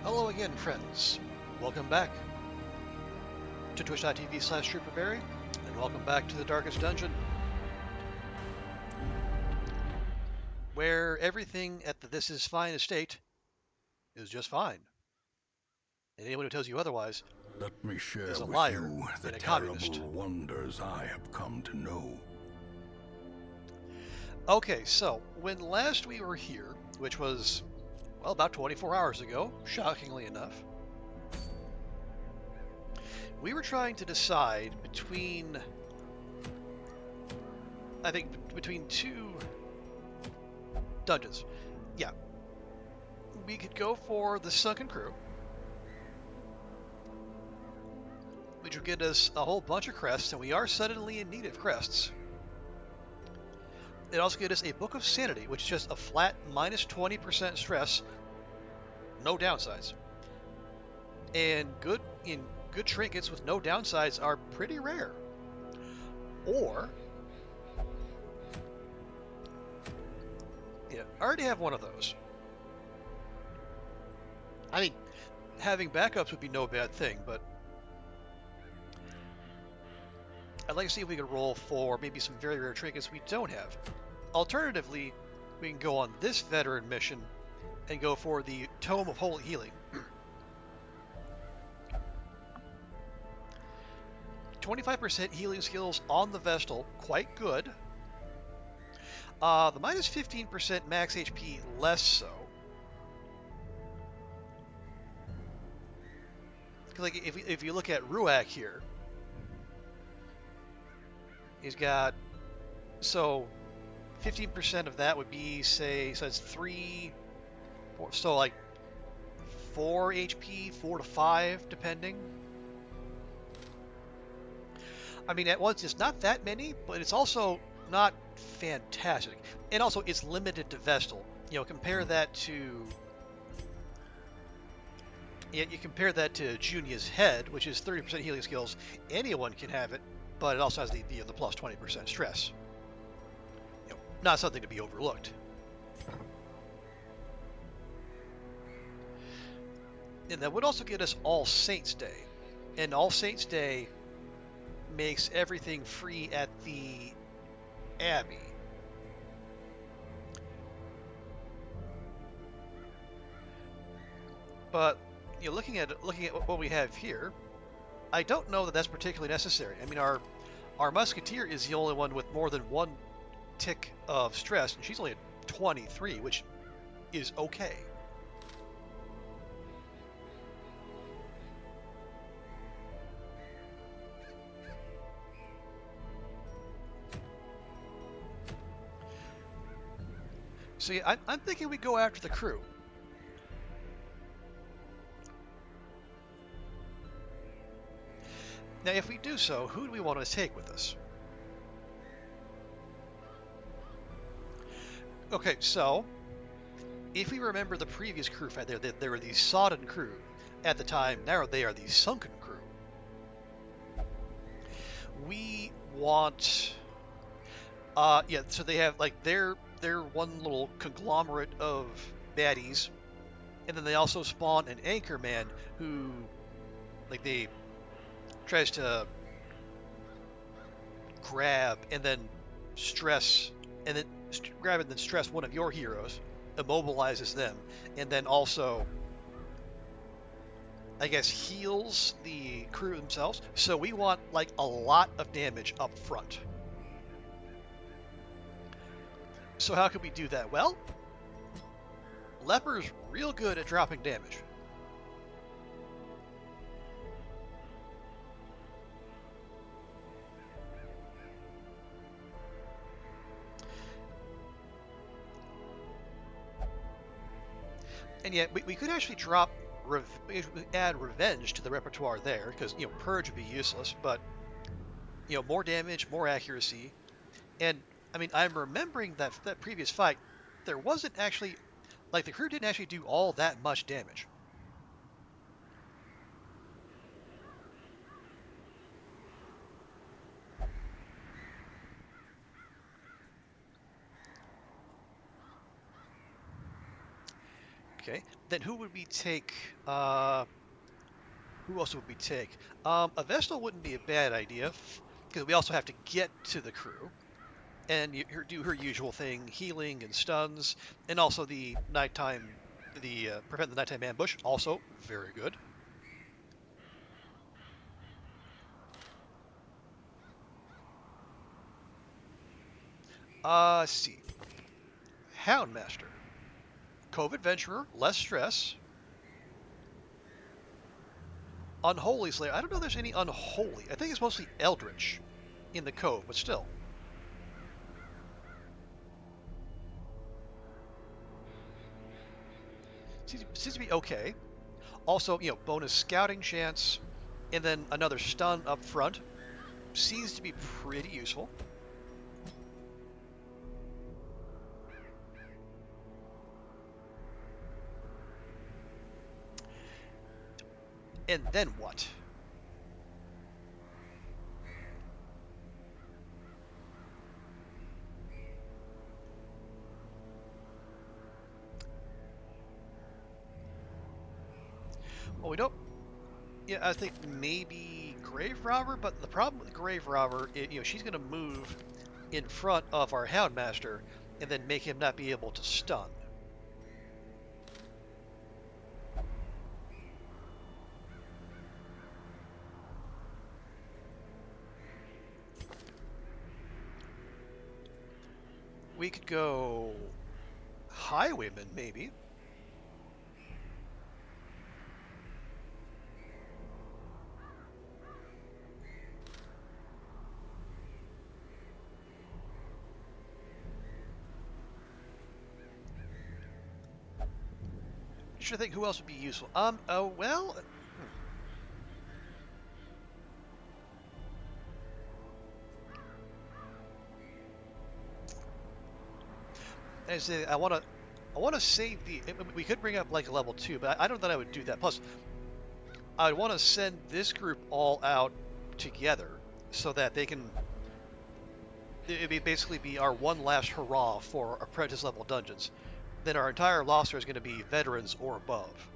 Hello again, friends. Welcome back to twitch.tv/trooperberry, and welcome back to the Darkest Dungeon, where everything at the This Is Fine estate is just fine. And anyone who tells you otherwise Let me share is a with liar you the and a terrible communist. wonders I have come to know. Okay, so when last we were here, which was, well, about 24 hours ago, shockingly enough, we were trying to decide between, I think, between two dungeons. Yeah, we could go for the Sunken Crew, which would get us a whole bunch of crests, and we are suddenly in need of crests. It also get us a Book of Sanity, which is just a flat minus 20% stress, no downsides. And good trinkets with no downsides are pretty rare. Or, yeah, I already have one of those. I mean, having backups would be no bad thing, but I'd like to see if we could roll for maybe some very rare trinkets we don't have. Alternatively, we can go on this veteran mission and go for the Tome of Holy Healing. 25% healing skills on the Vestal, quite good. The minus 15% max HP, less so. Because like if you look at Ruak here, he's got, so 15% of that would be, say, so it's 3, 4, so like 4 HP, 4 to 5, depending. I mean, at once, it's not that many, but it's also not fantastic. And also, it's limited to Vestal. You know, compare that to... You compare that to Junia's Head, which is 30% healing skills. Anyone can have it, but it also has the plus 20% stress. You know, not something to be overlooked. And that would also get us All Saints Day. And All Saints Day makes everything free at the Abbey. But you know, looking at what we have here, I don't know that that's particularly necessary. I mean, our musketeer is the only one with more than one tick of stress, and she's only at 23, which is okay. So yeah, I'm thinking we go after the crew. Now, if we do so, who do we want to take with us? Okay, so if we remember the previous crew fight there were the Sodden crew at the time. Now they are the Sunken crew. We want, yeah. So they have like their one little conglomerate of baddies, and then they also spawn an Anchorman who, like, they tries to grab and then stress, and then grab and then stress one of your heroes, immobilizes them, and then also, I guess, heals the crew themselves. So we want like a lot of damage up front. So how could we do that? Well, Leper's real good at dropping damage. And yet we could actually drop, add Revenge to the repertoire there, because, you know, Purge would be useless, but, you know, more damage, more accuracy. And, I mean, I'm remembering that previous fight, there wasn't actually, like, the crew didn't actually do all that much damage. Okay. Then who would we take? Who else would we take? A Vestal wouldn't be a bad idea, because we also have to get to the crew and do her usual thing, healing and stuns, and also the nighttime, the prevent the nighttime ambush. Also very good. Let's see. Houndmaster, Cove Adventurer, less stress. Unholy Slayer. I don't know if there's any unholy. I think it's mostly Eldritch in the Cove, but still. Seems to be okay. Also, bonus scouting chance, and then another stun up front. Seems to be pretty useful. And then what? Well, we don't. Yeah, I think maybe Grave Robber, but the problem with Grave Robber, she's going to move in front of our Houndmaster and then make him not be able to stun. We could go Highwayman, maybe. I'm trying to think who else would be useful. Oh, well. I say I want to save the. We could bring up like a level 2, but I don't think I would do that. Plus, I'd want to send this group all out together so that they can. It'd basically be our one last hurrah for apprentice level dungeons. Then our entire roster is going to be veterans or above.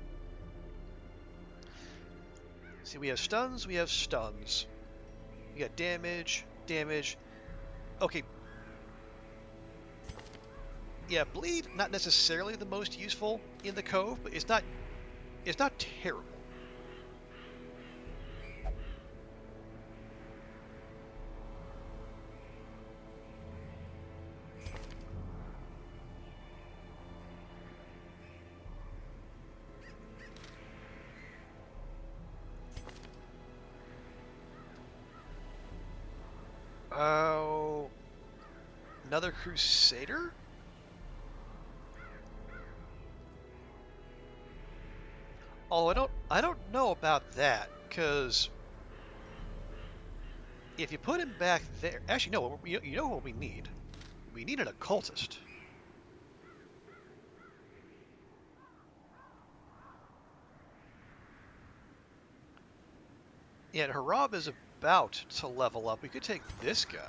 See, we have stuns, we have stuns. We got damage, damage. Okay. Yeah, bleed not necessarily the most useful in the Cove, but it's not terrible. Oh, another Crusader? Oh, I don't know about that, because if you put him back there, actually no, you know what we need? We need an occultist. Yeah, and Harab is about to level up. We could take this guy.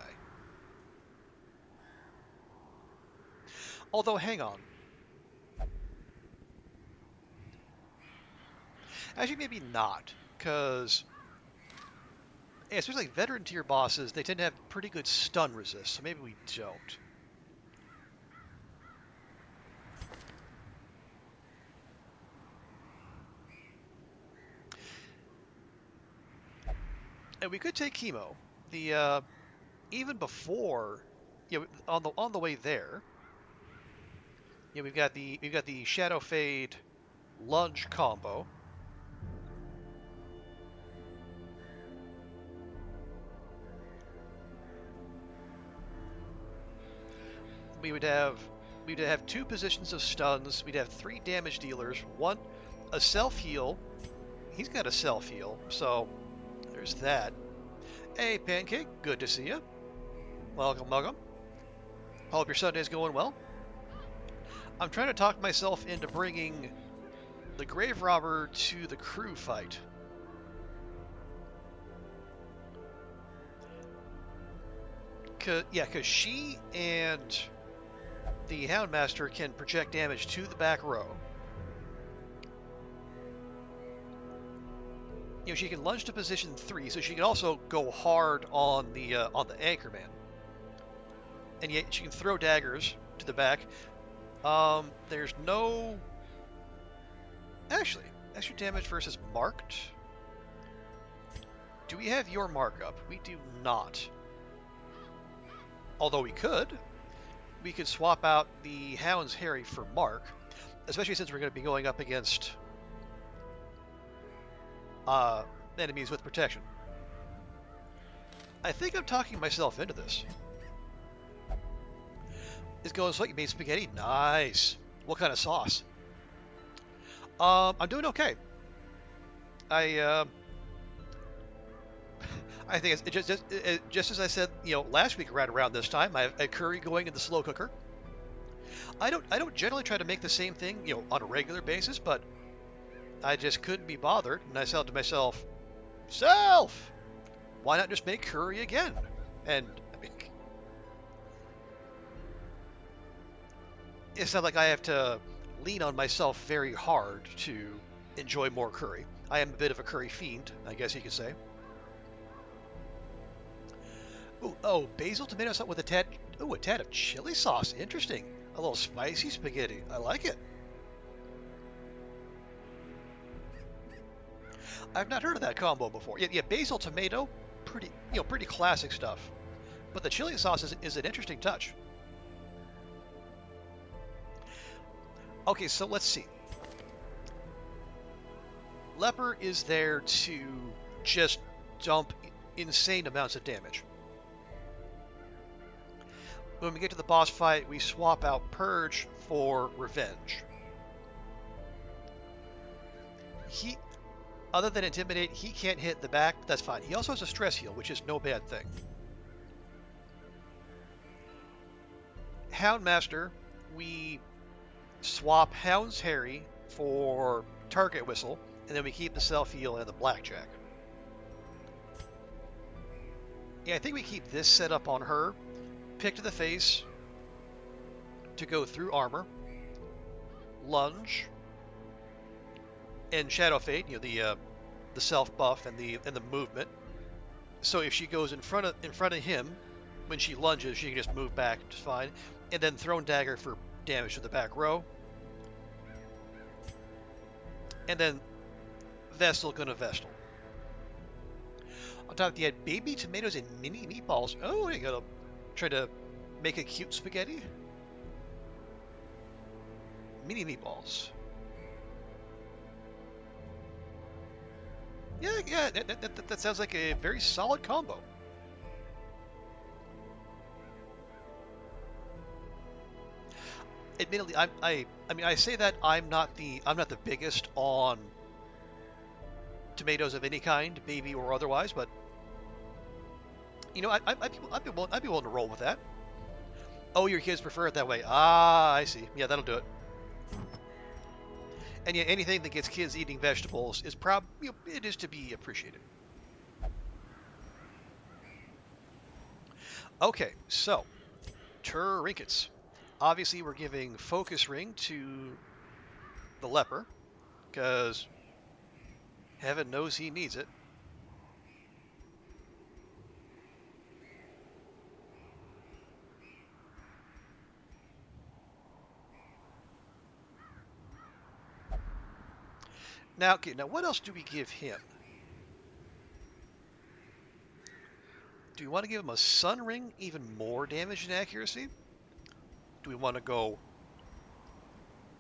Although, hang on. Actually, maybe not, because especially like veteran tier bosses, they tend to have pretty good stun resist, so maybe we don't. And we could take Chemo. The even before, on the way there, we've got the Shadow Fade lunge combo. We would have we'd have two positions of stuns. We'd have three damage dealers. One, a self heal. He's got a self heal, so there's that. Hey, Pancake, good to see you. Welcome, welcome. Hope your Sunday's going well. I'm trying to talk myself into bringing the Grave Robber to the crew fight. Because she and the Houndmaster can project damage to the back row. she can lunge to position 3, so she can also go hard on the anchor man, and yet she can throw daggers to the back. There's no actually extra damage versus marked. Do we have your markup? We do not. Although we could swap out the Hound's Harry for Mark, especially since we're going to be going up against enemies with protection. I think I'm talking myself into this. It's going so you made spaghetti. Nice. What kind of sauce? I'm doing okay. I I think it's just as I said, last week right around this time, I have a curry going in the slow cooker. I don't generally try to make the same thing, on a regular basis, but I just couldn't be bothered, and I said to myself, "Self, why not just make curry again?" And I mean, it's not like I have to lean on myself very hard to enjoy more curry. I am a bit of a curry fiend, I guess you could say. Ooh, oh, basil tomato sauce with a tad. Ooh, a tad of chili sauce. Interesting. A little spicy spaghetti. I like it. I've not heard of that combo before. Yeah, basil tomato, pretty classic stuff. But the chili sauce is an interesting touch. Okay, so let's see. Leper is there to just dump insane amounts of damage. When we get to the boss fight, we swap out Purge for Revenge. Other than Intimidate, he can't hit the back. That's fine. He also has a Stress Heal, which is no bad thing. Houndmaster, we swap Hound's Harry for Target Whistle, and then we keep the Self-Heal and the Blackjack. Yeah, I think we keep this set up on her. Pick to the face to go through armor, lunge, and Shadow Fade. The self buff and the movement. So if she goes in front of him, when she lunges, she can just move back just fine. And then Thrown Dagger for damage to the back row. And then Vestal gonna Vestal. On top of that, you had baby tomatoes and mini meatballs. Oh, you gotta try to make a cute spaghetti. Mini meatballs. Yeah, that sounds like a very solid combo. Admittedly, I say that I'm not the biggest on tomatoes of any kind, baby or otherwise, but I'd be willing to roll with that. Oh, your kids prefer it that way. Ah, I see. Yeah, that'll do it. And yeah, anything that gets kids eating vegetables is it is to be appreciated. Okay, so Trinkets. Obviously, we're giving Focus Ring to the Leper because heaven knows he needs it. Now, okay, what else do we give him? Do we want to give him a Sun Ring, even more damage and accuracy? Do we want to go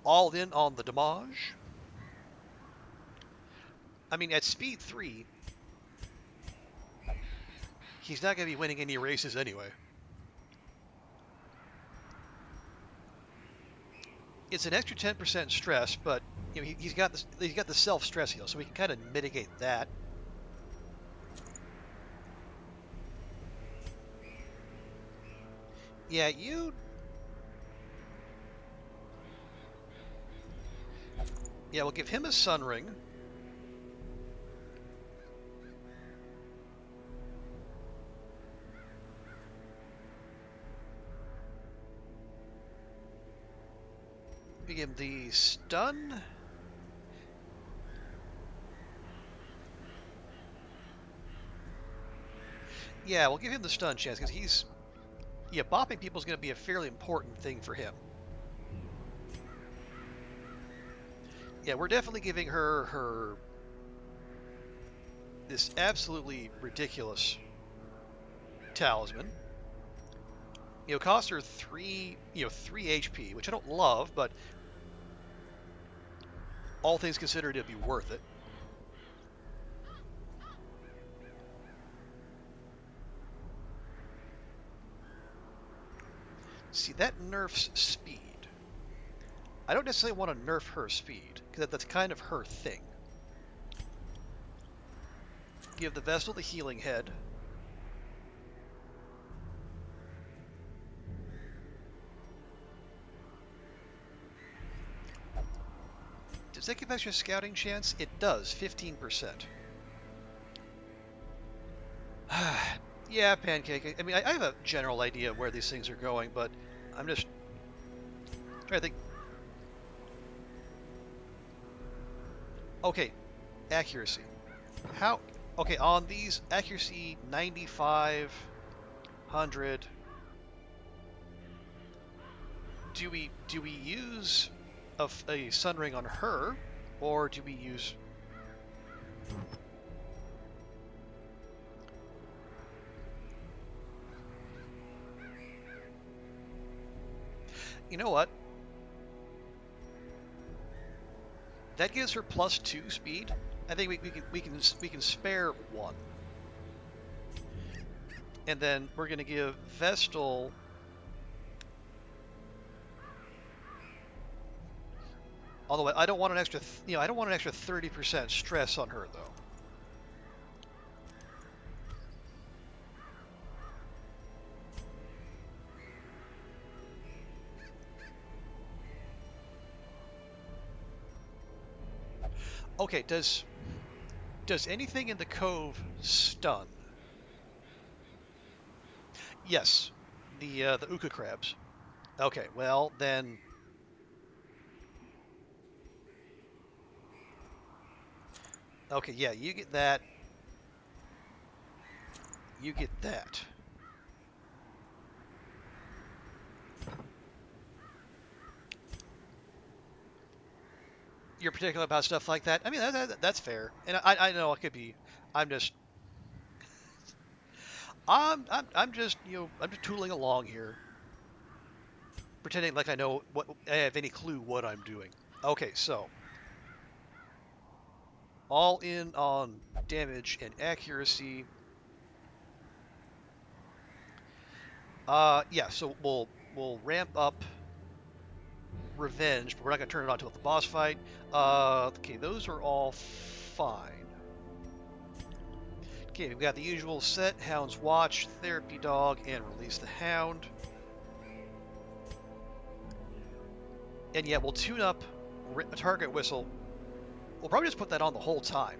all in on the damage? I mean, at speed 3, he's not going to be winning any races anyway. It's an extra 10% stress, but he's got the self stress heal, so we can kind of mitigate that. Yeah, we'll give him a Sun Ring. We give him the stun. Yeah, we'll give him the stun chance because he's, yeah, bopping people is going to be a fairly important thing for him. Yeah, we're definitely giving her this absolutely ridiculous talisman. You know, costs her 3 HP, which I don't love, but all things considered, it'd be worth it. See, that nerfs speed. I don't necessarily want to nerf her speed, because that's kind of her thing. Give the Vestal the healing head. Does that give extra scouting chance? It does, 15%. Yeah, Pancake. I mean, I have a general idea of where these things are going, but I'm just trying to think. Okay, accuracy. How? Okay, on these, accuracy 95, 100. Do we use a Sun Ring on her, or do we use? You know what? That gives her +2 speed. I think we can spare 1, and then we're gonna give Vestal. Although I don't want an extra, I don't want an extra 30% stress on her though. Okay, does anything in the cove stun? Yes, the Uka crabs. Okay, well then. Okay, yeah, you get that. You get that. You're particular about stuff like that. I mean, that's fair, and I know it could be. I'm just I'm just I'm just tooling along here, pretending like I know what I have any clue what I'm doing. Okay, so all in on damage and accuracy. Yeah, so we'll ramp up revenge, but we're not gonna turn it on until the boss fight. Okay, those are all fine. Okay, we've got the usual set: Hound's Watch, Therapy Dog, and Release the Hound. And yeah, we'll tune up a Target Whistle. We'll probably just put that on the whole time,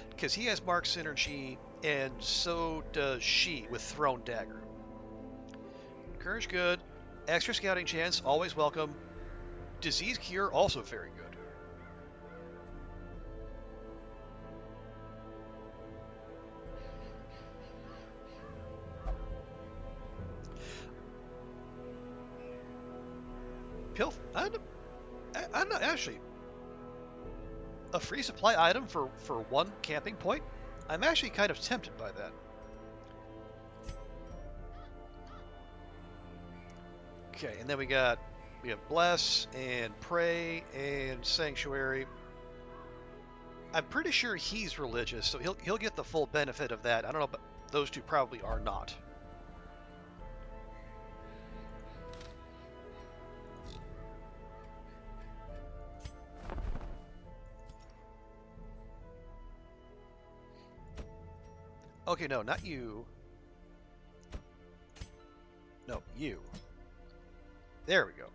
because he has Mark Synergy, and so does she with Thrown Dagger. Courage good. Extra scouting chance, always welcome. Disease cure, also very good. Pilf, I'm not actually a free supply item for 1 camping point. I'm actually kind of tempted by that. Okay, and then we have Bless and Pray and Sanctuary. I'm pretty sure he's religious, so he'll get the full benefit of that. I don't know, but those two probably are not. Okay, no, not you. No, you. There we go.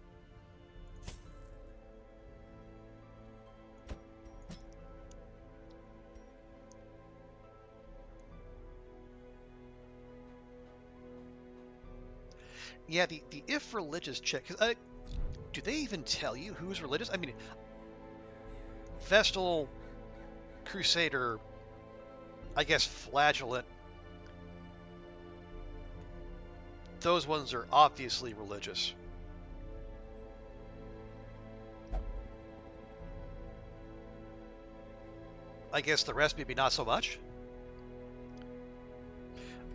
Yeah, the if religious check. Do they even tell you who's religious? I mean, Vestal, Crusader, I guess Flagellant, Those ones are obviously religious. I guess the rest maybe not so much.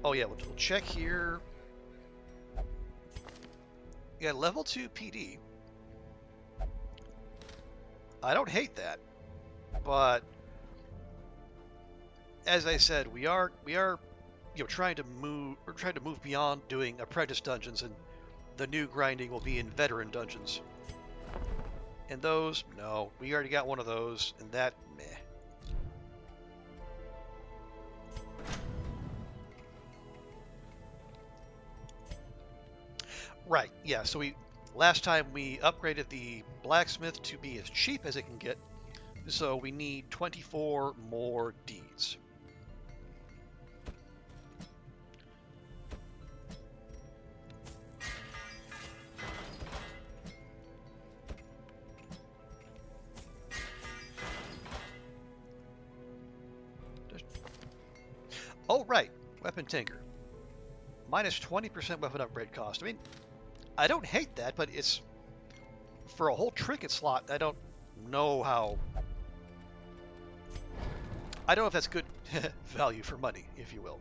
Oh yeah, we'll check here. Yeah, level 2 PD. I don't hate that, but as I said, we are trying to move beyond doing apprentice dungeons, and the new grinding will be in veteran dungeons. And those, no, we already got one of those, and that, meh. Right, yeah, so last time we upgraded the blacksmith to be as cheap as it can get, so we need 24 more deeds. Oh, right, weapon tinker. Minus 20% weapon upgrade cost. I mean, I don't hate that, but it's for a whole trinket slot. I don't know how. I don't know if that's good value for money, if you will.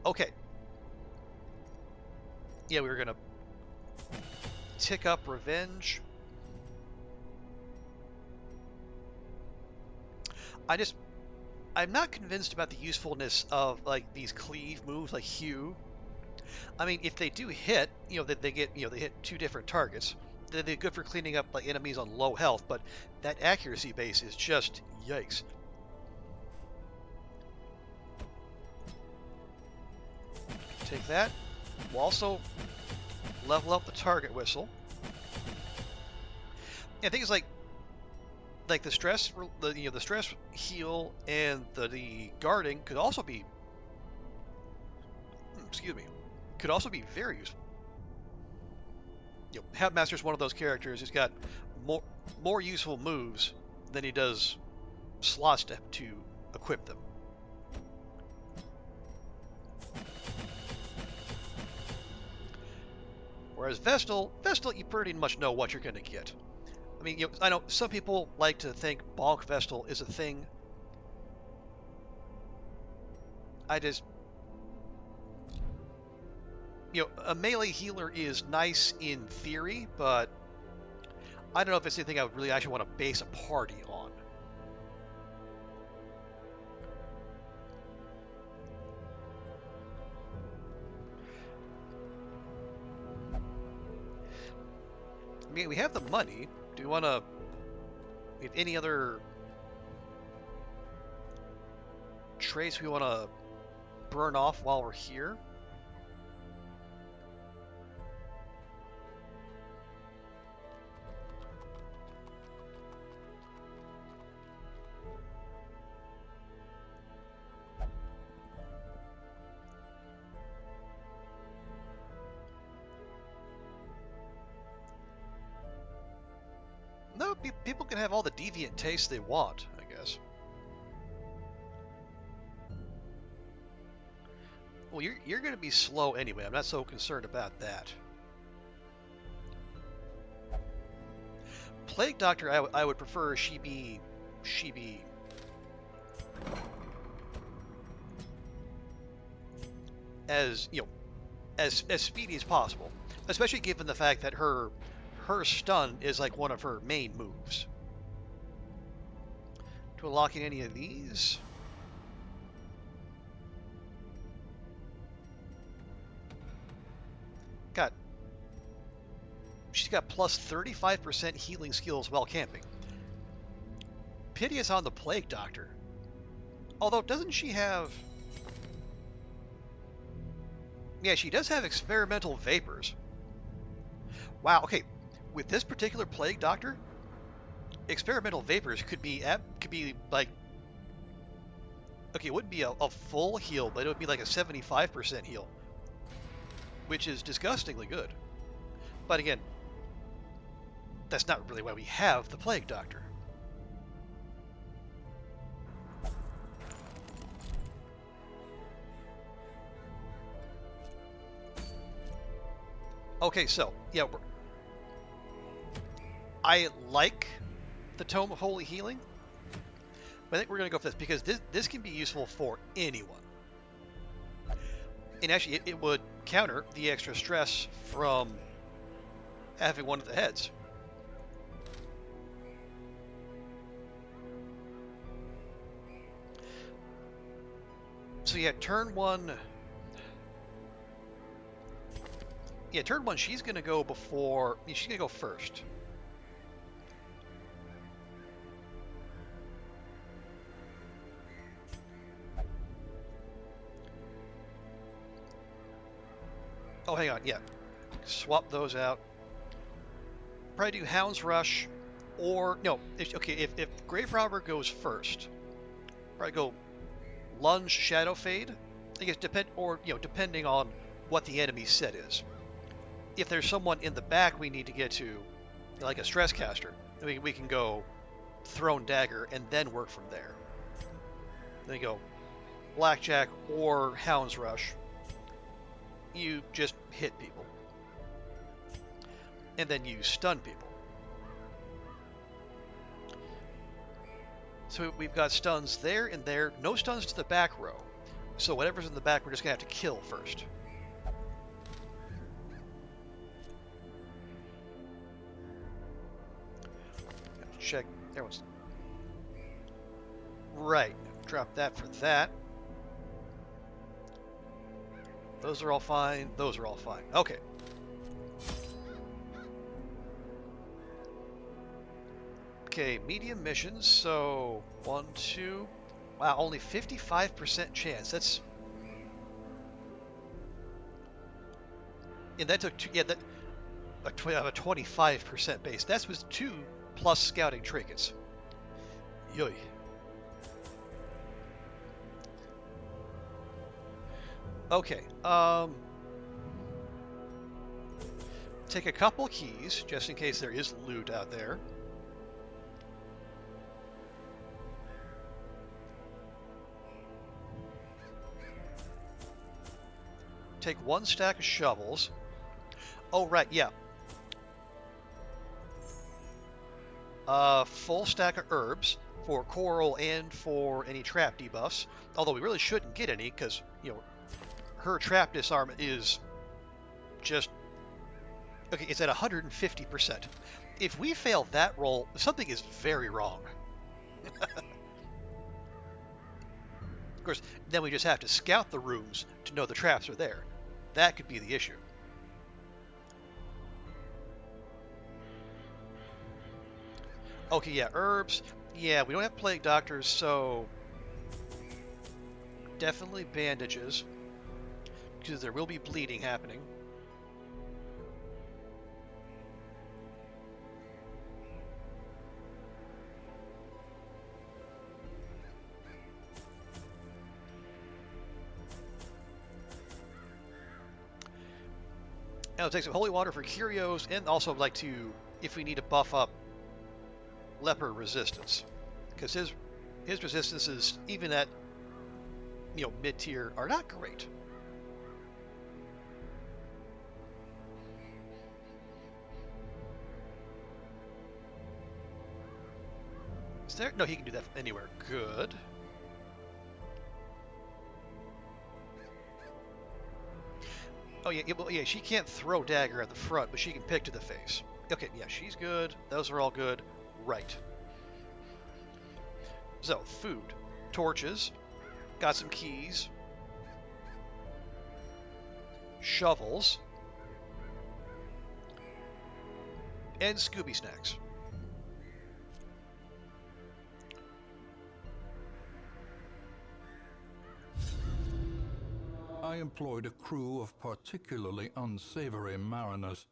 Okay. Yeah, we were gonna tick up revenge. I'm not convinced about the usefulness of like these cleave moves like Hue. I mean, if they do hit, that they get, they hit 2 different targets. They're good for cleaning up like enemies on low health, but that accuracy base is just yikes. Take that. We'll also level up the target whistle. And things like the stress, the stress heal and the guarding could also be, could also be very useful. Headmaster's one of those characters who's got more useful moves than he does slots to equip them. Whereas Vestal, you pretty much know what you're going to get. I mean, I know some people like to think Bonk Vestal is a thing. I just, a melee healer is nice in theory, but I don't know if it's anything I would really actually want to base a party on. I mean, we have the money. Do we want to get any other traits we want to burn off while we're here? No, people can have all the deviant tastes they want, I guess. Well, you're going to be slow anyway. I'm not so concerned about that. Plague Doctor, I would prefer she be as as speedy as possible, especially given the fact that her stun is like one of her main moves. To unlocking any of these? Got she's got plus 35% healing skills while camping. Piteous on the Plague Doctor. Although, doesn't she have... Yeah, she does have experimental vapors. Wow, okay. With this particular Plague Doctor, experimental vapors could be like... Okay, it wouldn't be a full heal, but it would be like a 75% heal. Which is disgustingly good. But again, that's not really why we have the Plague Doctor. Okay, so yeah, I like the Tome of Holy Healing, but I think we're gonna go for this because this can be useful for anyone, and actually it would counter the extra stress from having one of the heads. So yeah, turn one. Yeah, turn one. She's gonna go before. She's gonna go first. Oh, hang on. Yeah, swap those out. Probably do Hound's Rush, or no. Okay, if Grave Robber goes first, probably go Lunge Shadow Fade. I guess depending on what the enemy set is. If there's someone in the back we need to get to, like a stress caster, we can go Thrown Dagger and then work from there. Then you go Blackjack or Hound's Rush. You just hit people, and then you stun people. So we've got stuns there and there. No stuns to the back row. So whatever's in the back, we're just gonna have to kill first. Check. Everyone's right. Drop that for that. Those are all fine. Those are all fine. Okay. Okay, medium missions. So 1, 2. Wow, only 55% chance. That's and that took two. Yeah, that a 25% base. That was 2 plus scouting trinkets. Yoy. Okay. Take a couple keys just in case there is loot out there. Take 1 stack of shovels. Oh right, yeah. Full stack of herbs for coral and for any trap debuffs. Although we really shouldn't get any because her trap disarm is just okay. It's at 150%. If we fail that roll, something is very wrong. Of course, then we just have to scout the rooms to know the traps are there. That could be the issue. Okay, yeah, herbs. Yeah, we don't have plague doctors, so definitely bandages because there will be bleeding happening. And I'll take some holy water for curios, and also like to, if we need to buff up leper resistance, because his resistances, even at mid tier, are not great. Is there? No, he can do that from anywhere. Good. Oh yeah, well, yeah. She can't throw dagger at the front, but she can pick to the face. Okay, yeah, she's good. Those are all good. Right. So food, torches, got some keys, shovels, and Scooby snacks. I employed a crew of particularly unsavory mariners,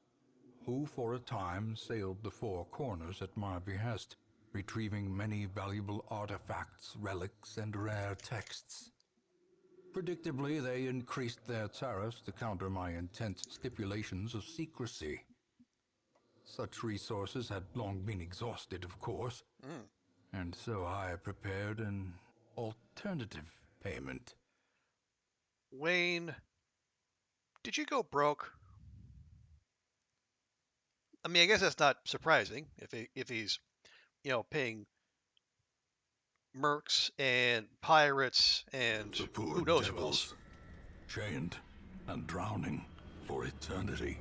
who for a time sailed the four corners at my behest, retrieving many valuable artifacts, relics, and rare texts. Predictably, they increased their tariffs to counter my intense stipulations of secrecy. Such resources had long been exhausted, of course, Mm. and so I prepared an alternative payment. Wayne, did you go broke? I mean, I guess that's not surprising if he's, paying mercs and pirates and The poor who knows who else. devils, chained and drowning for eternity.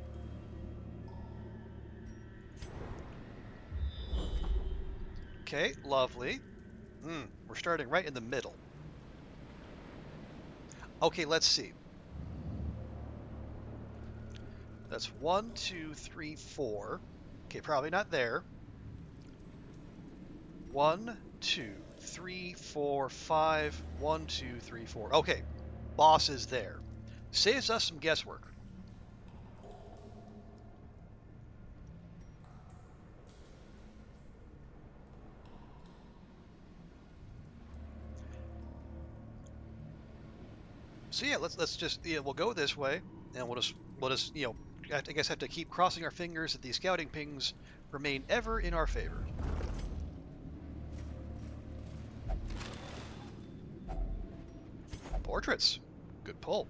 Okay, lovely. We're starting right in the middle. Okay, let's see. That's 1, 2, 3, 4. Okay, probably not there. 1, 2, 3, 4, 5. 1, 2, 3, 4. Okay, boss is there. Saves us some guesswork. So yeah, let's just we'll go this way, and we'll just I guess have to keep crossing our fingers that these scouting pings remain ever in our favor. Portraits, good pull.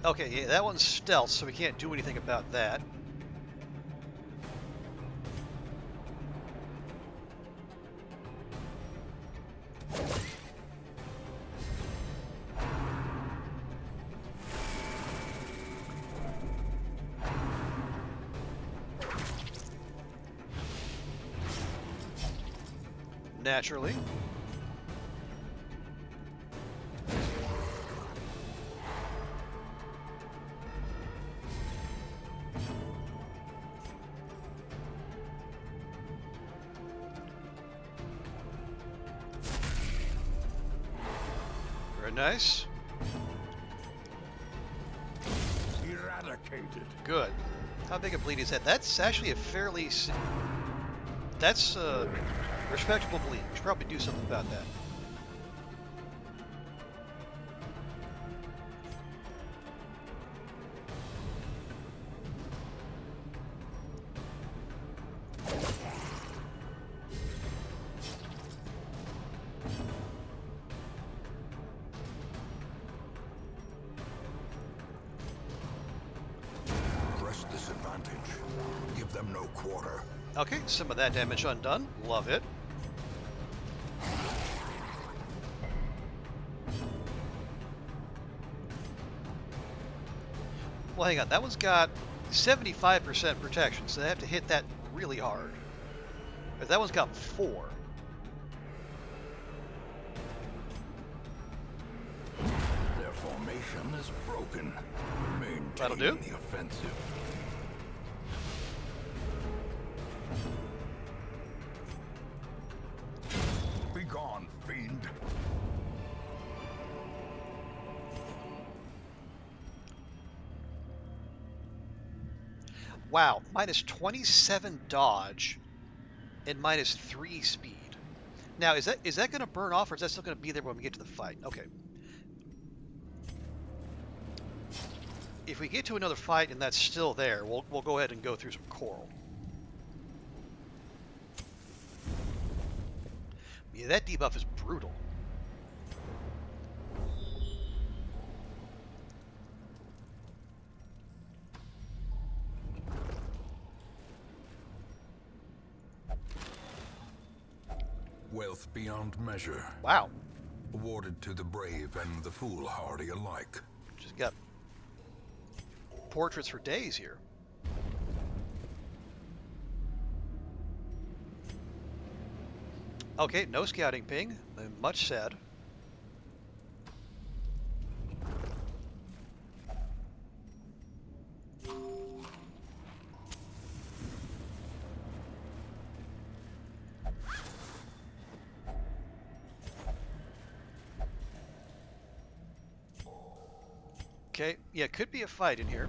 Okay, yeah, that one's stealth, so we can't do anything about that. Naturally. Very nice. Eradicated. Good. How big a bleed is that? That's actually a fairly... That's a respectable bleed. We should probably do something about that. Press disadvantage. Give them no quarter. Okay, some of that damage undone. Love it. Well, hang on. That one's got 75% protection, so they have to hit that really hard. But that one's got 4. Their formation is broken. Maintain That'll do. the offensive. Be gone, fiend. Wow, minus 27 dodge and minus 3 speed. Now, is that going to burn off, or is that still going to be there when we get to the fight? Okay. If we get to another fight and that's still there, we'll go ahead and go through some coral. Yeah, that debuff is brutal. Wealth beyond measure. Wow. Awarded to the brave and the foolhardy alike. Just got portraits for days here. Okay, no scouting ping. Much said. Okay, yeah, could be a fight in here.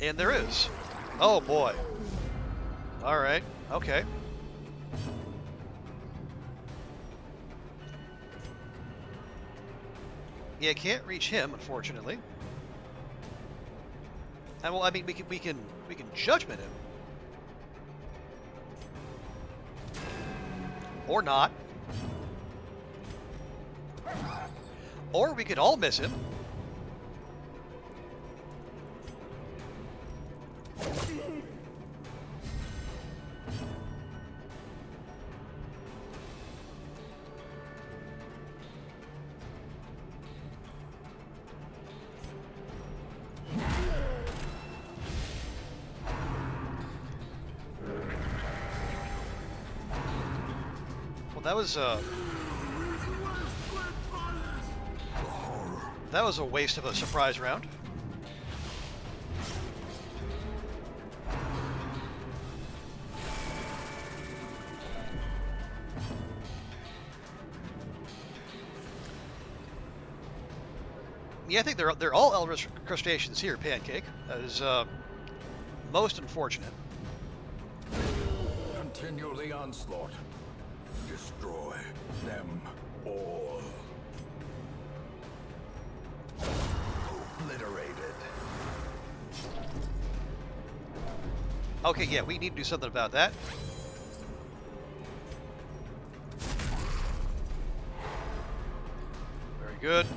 And there is. Oh boy. Alright, okay. Yeah, can't reach him, unfortunately. And well, I mean, we can judgment him. Or not. Or we could all miss him. That was a waste of a surprise round. Yeah, I think they're all Elvis crustaceans here, Pancake. That is most unfortunate. Continue the onslaught. Destroy them all. Obliterated. Okay, yeah, we need to do something about that. Very good.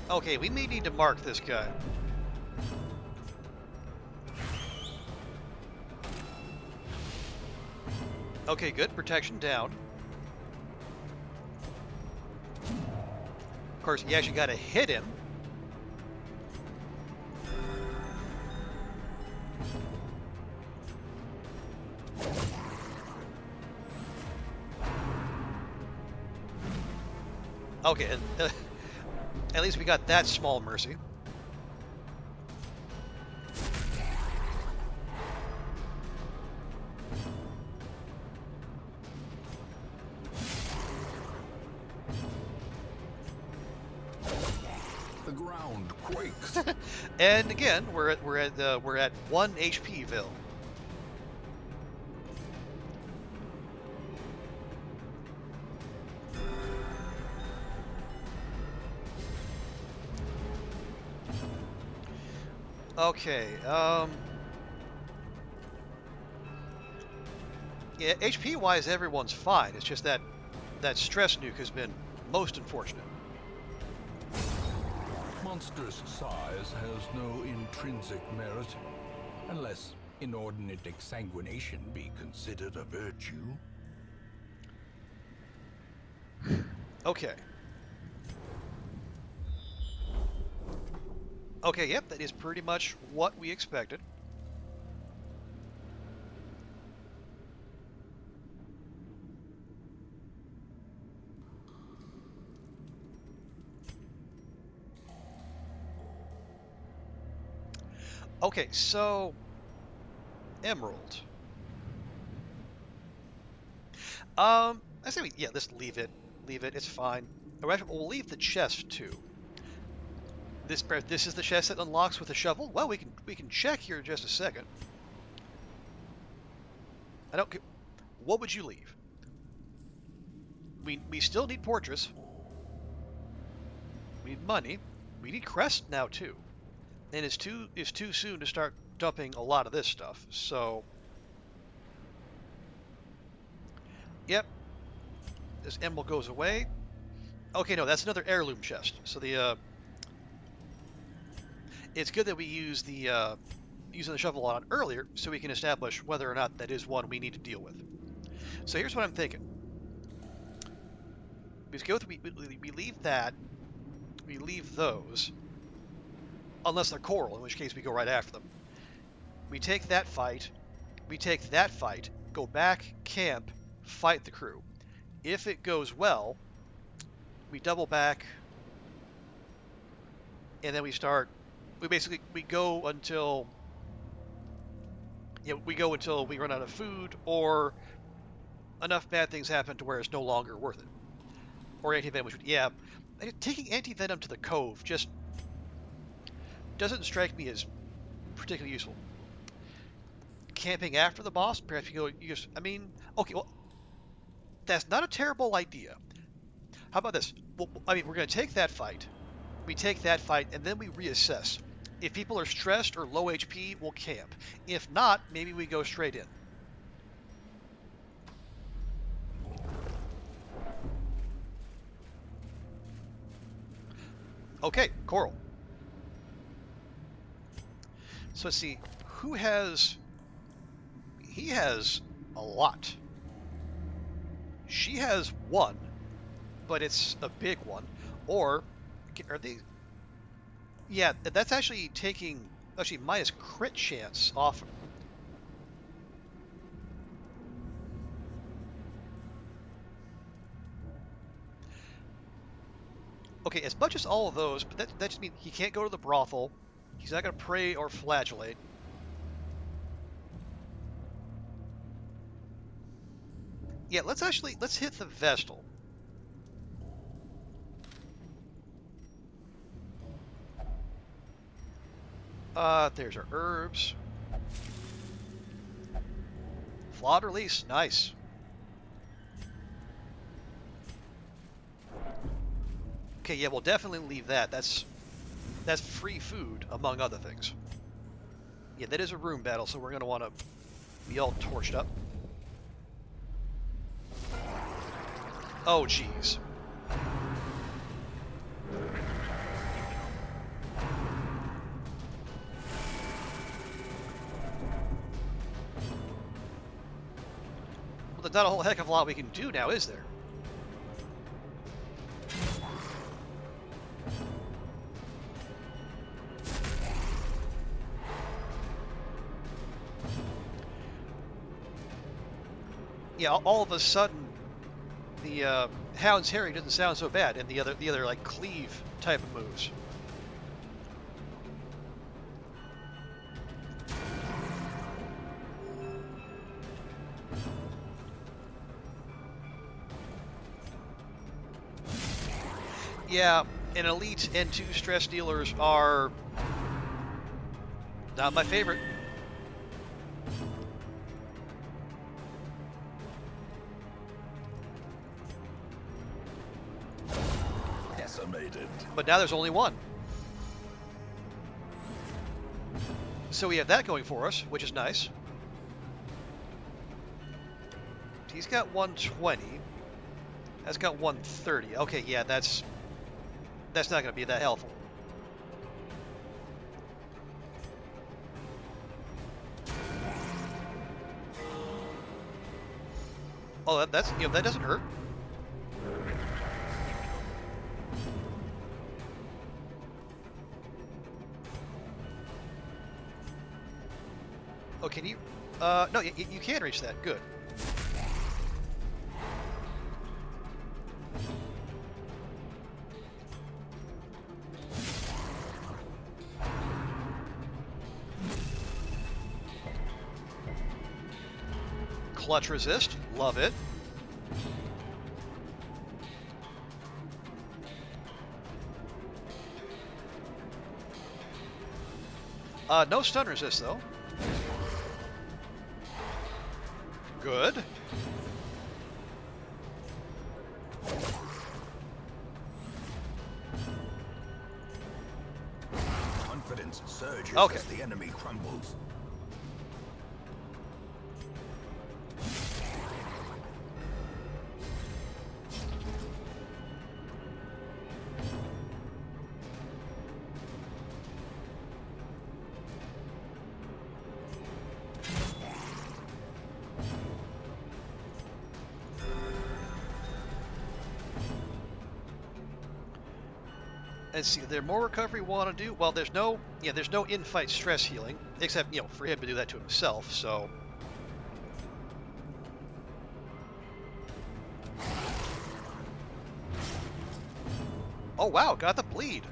Okay, we may need to mark this guy. Okay, good. Protection down. Of course, you actually got to hit him. Okay, and at least we got that small mercy. The ground quakes. And again, we're at 1 HP, Vil. Okay, yeah, HP-wise, everyone's fine. It's just that stress nuke has been most unfortunate. Monstrous size has no intrinsic merit, unless inordinate exsanguination be considered a virtue. Okay. Okay, yep, that is pretty much what we expected. Okay, so Emerald. I say let's leave it. Leave it. It's fine. We'll leave the chest too. This is the chest that unlocks with a shovel. Well, we can check here in just a second. I don't. What would you leave? We still need Fortress. We need money. We need Crest now too. And it's too soon to start dumping a lot of this stuff. So, yep. This emerald goes away. Okay, no, that's another heirloom chest. So it's good that we use using the shovel on earlier, so we can establish whether or not that is one we need to deal with. So here's what I'm thinking. We leave that. We leave those. Unless they're coral, in which case we go right after them. We take that fight. We take that fight. Go back, camp, fight the crew. If it goes well, we double back, and then we start. We go until we run out of food or enough bad things happen to where it's no longer worth it. Or anti-venom, taking anti-venom to the cove just doesn't strike me as particularly useful. Camping after the boss, perhaps okay, well, that's not a terrible idea. How about this? Well, we're going to take that fight. We take that fight, and then we reassess. If people are stressed or low HP, we'll camp. If not, maybe we go straight in. Okay, Coral. So let's see, who has... He has a lot. She has one, but it's a big one. Or, are they... Yeah, that's actually taking... Actually, Maya's crit chance off. Okay, as much as all of those, but that just means he can't go to the brothel. He's not going to pray or flagellate. Yeah, let's hit the Vestal. There's our herbs. Flawed release, nice. Okay, yeah, we'll definitely leave that. That's free food, among other things. Yeah, that is a room battle, so we're gonna want to be all torched up. Oh, jeez. Well, there's not a whole heck of a lot we can do now, is there? Yeah, all of a sudden, the Hound's Harry doesn't sound so bad, and the other like cleave type of moves. Yeah, and elite and 2 stress dealers are not my favorite. Decimated. But now there's only one. So we have that going for us, which is nice. He's got 120. That's got 130. Okay, yeah, that's not going to be that helpful. Oh, that's that doesn't hurt. Oh, can you? No, you can reach that. Good. Clutch resist. Love it. No stun resist, though. Good. Confidence surges Okay. as the enemy crumbles. And see, there more recovery we want to do? Well, there's no in-fight stress healing, except, for him to do that to himself, so... Oh, wow, got the bleed.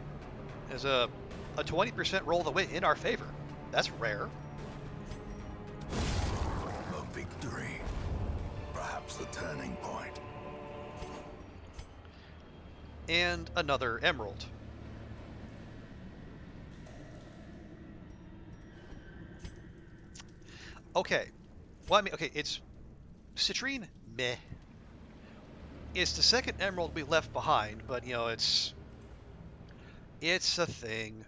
There's a 20% roll the win in our favor. That's rare. A victory. Perhaps the turning point. And another emerald. Okay. Well, I mean, okay, it's... Citrine? Meh. It's the second emerald we left behind, but, it's a thing.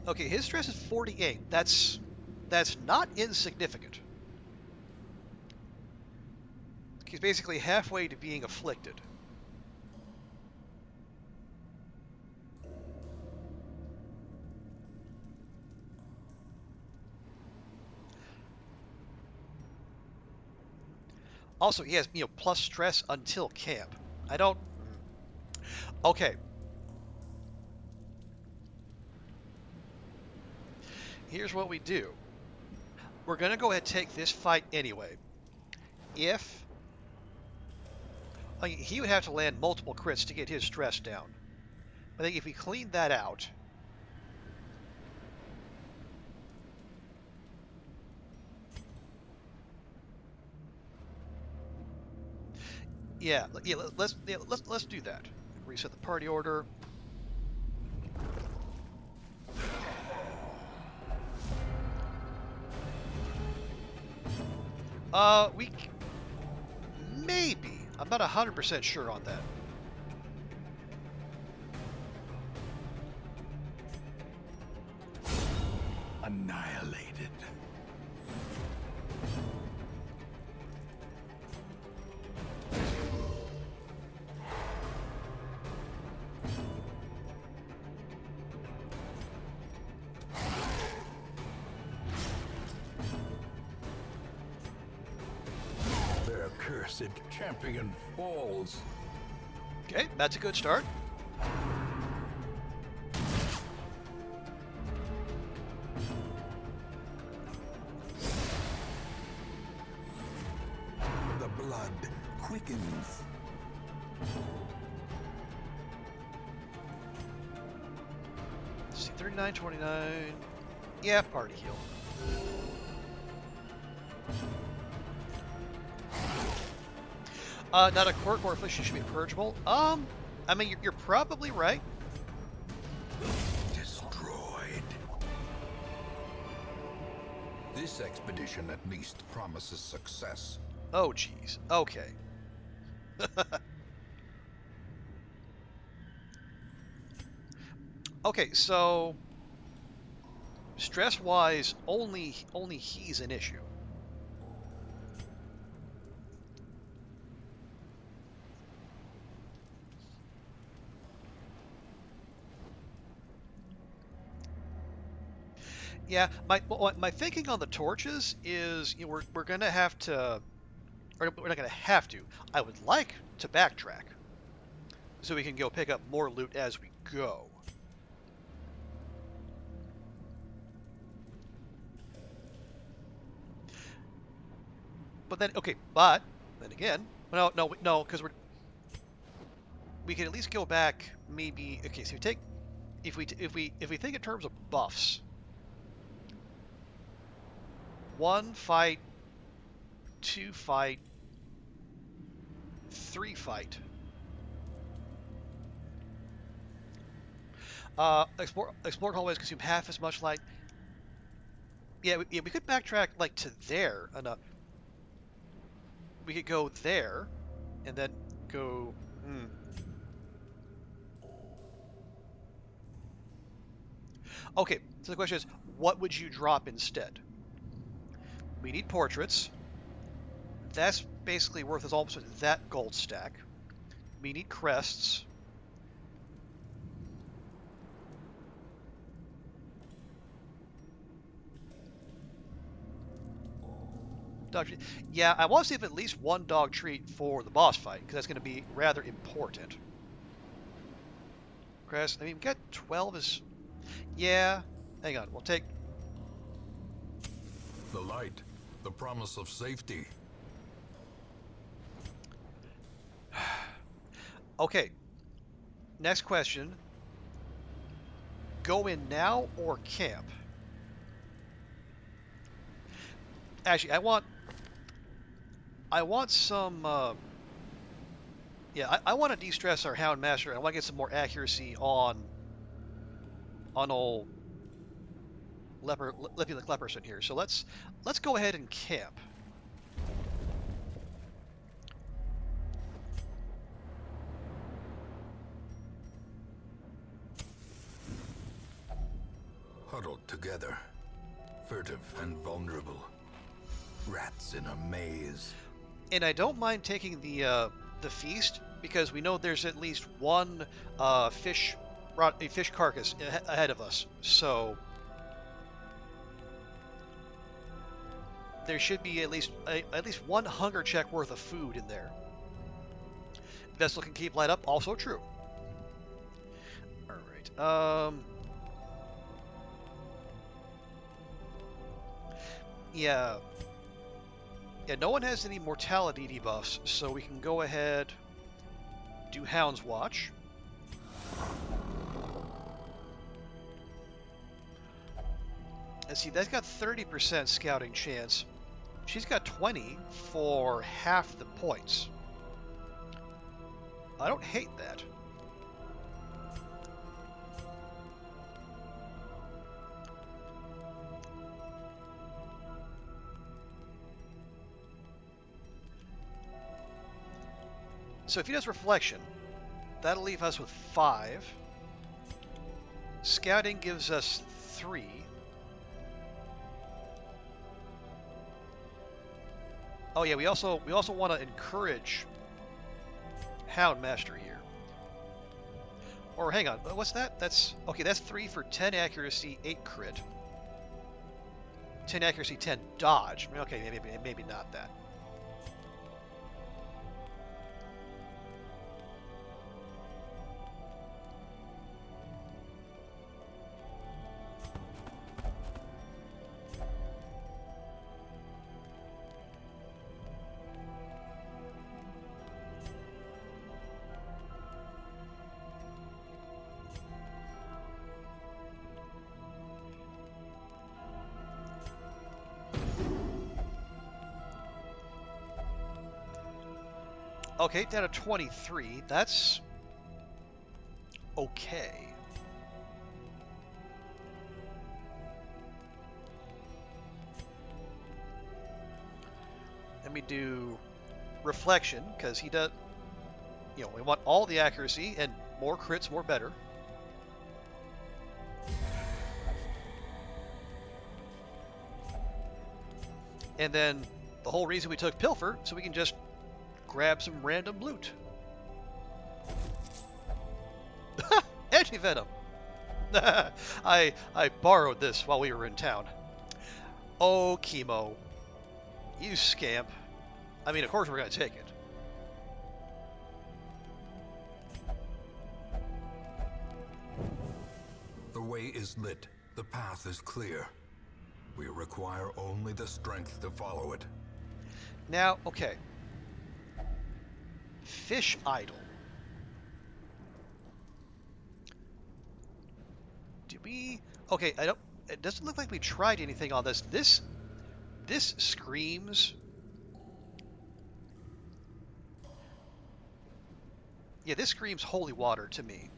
Okay, his stress is 48. That's not insignificant. He's basically halfway to being afflicted. Also, he has, plus stress until camp. I don't. Okay, here's what we do. We're gonna go ahead and take this fight anyway. If he would have to land multiple crits to get his stress down. I think if we clean that out, let's do that. Reset the party order. We maybe. I'm not 100% sure on that. Annihilated. Their cursed champion falls. Okay, that's a good start. The blood quickens. Let's see, 39, 29. Yeah, party heal. Not a quirk or affliction should be purgeable. I mean, you're probably right. Destroyed. This expedition at least promises success. Oh, geez. Okay. Okay, so stress-wise, only he's an issue. Yeah, my thinking on the torches is we're gonna have to, or we're not gonna have to. I would like to backtrack so we can go pick up more loot as we go. But then again, no, because we can at least go back maybe. Okay, so if we think in terms of buffs. 1 fight, 2 fight, 3 fight. Explore hallways consume half as much light. Yeah, we could backtrack like to there enough. We could go there, and then go. Okay, so the question is, what would you drop instead? We need portraits. That's basically worth us almost that gold stack. We need crests. Dog treat. Yeah, I want to save at least 1 dog treat for the boss fight, because that's going to be rather important. Crest, I mean, we got 12 is... Yeah, hang on, we'll take... The light, the promise of safety. Okay, next question. Go in now or camp? Actually, I want some, I want to de-stress our Hound Master. I want to get some more accuracy on old Lippy the Klepperson here. So let's go ahead and camp. huddled together, furtive and vulnerable. Rats in a maze. And I don't mind taking the feast because we know there's at least one fish carcass ahead of us. So there should be at least one hunger check worth of food in there. Vessel can keep light up, also true. All right. Yeah. Yeah, no one has any mortality debuffs, so we can go ahead, do Hound's Watch. Let's see, that's got 30% scouting chance. She's got 20 for half the points. I don't hate that. So if he does Reflection, that'll leave us with 5. Scouting gives us 3. Oh yeah, we also want to encourage Hound Master here. Or hang on, what's that? That's 3 for 10 accuracy, 8 crit. 10 accuracy, 10 dodge. Okay, maybe not that. Okay, down to 23. That's okay. Let me do Reflection, because he does, we want all the accuracy, and more crits, more better. And then the whole reason we took Pilfer, so we can just grab some random loot. Anti-venom. I borrowed this while we were in town. Oh, Chemo. You scamp. I mean, of course we're going to take it. The way is lit. The path is clear. We require only the strength to follow it. Now, okay. Fish Idol. Do we... Okay, I don't... It doesn't look like we tried anything on this. This screams... Yeah, this screams holy water to me.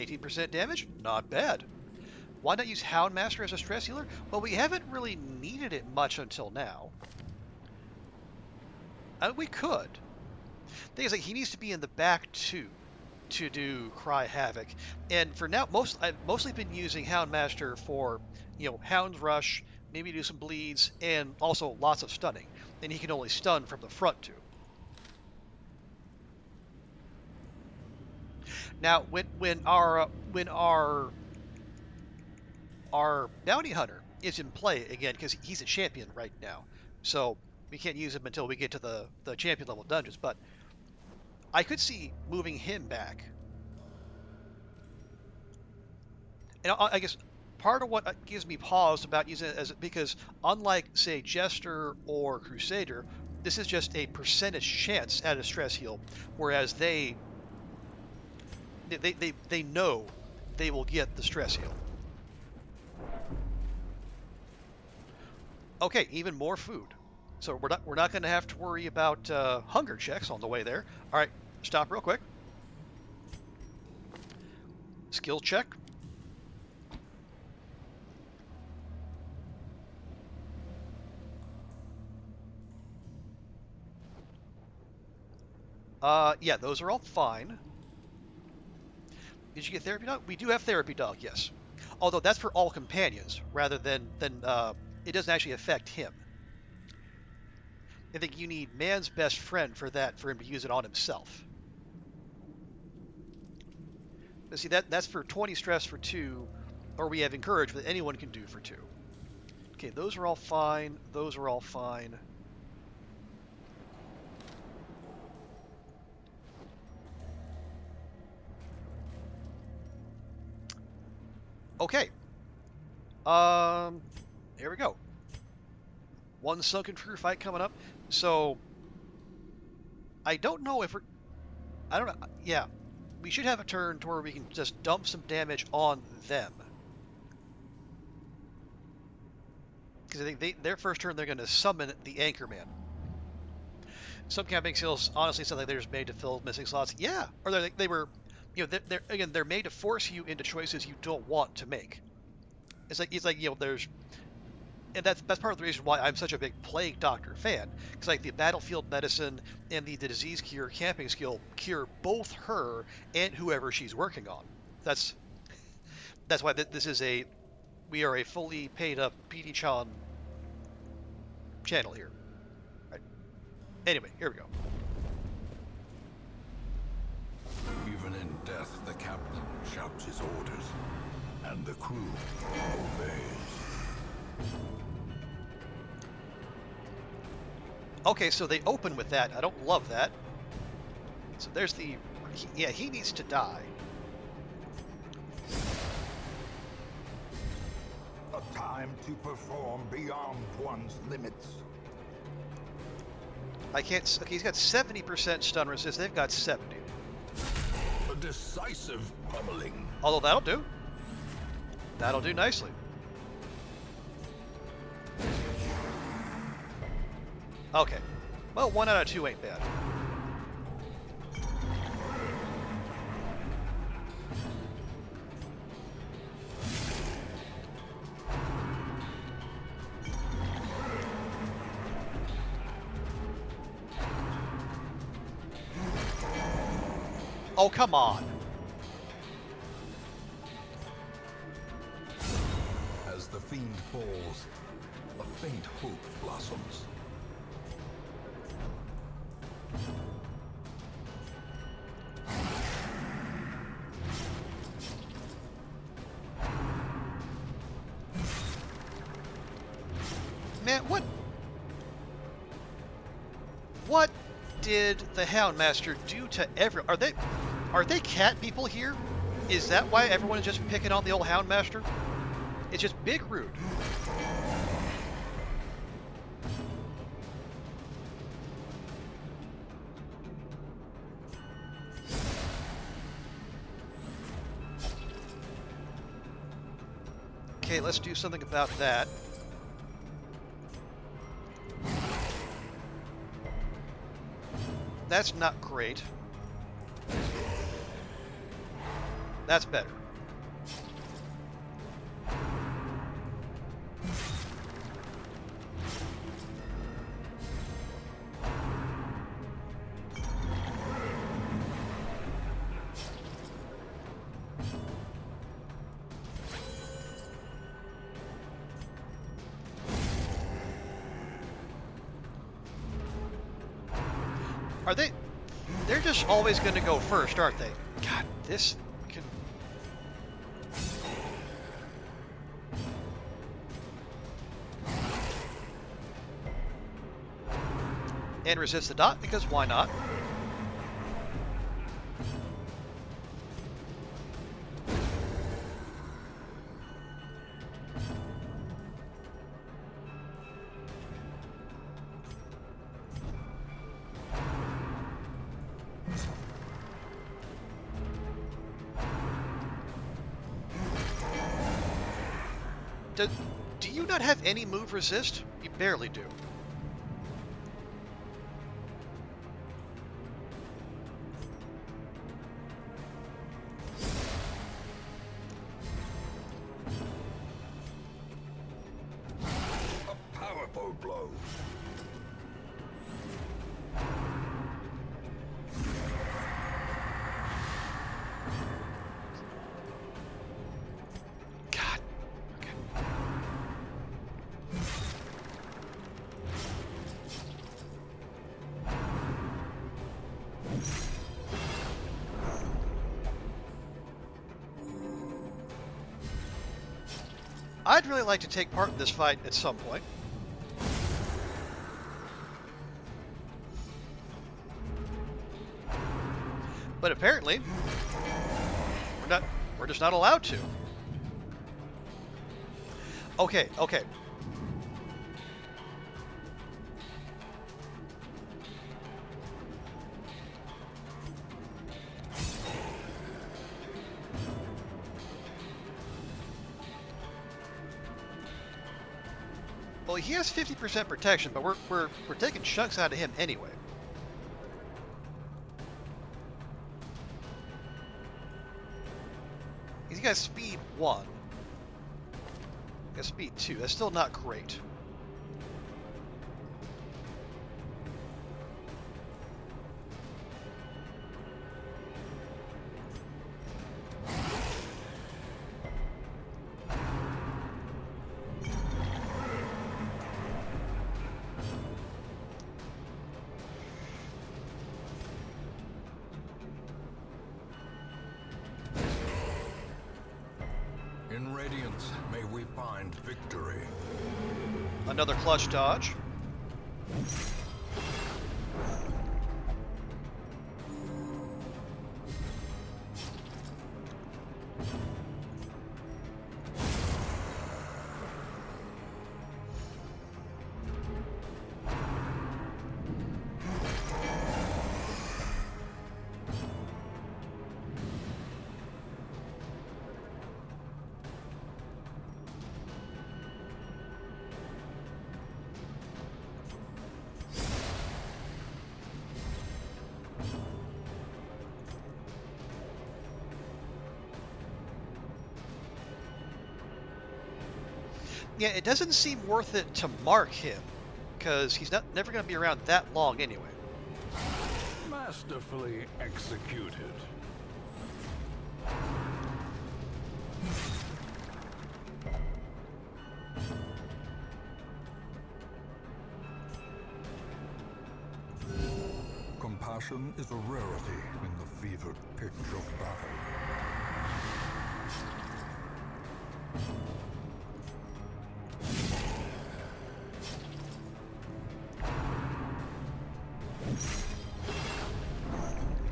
%, damage? Not bad. Why not use Houndmaster as a stress healer? Well, we haven't really needed it much until now. We could. The thing is, like, he needs to be in the back too to do Cry Havoc. And for now, I've mostly been using Houndmaster for, Hound's Rush, maybe do some bleeds, and also lots of stunning. And he can only stun from the front too. Now, when our bounty hunter is in play again, because he's a champion right now, so we can't use him until we get to the champion level dungeons. But I could see moving him back, and I guess part of what gives me pause about using it because unlike say Jester or Crusader, this is just a percentage chance at a stress heal, whereas they know they will get the stress heal. Okay, even more food. So we're not going to have to worry about hunger checks on the way there. All right, stop real quick. Skill check. Yeah, those are all fine. Did you get therapy dog? We do have therapy dog, yes. Although that's for all companions, rather than it doesn't actually affect him. I think you need man's best friend for that, for him to use it on himself. But see, that's for 20 stress for 2, or we have encourage that anyone can do for 2. Okay, those are all fine. Those are all fine. Okay. Here we go. One sunken crew fight coming up. So I don't know if we're. I don't know. Yeah, we should have a turn to where we can just dump some damage on them. Because I think their first turn they're going to summon the Anchorman. Some camping skills honestly sound like they're just made to fill missing slots. Yeah, or they were, they're made to force you into choices you don't want to make. It's like there's, and that's part of the reason why I'm such a big Plague Doctor fan. Because like the battlefield medicine and the disease cure camping skill cure both her and whoever she's working on. That's why this is we are a fully paid up PD-chan channel here. Right. Anyway, here we go. Even in death, the captain shouts his orders, and the crew obeys. Okay, so they open with that. I don't love that. So there's the... he needs to die. A time to perform beyond one's limits. I can't... Okay, he's got 70% stun resist. They've got 70. A decisive pummeling. Although that'll do. That'll do nicely. Okay. Well, 1 out of 2 ain't bad. Oh, come on. As the fiend falls, a faint hope blossoms. Man, what did the Houndmaster do to are they cat people here? Is that why everyone is just picking on the old Houndmaster? It's just big rude. Okay, let's do something about that. That's not great. That's better. Are they... They're just always going to go first, aren't they? God, this can... And resist the dot, because why not? Do you not have any move resist? You barely do. A powerful blow. I'd really like to take part in this fight at some point. But apparently, we're just not allowed to. Okay, okay. Well, he has 50% protection, but we're taking chunks out of him anyway. He's got speed 1. He's got speed 2. That's still not great. In Radiance, may we find victory. Another clutch dodge. Yeah, it doesn't seem worth it to mark him, because he's never going to be around that long anyway. Masterfully executed. Compassion is a rarity in the fevered pitch of battle.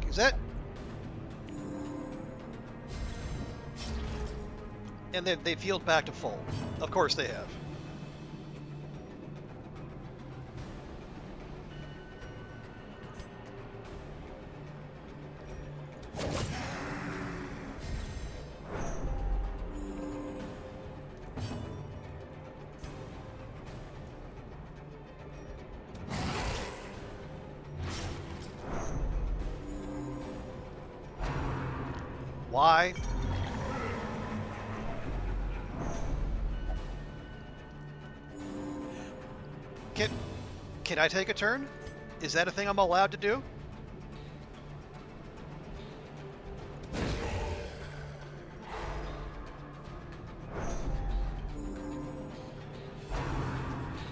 Is that? And then they've healed back to full. Of course they have. Why? Can I take a turn? Is that a thing I'm allowed to do?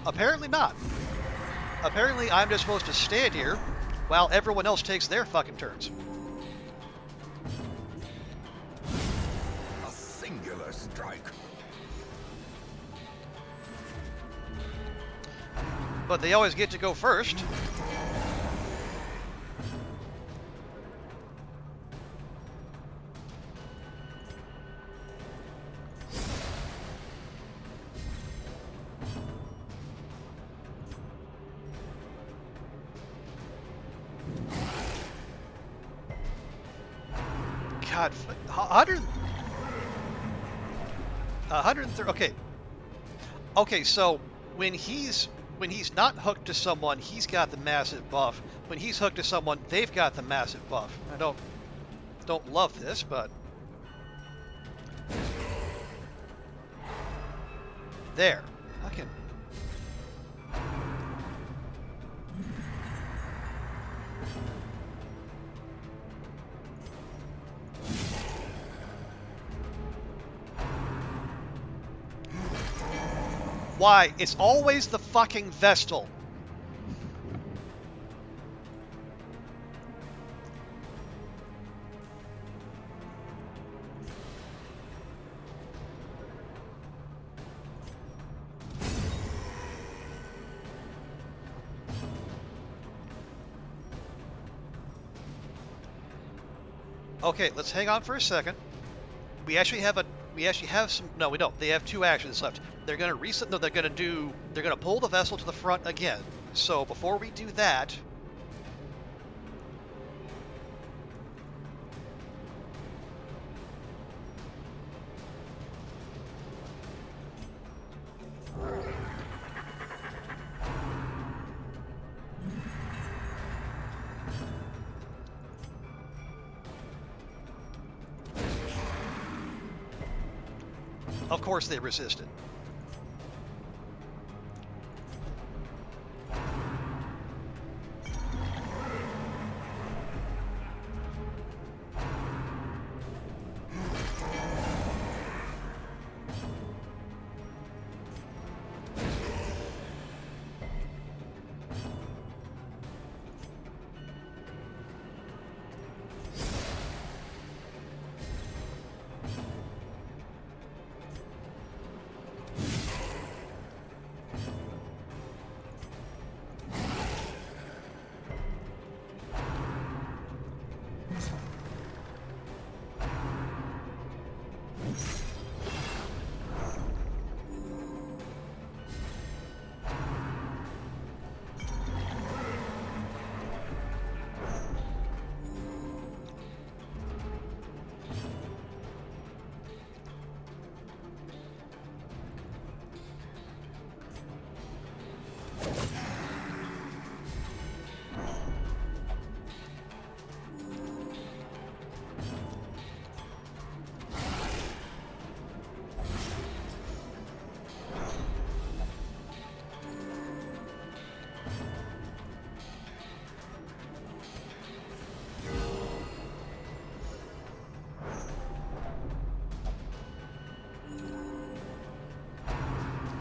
Apparently not. Apparently I'm just supposed to stand here while everyone else takes their fucking turns. A singular strike. But they always get to go first. God, 130. Okay. Okay, so when he's not hooked to someone, he's got the massive buff. When he's hooked to someone, they've got the massive buff. I don't love this, but there. I can. Why? It's always the fucking Vestal. Okay, let's hang on for a second. We actually have a we actually have some. No, we don't. They have 2 actions left. They're going to reset. No, they're going to pull the vessel to the front again. So before we do that, of course they resisted.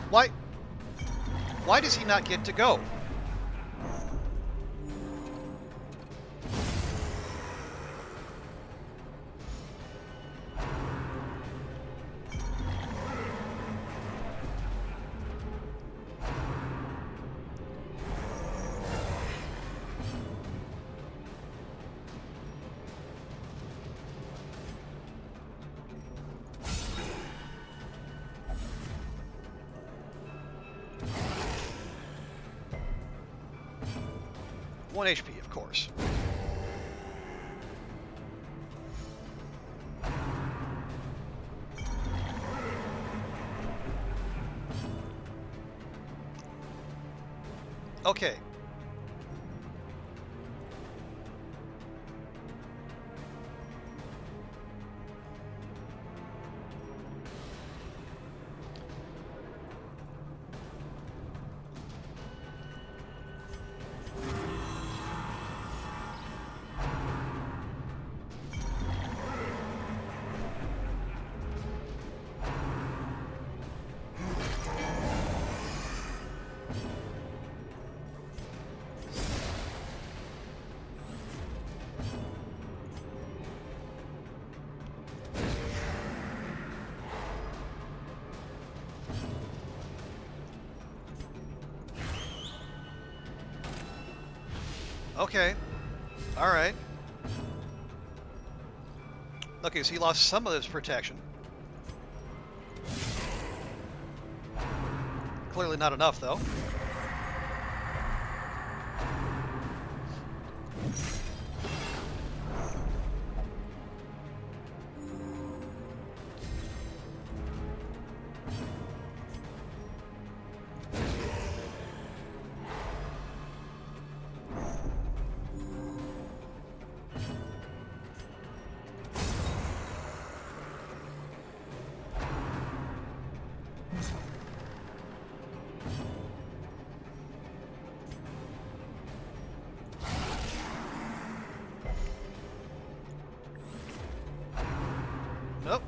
Why? Why does he not get to go? One HP, of course. Okay. Okay. All right. Okay, so he lost some of his protection. Clearly not enough, though.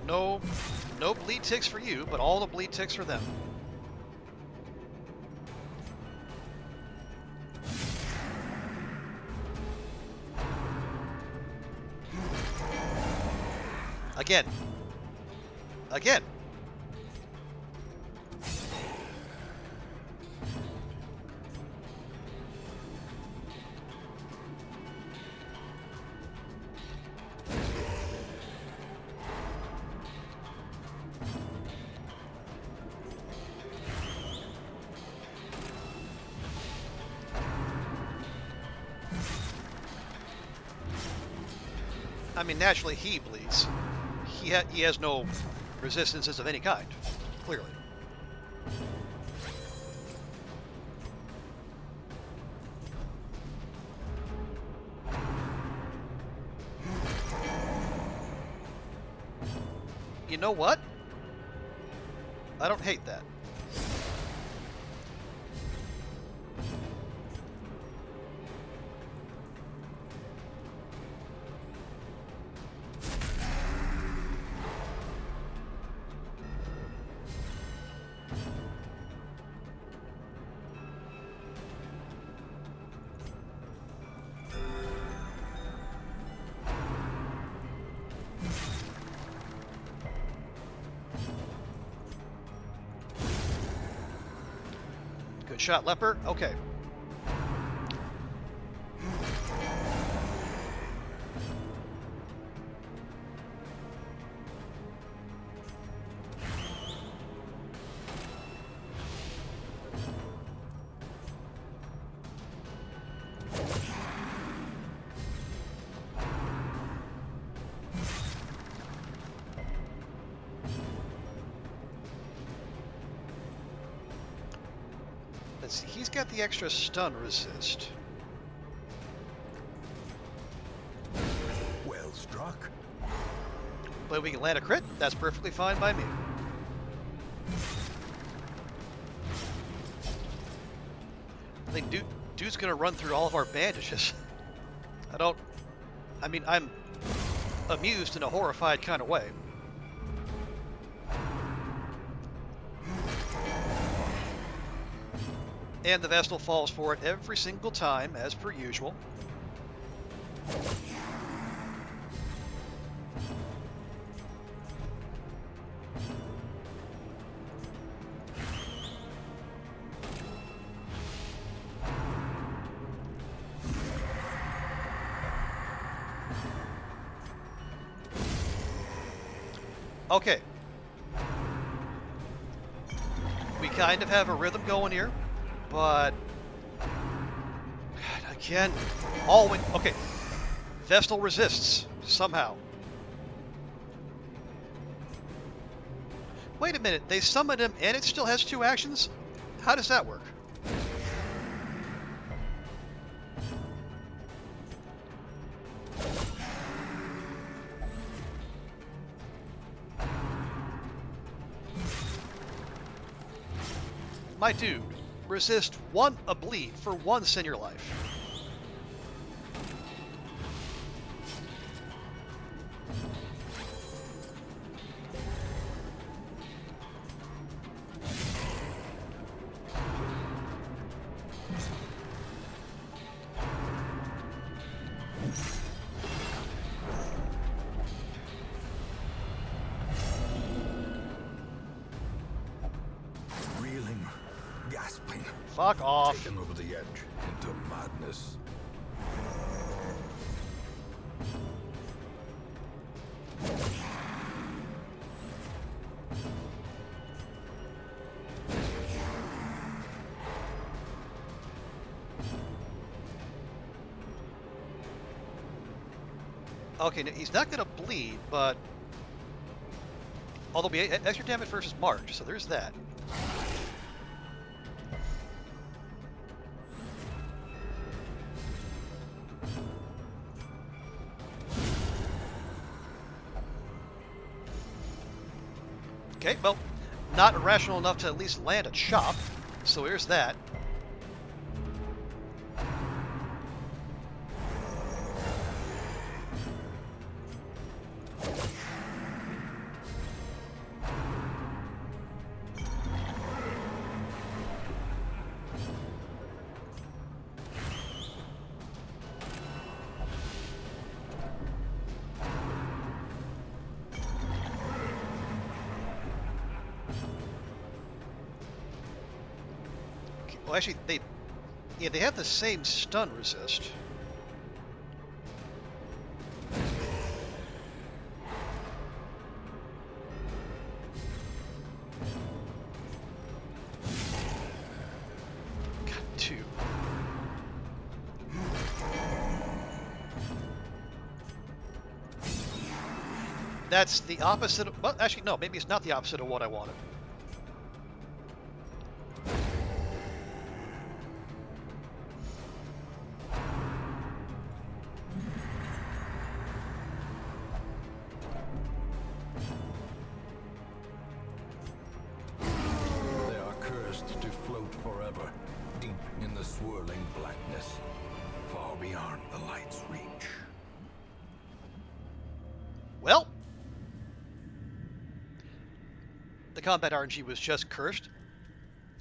Nope, no bleed ticks for you, but all the bleed ticks for them. Again. Again. I mean, naturally he bleeds. He has no resistances of any kind, clearly. You know what? I don't hate that. Good shot, Leper. Okay. Let's see, he's got the extra stun resist. Well struck. But we can land a crit. That's perfectly fine by me. I think dude's gonna run through all of our bandages. I mean, I'm amused in a horrified kind of way. And the Vestal falls for it every single time, as per usual. Okay. We kind of have a rhythm going here, but God, again, okay. Vestal resists somehow. Wait a minute, they summoned him and it still has 2 actions? How does that work? My dude, resist a bleed for once in your life. Reeling, gasping, Fuck off. taken over the edge into madness. Okay, now he's not going to bleed, but... Although we extra damage versus March, so there's that. Okay, well, not irrational enough to at least land a chop, so there's that. Well, actually, they have the same stun resist. God, 2. That's the opposite of, well, actually, no, maybe it's not the opposite of what I wanted. They are cursed to float forever, deep in the swirling blackness, far beyond the light's reach. Well, the combat RNG was just cursed,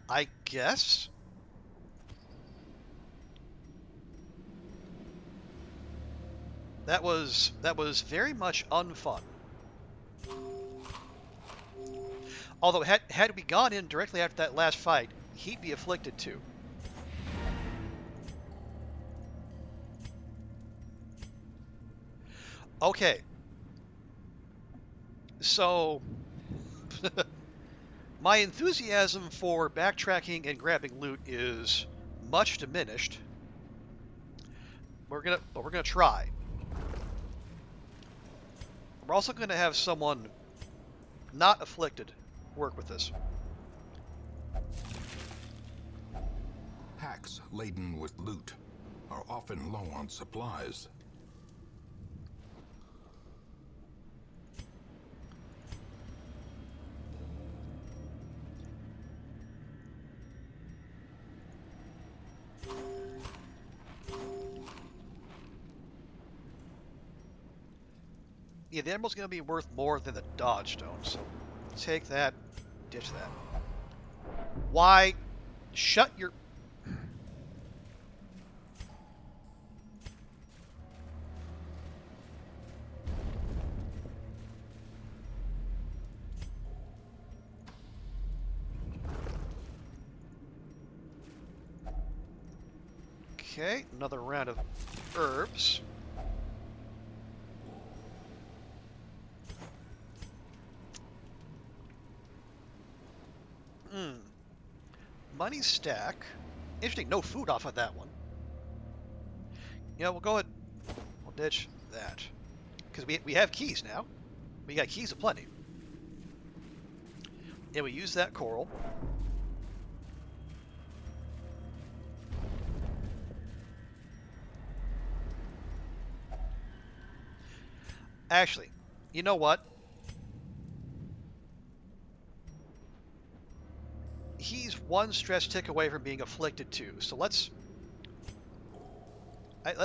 I guess. That was very much unfun. Although had we gone in directly after that last fight, he'd be afflicted too. Okay. So my enthusiasm for backtracking and grabbing loot is much diminished. But we're gonna try. We're also gonna have someone not afflicted work with this. Packs laden with loot are often low on supplies. Yeah, the emerald's gonna be worth more than the dodge stone, so take that, ditch that. Why? Shut your... Okay, another round of herbs. Money stack. Interesting, no food off of that one. You know, we'll go ahead. We'll ditch that. Because we have keys now. We got keys aplenty. And we use that coral. Actually, you know what? He's one stress tick away from being afflicted too. So let's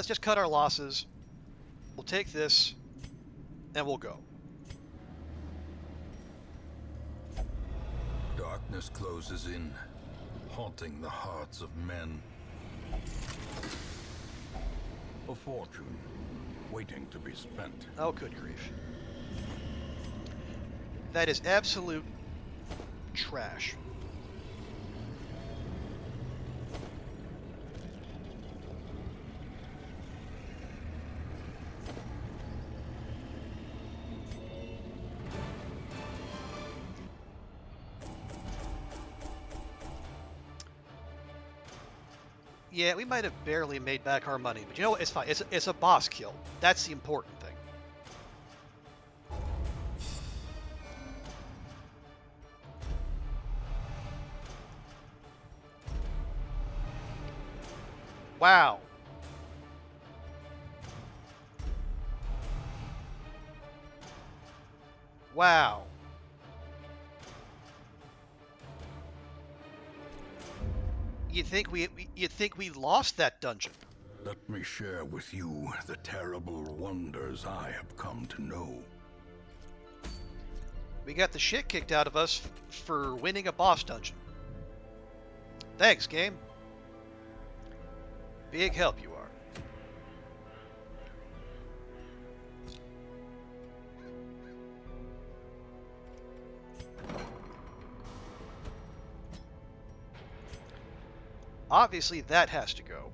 just cut our losses. We'll take this, and we'll go. Darkness closes in, haunting the hearts of men. A fortune waiting to be spent. Oh, good grief. That is absolute trash. Yeah, we might have barely made back our money, but you know what? It's fine. It's a boss kill. That's the important thing. Wow. Wow. You'd think we lost that dungeon. Let me share with you the terrible wonders I have come to know. We got the shit kicked out of us for winning a boss dungeon. Thanks, game. Big help you are. Obviously, that has to go.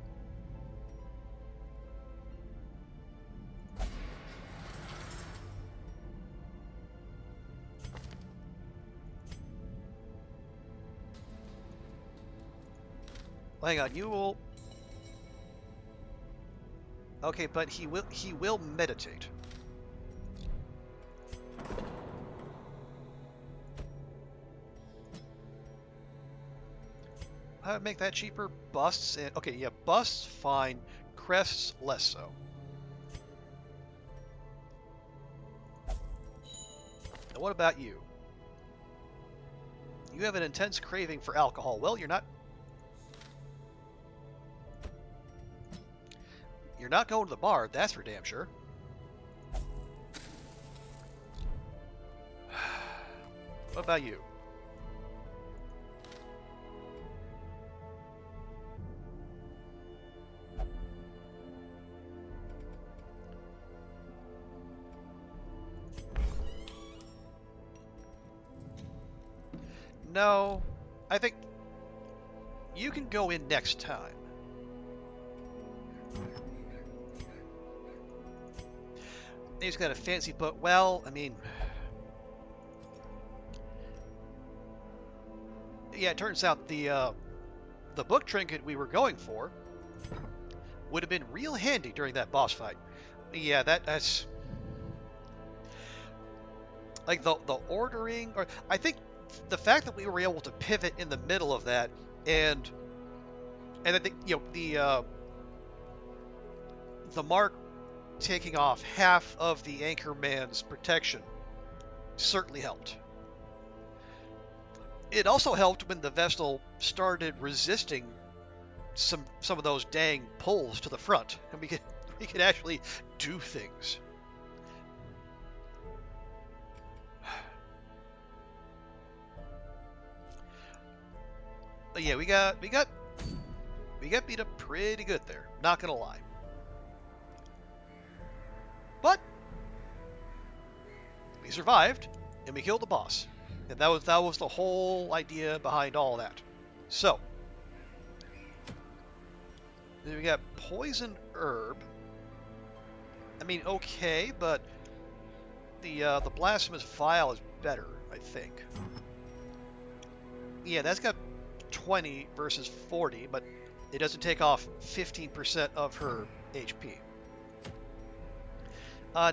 Hang on, you will... Okay, but he will meditate. how to make that cheaper? Busts and okay, yeah, busts fine, crests less so. Now what about you? You have an intense craving for alcohol. Well, you're not going to the bar, that's for damn sure. What about you? No, I think you can go in next time. He's got a fancy book. Well, I mean, yeah, it turns out the book trinket we were going for would have been real handy during that boss fight. Yeah, that's like the ordering, or I think the fact that we were able to pivot in the middle of that, and I think the mark taking off half of the Anchorman's protection certainly helped. It also helped when the vessel started resisting some of those dang pulls to the front, and we could actually do things. But yeah, we got beat up pretty good there. Not gonna lie. But we survived, and we killed the boss, and that was the whole idea behind all that. So then we got poison herb. I mean, okay, but the blasphemous vial is better, I think. Yeah, that's got 20 versus 40, but it doesn't take off 15% of her HP.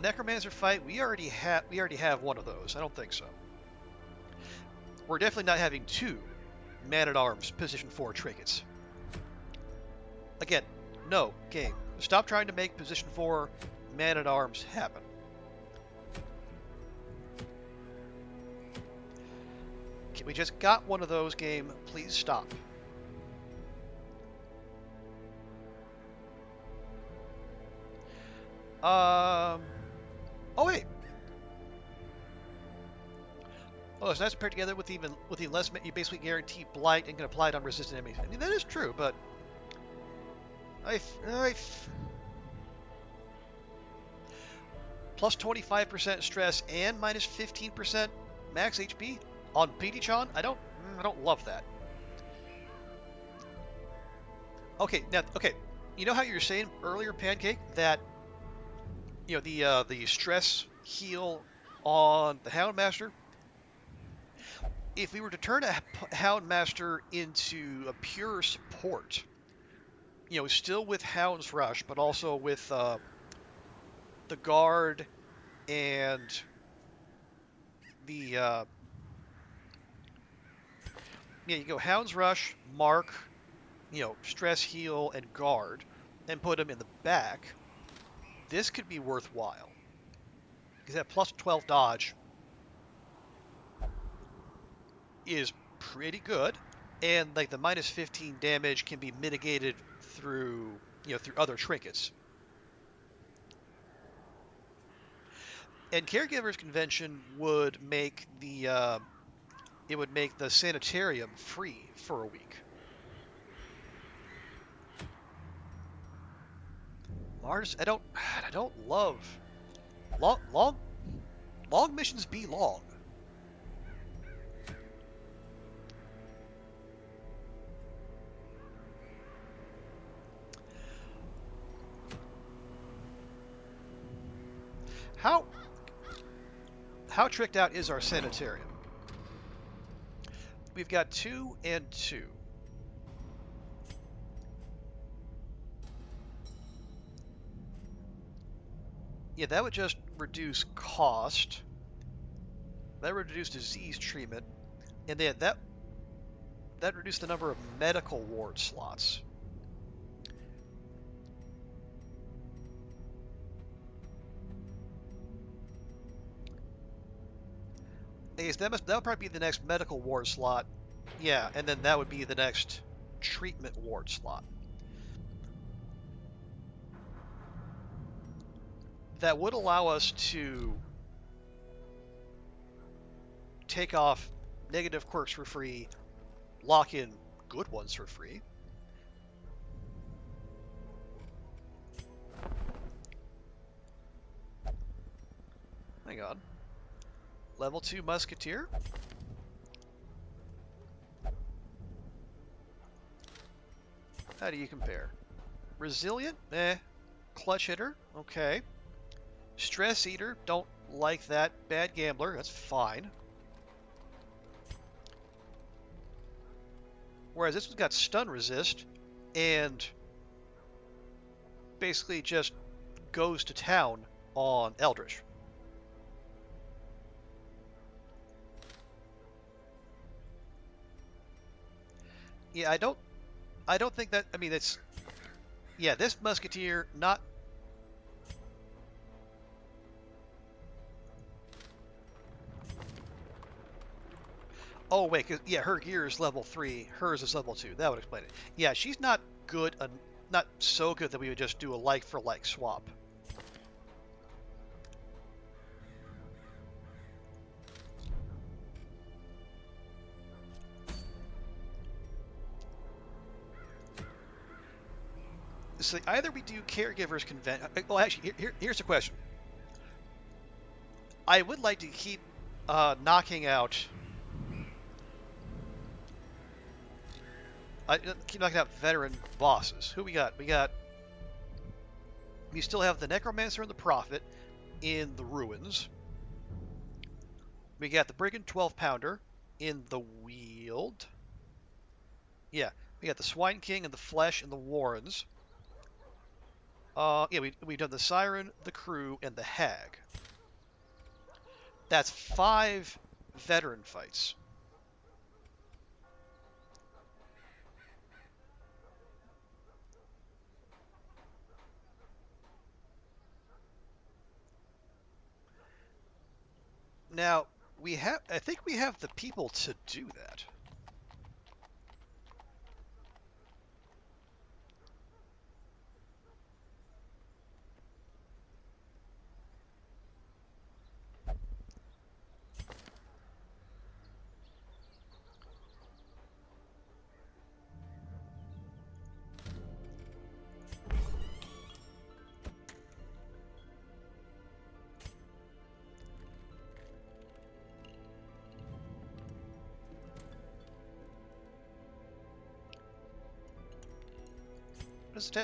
Necromancer fight, we already have one of those. I don't think so. We're definitely not having two Man-at-Arms position 4 trinkets. Again, no, game. Stop trying to make position 4 Man-at-Arms happen. Okay, we just got one of those, game. Please stop. Oh wait. Oh, so that's paired together with even less. You basically guarantee blight and can apply it on resistant enemies. I mean, that is true, but plus 25% stress and minus 15% max HP on PD-chan. I don't love that. Okay, now you know how you were saying earlier, Pancake, that the stress heal on the Houndmaster. If we were to turn a Houndmaster into a pure support, still with Hound's Rush, but also with the Guard and the you go Hound's Rush, Mark, Stress Heal, and Guard, and put them in the back. This could be worthwhile because that plus 12 dodge is pretty good, and like the minus 15 damage can be mitigated through other trinkets. And Caregiver's Convention would make the sanitarium free for a week. Mars, I don't love long missions be long. How tricked out is our sanitarium? We've got 2 and 2. Yeah, that would just reduce cost. That would reduce disease treatment. And then that that reduced the number of medical ward slots. I guess that would probably be the next medical ward slot. Yeah, and then that would be the next treatment ward slot. That would allow us to take off negative quirks for free, lock in good ones for free. Hang on. Level 2 Musketeer. How do you compare? Resilient? Eh. Clutch Hitter? Okay. Stress Eater? Don't like that. Bad Gambler? That's fine. Whereas this one's got Stun Resist and basically just goes to town on Eldritch. Yeah, I don't think that, I mean, it's, yeah, this Musketeer, not, oh wait, yeah, her gear is level 3, hers is level 2, that would explain it. Yeah, she's not good, not so good that we would just do a like-for-like swap. So either we do caregivers convent. Well, actually, here's the question. I would like to keep knocking out. Keep knocking out veteran bosses. Who we got? We still have the Necromancer and the Prophet in the Ruins. We got the Brigand 12-pounder in the Weald. Yeah, we got the Swine King and the Flesh in the Warrens. Yeah, we've done the Siren, the Crew, and the Hag. That's 5 veteran fights. Now, I think we have the people to do that.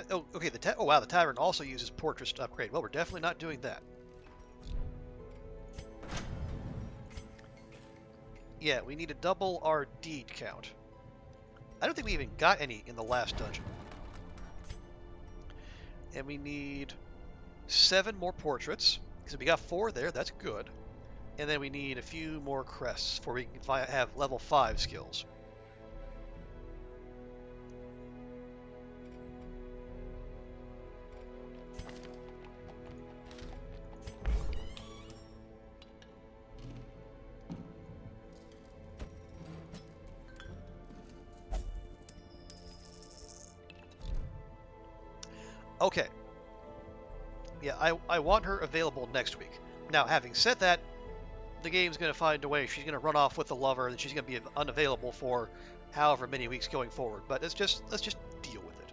Oh, okay. Oh wow, the Tavern also uses Portraits to upgrade. Well, we're definitely not doing that. Yeah, we need to double our deed count. I don't think we even got any in the last dungeon. And we need 7 more portraits, because we got 4 there, that's good. And then we need a few more crests before we can have level 5 skills. Okay. Yeah, I want her available next week. Now, having said that, the game's going to find a way. She's going to run off with the lover, and she's going to be unavailable for however many weeks going forward. But let's just deal with it.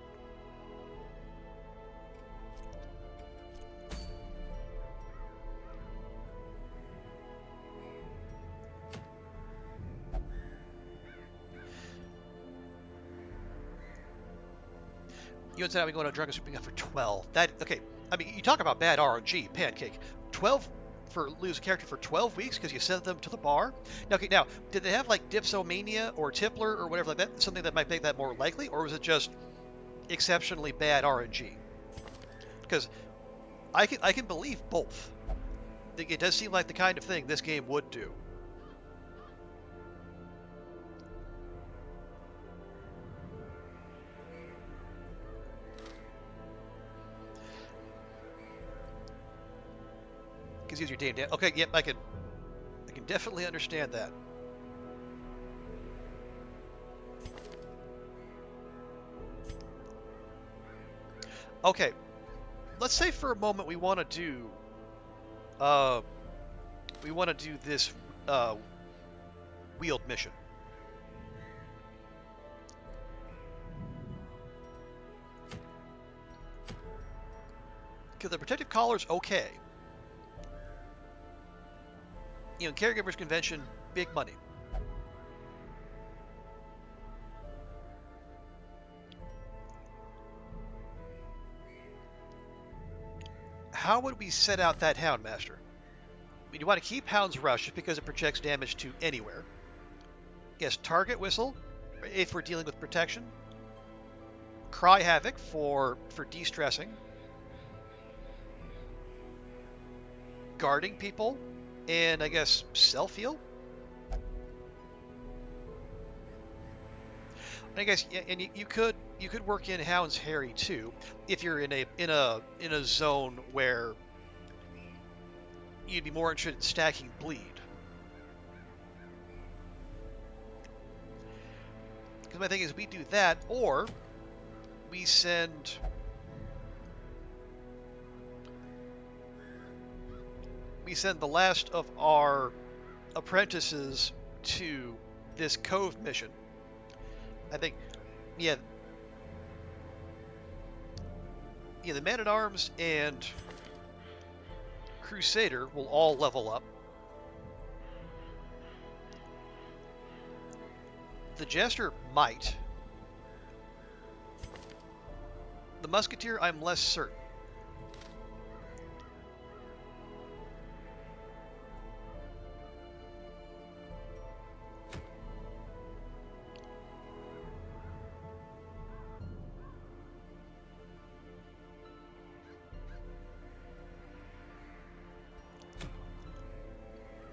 You and we going to Drunken Sweeping up for 12. Okay. I mean, you talk about bad RNG, Pancake. 12 for lose a character for 12 weeks because you sent them to the bar. Now, okay, now did they have like Dipsomania or Tippler or whatever like that? Something that might make that more likely, or was it just exceptionally bad RNG? Because I can believe both. It does seem like the kind of thing this game would do. Because use your damn damage. Okay, yep, I can definitely understand that. Okay, let's say for a moment we want to do this wheeled mission. Because the protective collar's okay. You know, caregivers convention, big money. How would we set out that Houndmaster? I mean, you want to keep Hound's Rush just because it projects damage to anywhere. Yes, Target Whistle if we're dealing with protection. Cry Havoc for de-stressing. Guarding people. And I guess self-heal? I guess, yeah, and you could work in Hound's Harry too, if you're in a zone where you'd be more interested in stacking bleed. Because my thing is, we do that, or we send the last of our apprentices to this Cove mission. I think, yeah, the Man-at-Arms and Crusader will all level up. The Jester might. The Musketeer, I'm less certain.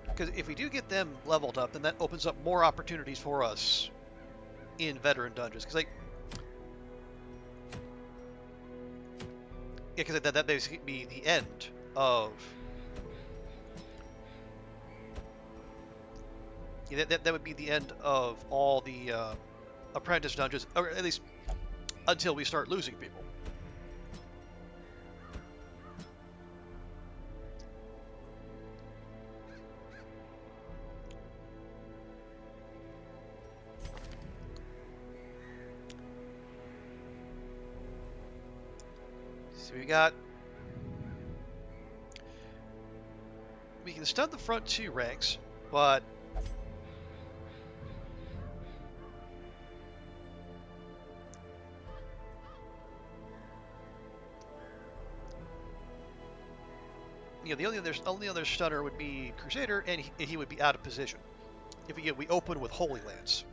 Because if we do get them leveled up, then that opens up more opportunities for us in veteran dungeons. Because that basically be the end of. Yeah, that would be the end of all the apprentice dungeons, or at least until we start losing people. So we can stun the front two ranks, but you know, the only other stunner would be Crusader, and he would be out of position if we open with Holy Lance.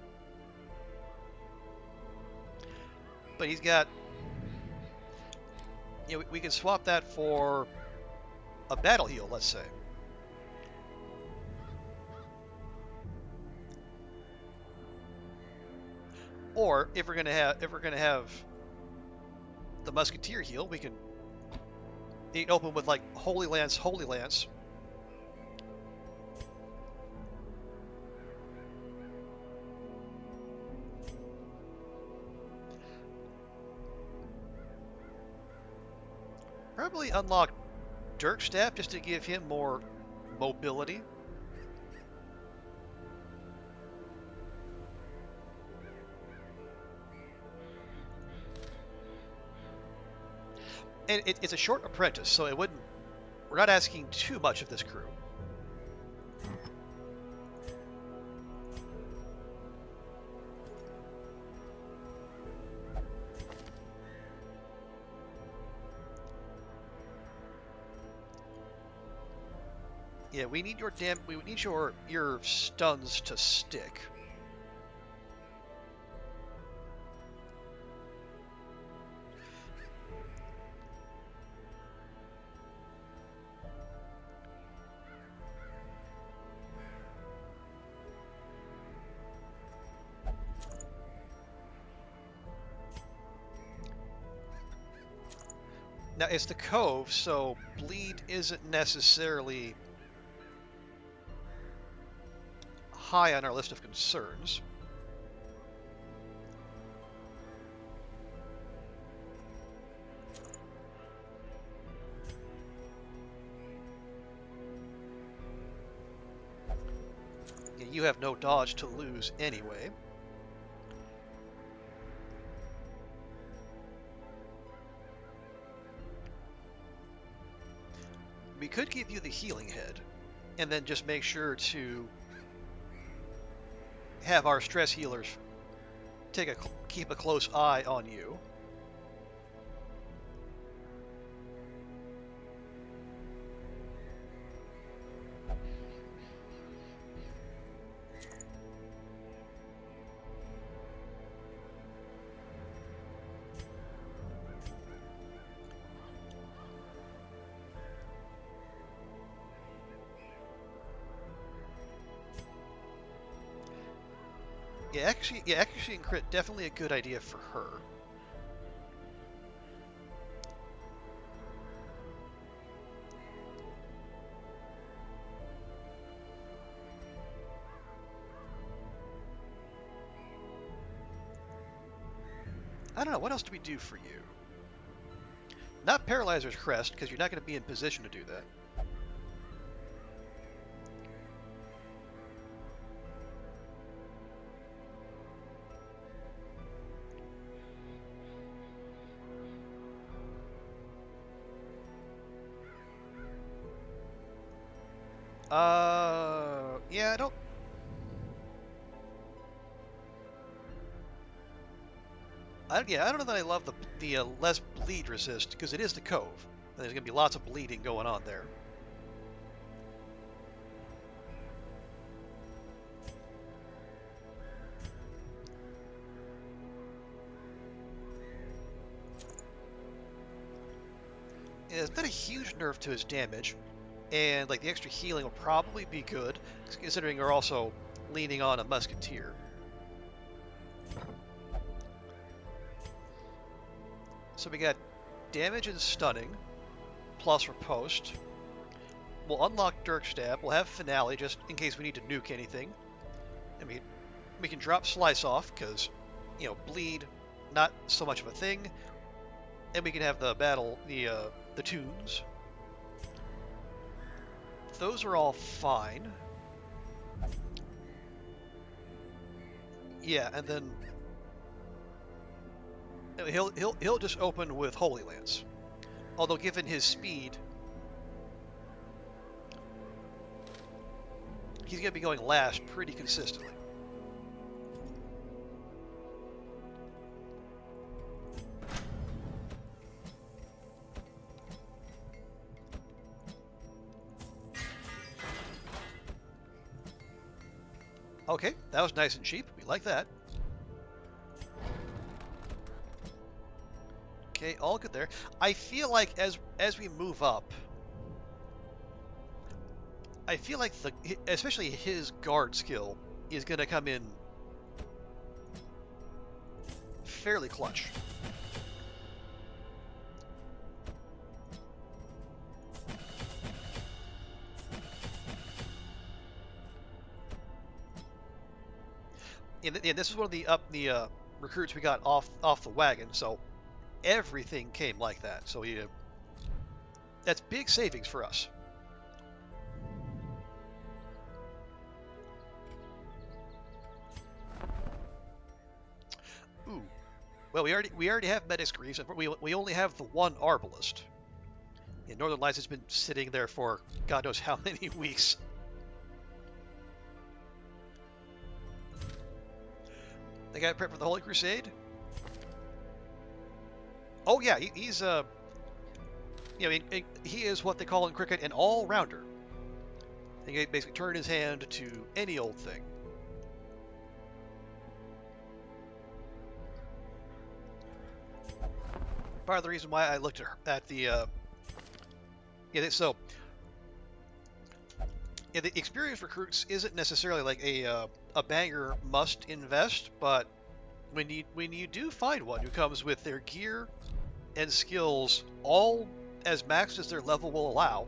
But he's got, you know, we can swap that for a battle heal, let's say. Or if we're gonna have the Musketeer heal, we can open with like Holy Lance. Probably unlock Dirk Staff just to give him more mobility. And it's a short apprentice, so we're not asking too much of this crew. Yeah, we need your stuns to stick. Now, it's the Cove, so bleed isn't necessarily high on our list of concerns. Yeah, you have no dodge to lose anyway. We could give you the healing head, and then just make sure to have our stress healers keep a close eye on you. Yeah, accuracy and crit, definitely a good idea for her. I don't know, what else do we do for you? Not Paralyzer's Crest, because you're not going to be in position to do that. Yeah, I don't... I don't know that I love the less bleed resist, because it is the Cove. And there's going to be lots of bleeding going on there. Yeah, it's not a huge nerf to his damage, and like the extra healing will probably be good, considering you're also leaning on a musketeer. So we got damage and stunning, plus riposte. We'll unlock Dirk Stab. We'll have Finale just in case we need to nuke anything. I mean, we can drop Slice off because, you know, bleed, not so much of a thing. And we can have the battle, the tunes. Those are all fine. Yeah, and then he'll just open with Holy Lance. Although given his speed, he's going to be going last pretty consistently. Okay, that was nice and cheap. We like that. Okay, all good there. I feel like as we move up, I feel like especially his guard skill is going to come in fairly clutch. And this is one of the recruits we got off the wagon, so everything came like that. So that's big savings for us. Ooh, well we already have Medics Greaves, and we only have the one Arbalist. Yeah, Northern Lights has been sitting there for God knows how many weeks. The guy prepped for the Holy Crusade? Oh yeah, he's you know, he is what they call in cricket an all-rounder. He can basically turn his hand to any old thing. Part of the reason why I looked at the so yeah, the experienced recruits isn't necessarily like a banger must invest, but when you do find one who comes with their gear and skills all as maxed as their level will allow,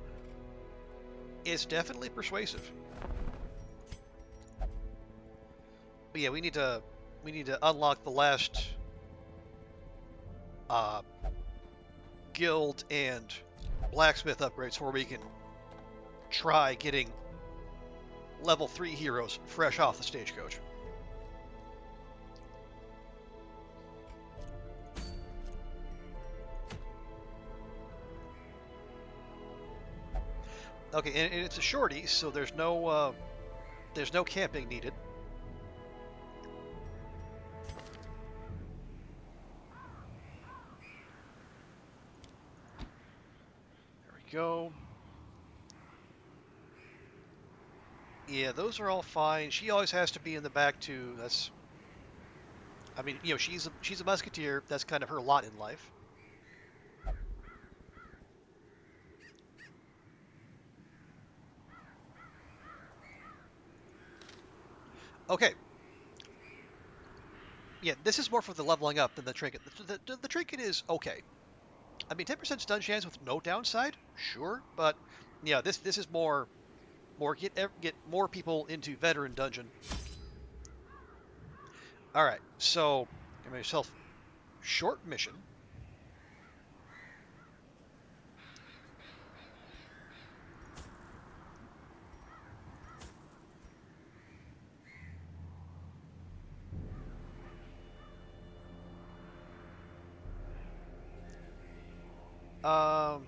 it's definitely persuasive. But yeah, we need to unlock the last guild and blacksmith upgrades where we can try getting level 3 heroes fresh off the stagecoach. Okay, and it's a shorty, so there's no camping needed. There we go. Yeah, those are all fine. She always has to be in the back too. That's, I mean, you know, she's a musketeer. That's kind of her lot in life. Okay. Yeah, this is more for the leveling up than the trinket. The trinket is okay. I mean, 10% stun chance with no downside, sure, but yeah, this is more get more people into veteran dungeon. All right, so give myself short mission.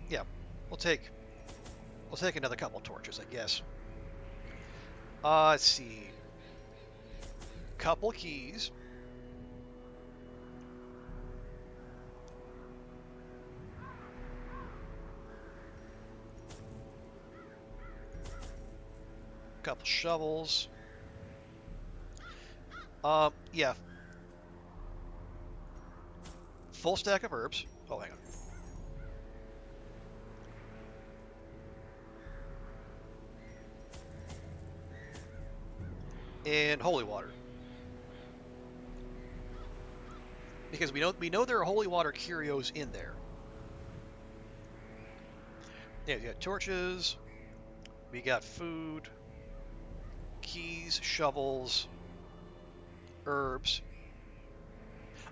Yeah, we'll take another couple torches, I guess. Let's see, couple keys. Couple shovels. Yeah, full stack of herbs. Oh, hang on. And holy water, because we know there are holy water curios in there. Yeah, we got torches. We got food, keys, shovels, herbs.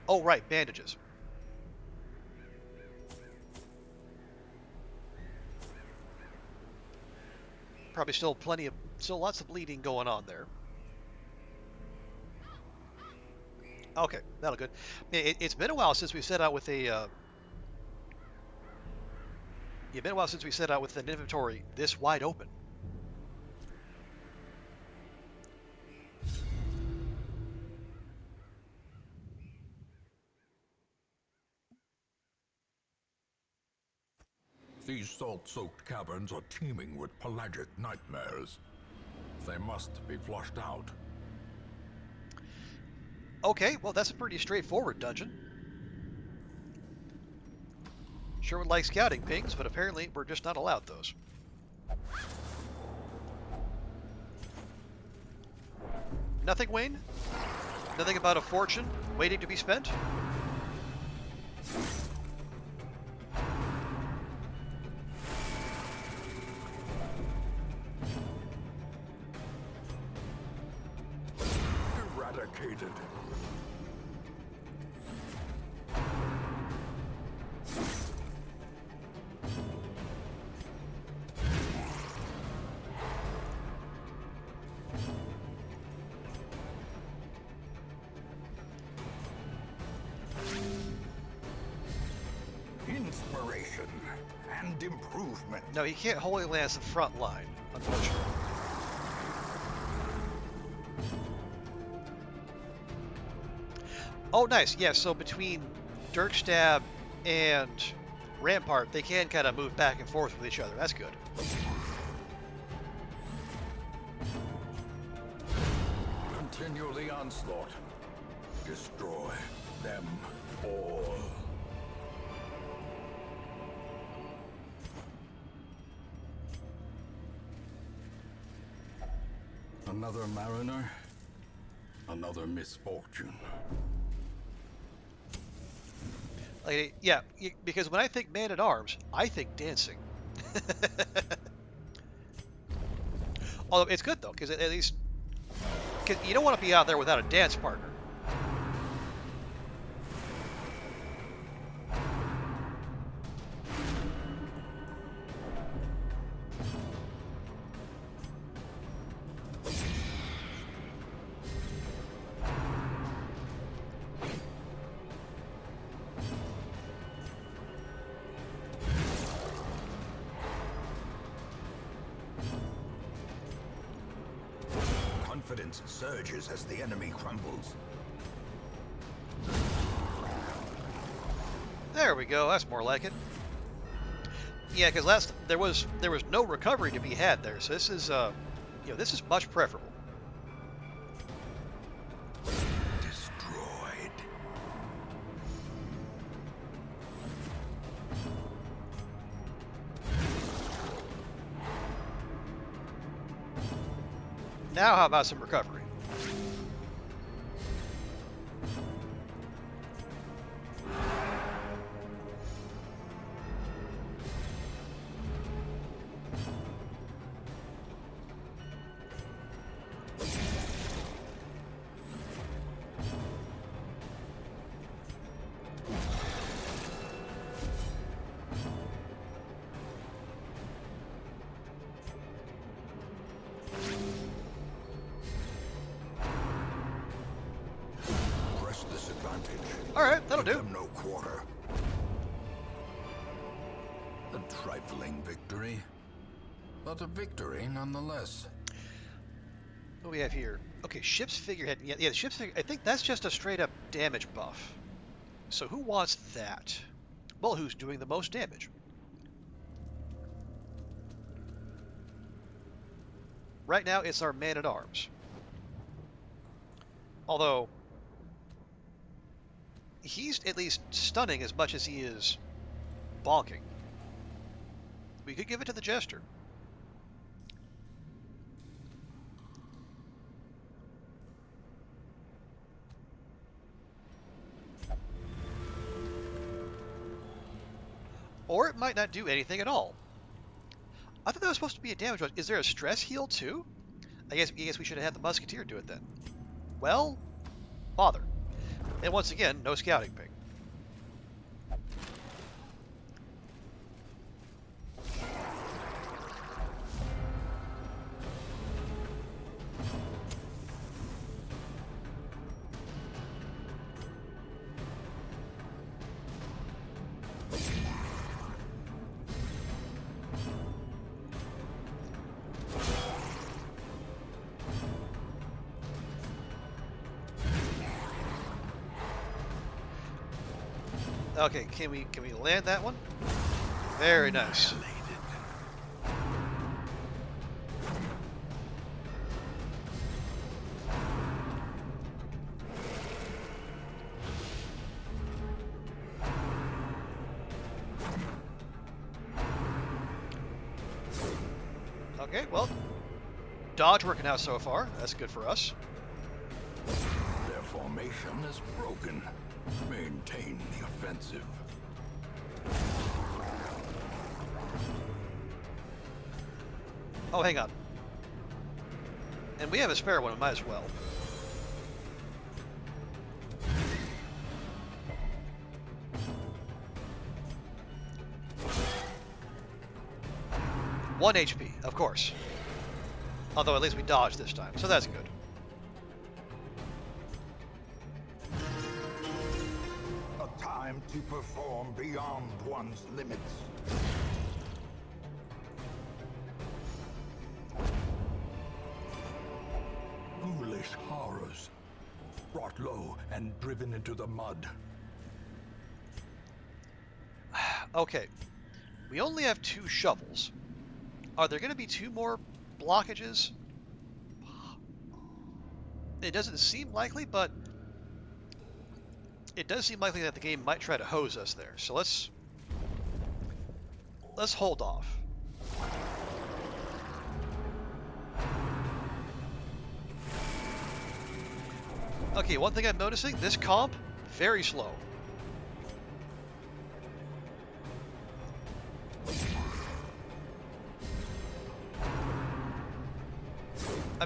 Oh, right, bandages. Probably still lots of bleeding going on there. Okay, that'll good. It's been a while since we set out with a. It's been a while since we set out with an inventory this wide open. These salt-soaked caverns are teeming with pelagic nightmares. They must be flushed out. Okay, well that's a pretty straightforward dungeon. Sure would like scouting pings, but apparently we're just not allowed those. Nothing, Wayne? Nothing about a fortune waiting to be spent? Eradicated. Inspiration and improvement. No, he can't Holy Lance the front line, unfortunately. Oh, nice. Yeah, so between Dirkstab and Rampart, they can kind of move back and forth with each other. That's good. Continue the onslaught. Destroy them all. Another mariner, another misfortune. Like, yeah, because when I think man-at-arms, I think dancing. Although it's good though, because at least cause you don't want to be out there without a dance partner. Confidence surges as the enemy crumbles. There we go. That's more like it. Yeah, because last there was no recovery to be had there, so this is this is much preferable. Destroyed. Now how about some recovery? Press this advantage. All right, that'll Give do. them no quarter. A trifling victory, but a victory nonetheless. What do we have here? Okay, ship's figurehead. Yeah, the ship's figure. I think that's just a straight up damage buff. So who wants that? Well, who's doing the most damage? Right now, it's our man-at-arms. Although, he's at least stunning as much as he is bonking. We could give it to the jester. Or it might not do anything at all. I thought that was supposed to be a damage one. Is there a stress heal too? I guess we should have had the musketeer do it then. Well, bother. And once again, no scouting ping. Okay, can we land that one? Very nice. Okay, well, dodge working out so far. That's good for us. Their formation is broken. Maintain the offensive. Oh, hang on. And we have a spare one, we might as well. One HP, of course. Although at least we dodged this time, so that's good. A time to perform beyond one's limits. Ghoulish horrors, brought low and driven into the mud. Okay, we only have 2 shovels. Are there going to be 2 more blockages? It doesn't seem likely, but it does seem likely that the game might try to hose us there. So let's hold off. Okay, one thing I'm noticing, this comp, very slow.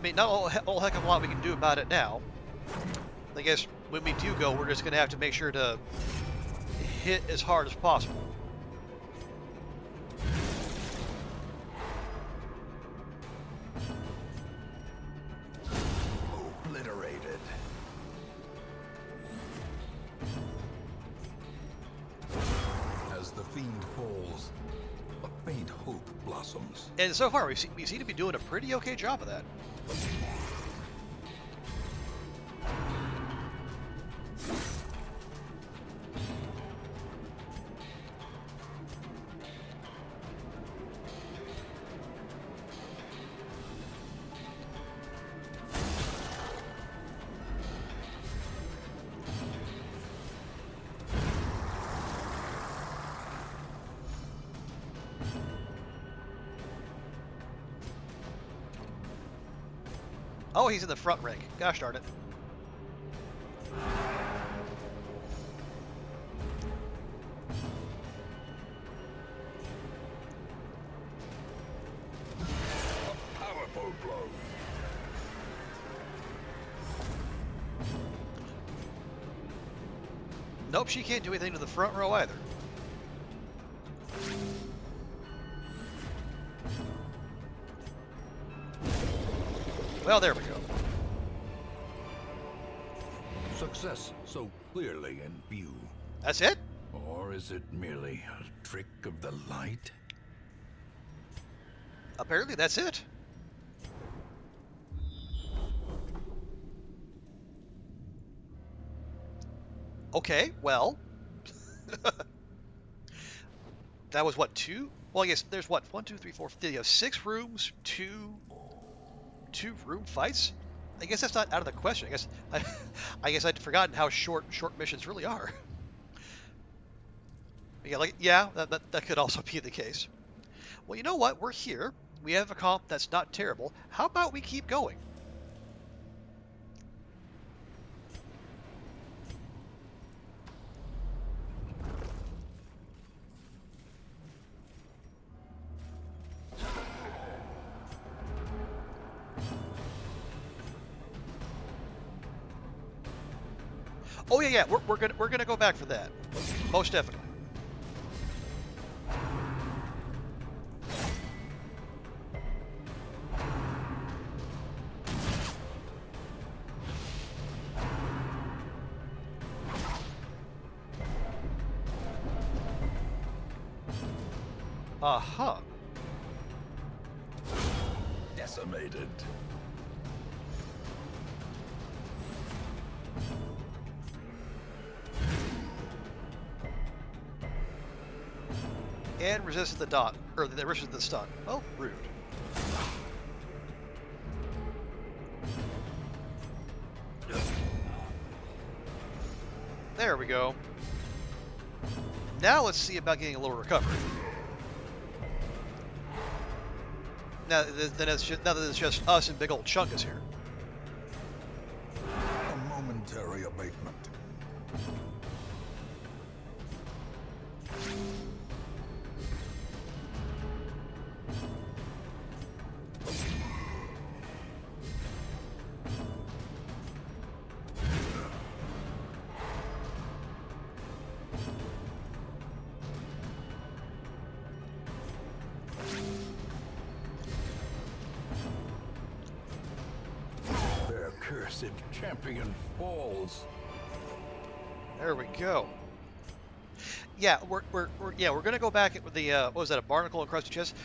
mean, not all heck of a lot we can do about it now. I guess when we do go, we're just going to have to make sure to hit as hard as possible. Obliterated. As the fiend falls, a faint hope blossoms. And so far, we seem to be doing a pretty okay job of that. Oh, he's in the front rank. Gosh darn it. Powerful blow. Nope, she can't do anything to the front row either. Well, there we go. Success so clearly in view. That's it? Or is it merely a trick of the light? Apparently that's it. Okay, well. That was what, 2? Well, I guess there's what, 1, 2, 3, 4, 6 rooms, two room fights? I guess that's not out of the question. I guess I'd forgotten how short missions really are. Yeah, that could also be the case. Well, you know what? We're here. We have a comp that's not terrible. How about we keep going? Oh yeah, we're gonna go back for that, most definitely. Uh-huh. Decimated. And resisted the dot, or the resisted the stun. Oh, rude. There we go. Now let's see about getting a little recovery. Now that it's just us and big old Chungus here. A momentary abatement. Their cursed champion falls. There we go. Yeah, we're gonna go back with the what was that, a barnacle encrusted chest?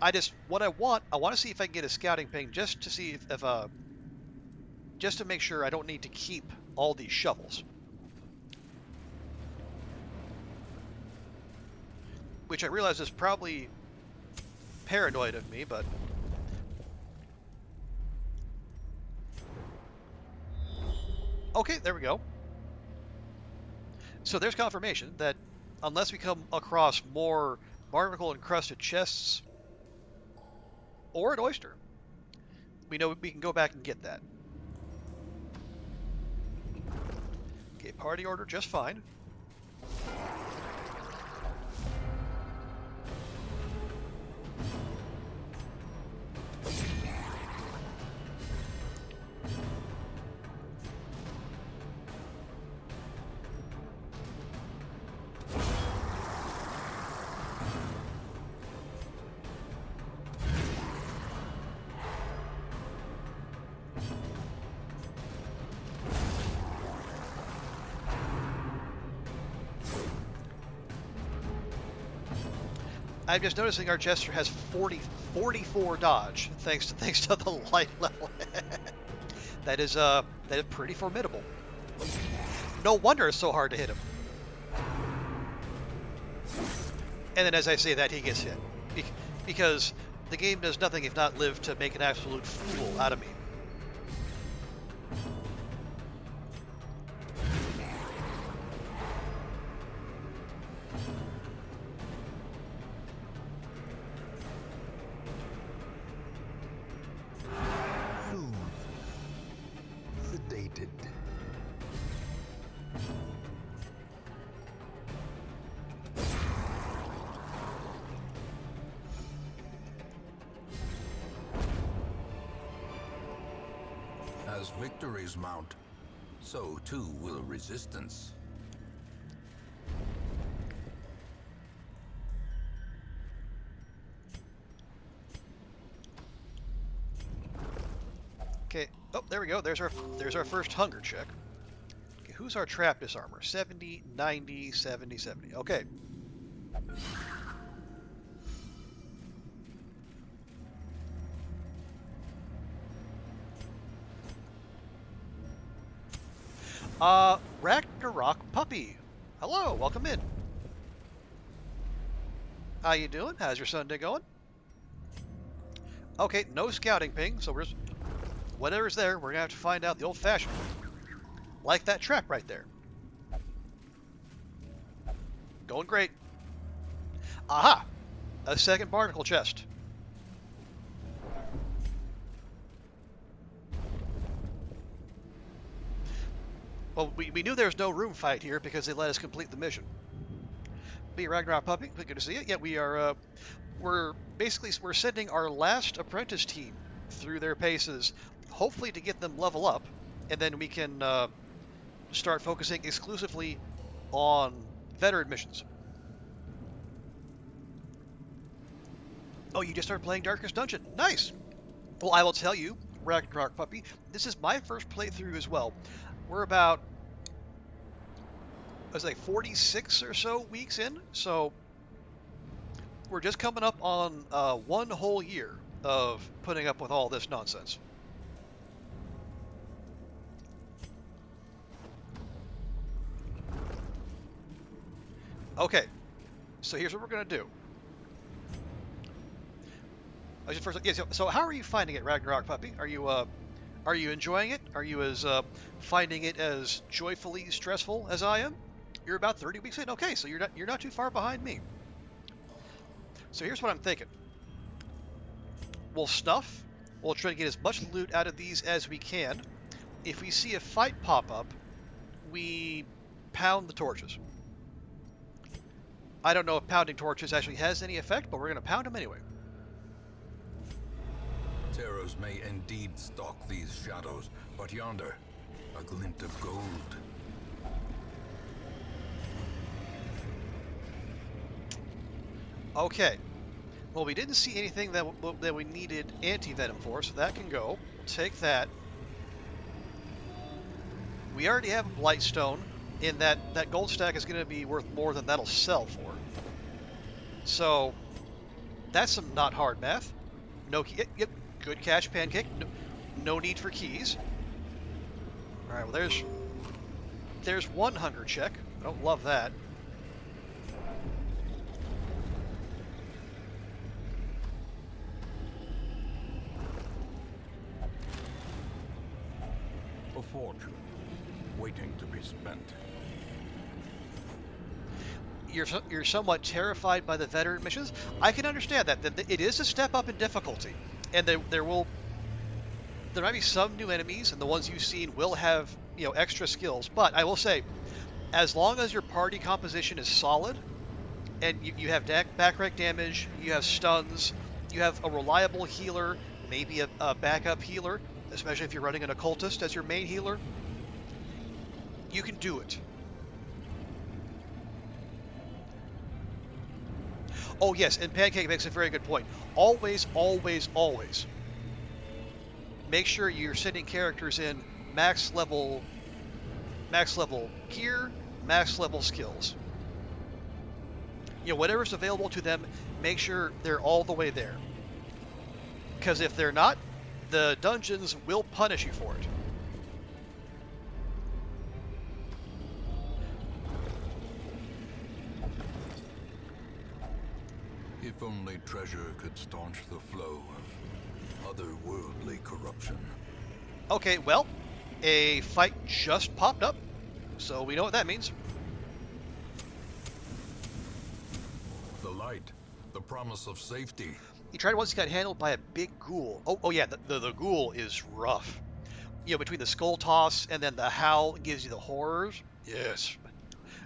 I want to see if I can get a scouting ping just to see if just to make sure I don't need to keep all these shovels. Which I realize is probably paranoid of me, but okay, there we go. So there's confirmation that unless we come across more barnacle encrusted chests or an oyster, we know we can go back and get that. Okay, party order just fine. I'm just noticing our Jester has 44 dodge, thanks to the light level. That is pretty formidable. No wonder it's so hard to hit him. And then as I say that, he gets hit. Because the game does nothing if not live to make an absolute fool out of me. Sedated. As victories mount, so too will resistance. Okay. Oh, there we go. There's our first hunger check. Okay, who's our trap disarmor? 70, 90, 70, 70. Okay. Ragnarok Puppy. Hello, welcome in. How you doing? How's your Sunday going? Okay, no scouting ping, so whatever's there, we're gonna have to find out the old-fashioned way. Like that trap right there. Going great. Aha! A second barnacle chest. Well, we knew there was no room fight here because they let us complete the mission. Be Ragnarok Puppy, good to see you. Yeah, we are. We're sending our last apprentice team through their paces, hopefully to get them level up, and then we can start focusing exclusively on veteran missions. Oh, you just started playing Darkest Dungeon. Nice. Well, I will tell you, Ragnarok Puppy, this is my first playthrough as well. We're about, I was like 46 or so weeks in, so we're just coming up on 1 whole year of putting up with all this nonsense. Okay, so here's what we're gonna do. So how are you finding it, Ragnarok Puppy? Are you enjoying it? Are you finding it as joyfully stressful as I am? You're about 30 weeks in. Okay, so you're not too far behind me. So here's what I'm thinking. We'll snuff. We'll try to get as much loot out of these as we can. If we see a fight pop up, we pound the torches. I don't know if pounding torches actually has any effect, but we're going to pound them anyway. Terrors may indeed stalk these shadows, but yonder, a glint of gold. Okay. Well, we didn't see anything that we needed anti-venom for, so that can go. Take that. We already have a Blightstone, and that gold stack is going to be worth more than that'll sell for. So, that's some not hard math. No key. Yep. Good catch, Pancake. No need for keys. All right. Well, there's one hunger check. I don't love that. A fortune, waiting to be spent. You're somewhat terrified by the veteran missions. I can understand that. It is a step up in difficulty, and there might be some new enemies, and the ones you've seen will have extra skills. But I will say, as long as your party composition is solid, and you have back rank damage, you have stuns, you have a reliable healer, maybe a backup healer, especially if you're running an occultist as your main healer, you can do it. Oh yes, and Pancake makes a very good point. Always, always, always make sure you're sending characters in max level gear, max level skills. whatever's available to them, make sure they're all the way there. Because if they're not, the dungeons will punish you for it. If only treasure could staunch the flow of otherworldly corruption. Okay, well, a fight just popped up, so we know what that means. The light, the promise of safety. He tried once, he got handled by a big ghoul. Oh yeah, the ghoul is rough. Between the skull toss and then the howl gives you the horrors. Yes.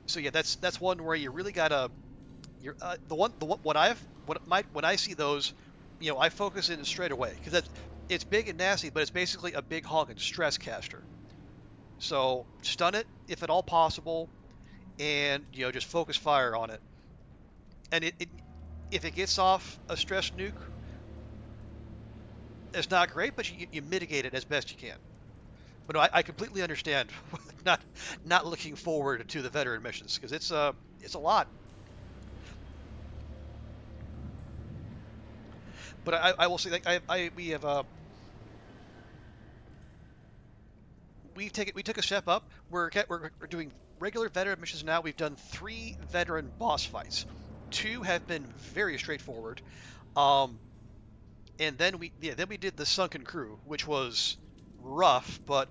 So yeah, that's one where you really gotta. When I see those, I focus in straight away because it's big and nasty, but it's basically a big honking stress caster. So stun it if at all possible, and just focus fire on it. And if it gets off a stress nuke, it's not great, but you mitigate it as best you can. But no, I completely understand not looking forward to the veteran missions because it's a lot. But I will say, like we took a step up. We're doing regular veteran missions now. We've done 3 veteran boss fights. 2 have been very straightforward. And then we did the sunken crew, which was rough, but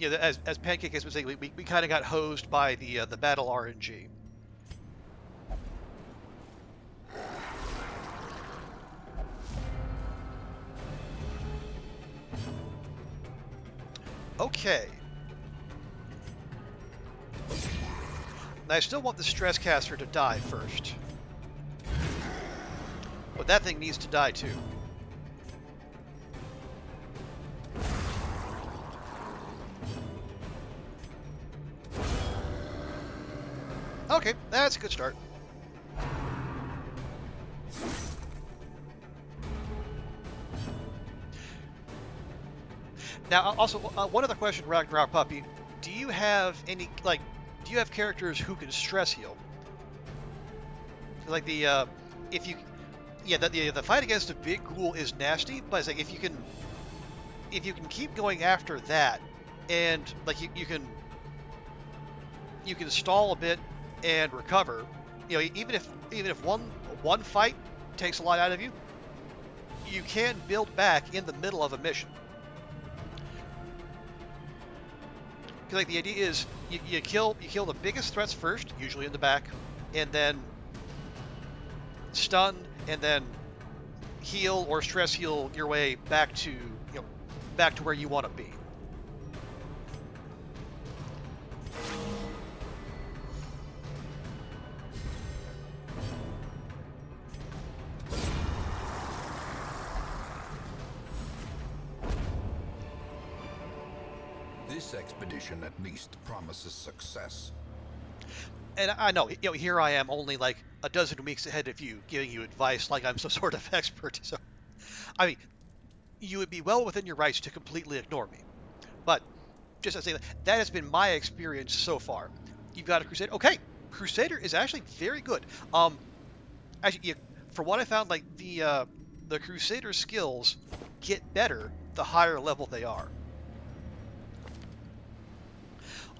as Pancake has been saying, we kind of got hosed by the battle RNG. Okay. Now I still want the stress caster to die first, but that thing needs to die too. Okay, that's a good start. Now, also, one other question, Ragnarok Puppy. Do you have characters who can stress heal? Like if you, yeah, the fight against the big ghoul is nasty, but it's like if you can keep going after that, and like you can stall a bit and recover. Even if one fight takes a lot out of you, you can build back in the middle of a mission. Because like the idea is you kill the biggest threats first, usually in the back, and then stun, and then heal or stress heal your way back to where you want to be. This expedition at least promises success. And I know, here I am only like a dozen weeks ahead of you, giving you advice like I'm some sort of expert. So, I mean, you would be well within your rights to completely ignore me. But just to say that has been my experience so far. You've got a Crusader. Okay, Crusader is actually very good. Actually, for what I found, like the Crusader skills get better the higher level they are.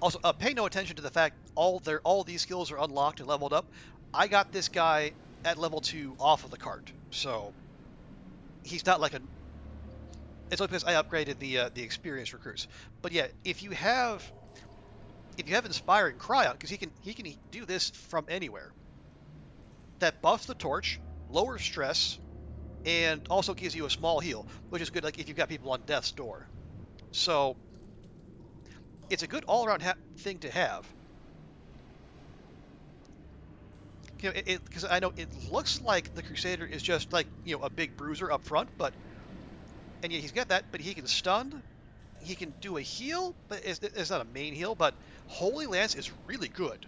Also, pay no attention to the fact all these skills are unlocked and leveled up. I got this guy at level 2 off of the cart, so he's not like a. It's only because I upgraded the experienced recruits. But yeah, if you have Inspiring Cryon, because he can do this from anywhere. That buffs the torch, lowers stress, and also gives you a small heal, which is good. Like if you've got people on death's door, so. It's a good all-around thing to have. Because I know it looks like the Crusader is just like a big bruiser up front, and yeah, he's got that. But he can stun, he can do a heal, but it's not a main heal. But Holy Lance is really good,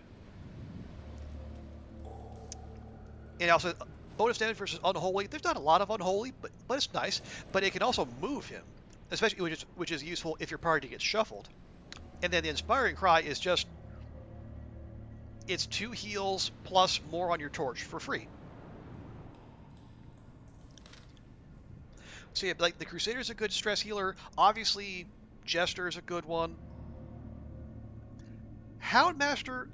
and also bonus damage versus Unholy. There's not a lot of Unholy, but it's nice. But it can also move him, especially which is useful if your party gets shuffled. And then the Inspiring Cry is just, it's 2 heals plus more on your torch for free. So yeah, like the Crusader's a good stress healer. Obviously, Jester's a good one. Houndmaster,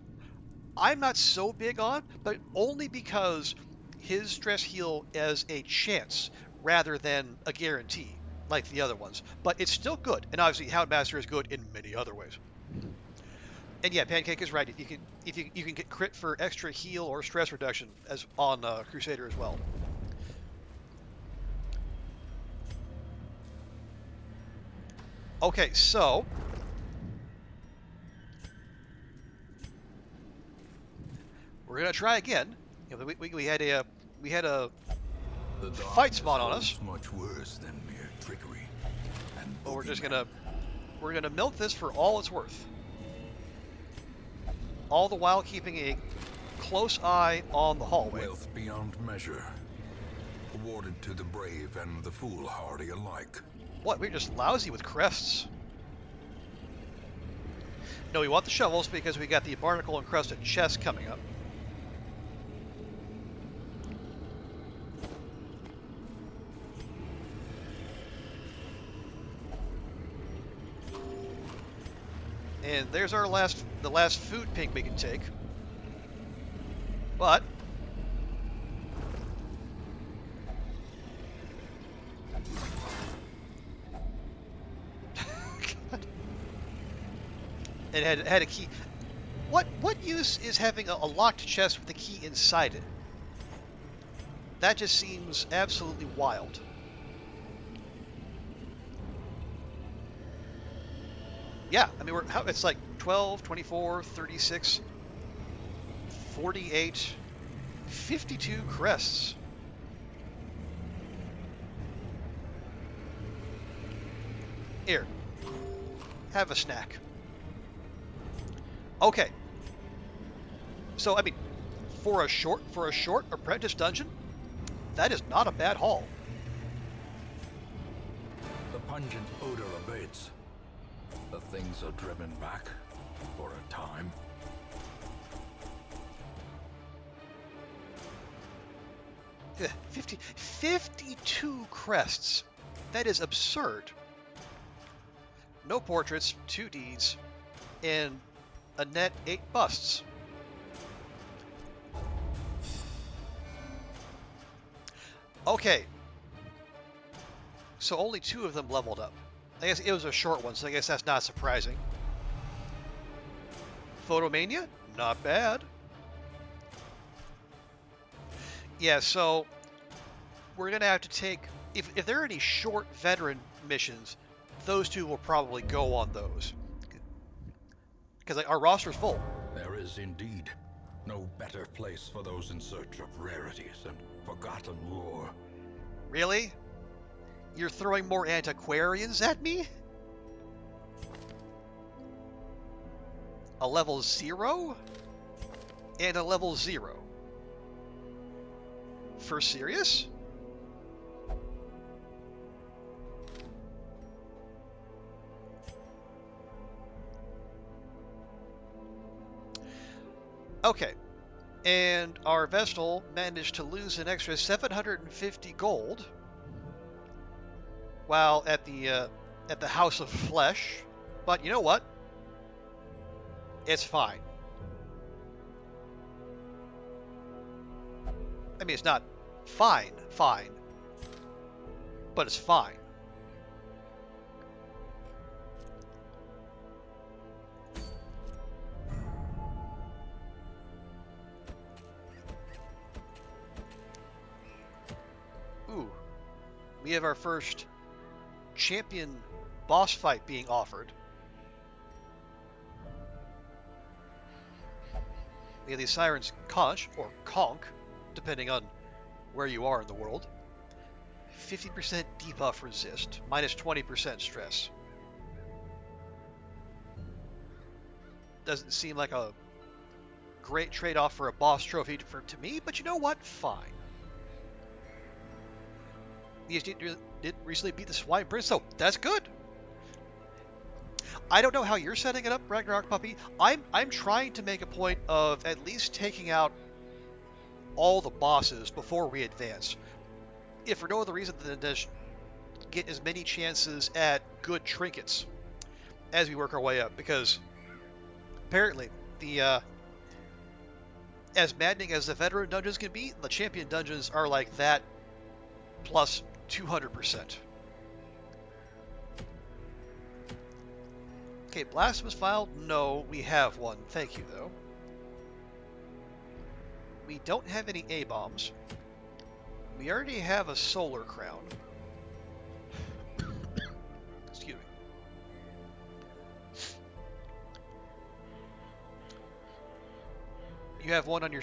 I'm not so big on, but only because his stress heal is a chance rather than a guarantee, like the other ones. But it's still good, and obviously Houndmaster is good in many other ways. And yeah, Pancake is right. You can get crit for extra heal or stress reduction as on Crusader as well. Okay, so we're gonna try again. You know, we had a The fight darkness spawn on us, holds much worse than mere trickery and but boogeymen. we're gonna milk this for all it's worth. All the while keeping a close eye on the hallway. Wealth beyond measure, awarded to the brave and the foolhardy alike. What? We're just lousy with crests. No, we want the shovels because we got the barnacle encrusted chest coming up. And there's our the last food pink we can take. But it had a key. What use is having a locked chest with a key inside it? That just seems absolutely wild. Yeah, I mean it's like 12, 24, 36, 48, 52 crests. Here, have a snack. Okay. So I mean, for a short apprentice dungeon, that is not a bad haul. The pungent odor abates. The things are driven back for a time. Ugh, 52 crests. That is absurd. No portraits, 2 deeds, and a net 8 busts. Okay. So only 2 of them leveled up. I guess it was a short one, so I guess that's not surprising. Photomania? Not bad. Yeah, so we're going to have to take... If there are any short veteran missions, those 2 will probably go on those. Because our roster's full. There is indeed no better place for those in search of rarities and forgotten lore. Really? You're throwing more antiquarians at me? A level 0? And a level 0? For serious? Okay. And our Vestal managed to lose an extra 750 gold while at the House of Flesh. But you know what? It's fine. I mean, it's not fine, but it's fine. Ooh, we have our first champion boss fight being offered. We have the Siren's Conch, or Conch, depending on where you are in the world. 50% debuff resist, minus 20% stress. Doesn't seem like a great trade-off for a boss trophy to me, but you know what? Fine. The did recently beat the Swine Prince, so that's good. I don't know how you're setting it up, Ragnarok Puppy. I'm trying to make a point of at least taking out all the bosses before we advance. If for no other reason than to get as many chances at good trinkets as we work our way up, because apparently the as maddening as the veteran dungeons can be, the champion dungeons are like that plus 200%. Okay, blasphemous file? No, we have one. Thank you, though. We don't have any A-bombs. We already have a solar crown. Excuse me. You have one on your...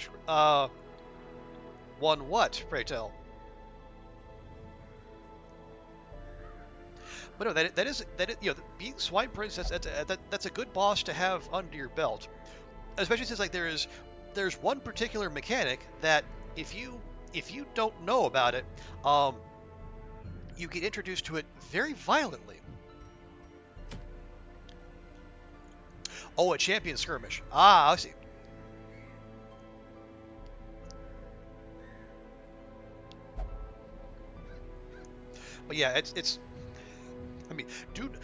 one what, pray tell? But no, that is you know, being Swine Prince, that's a good boss to have under your belt. Especially since like there's one particular mechanic that if you don't know about it, you get introduced to it very violently. Oh, a champion skirmish. Ah, I see. But yeah, it's. I mean, dude,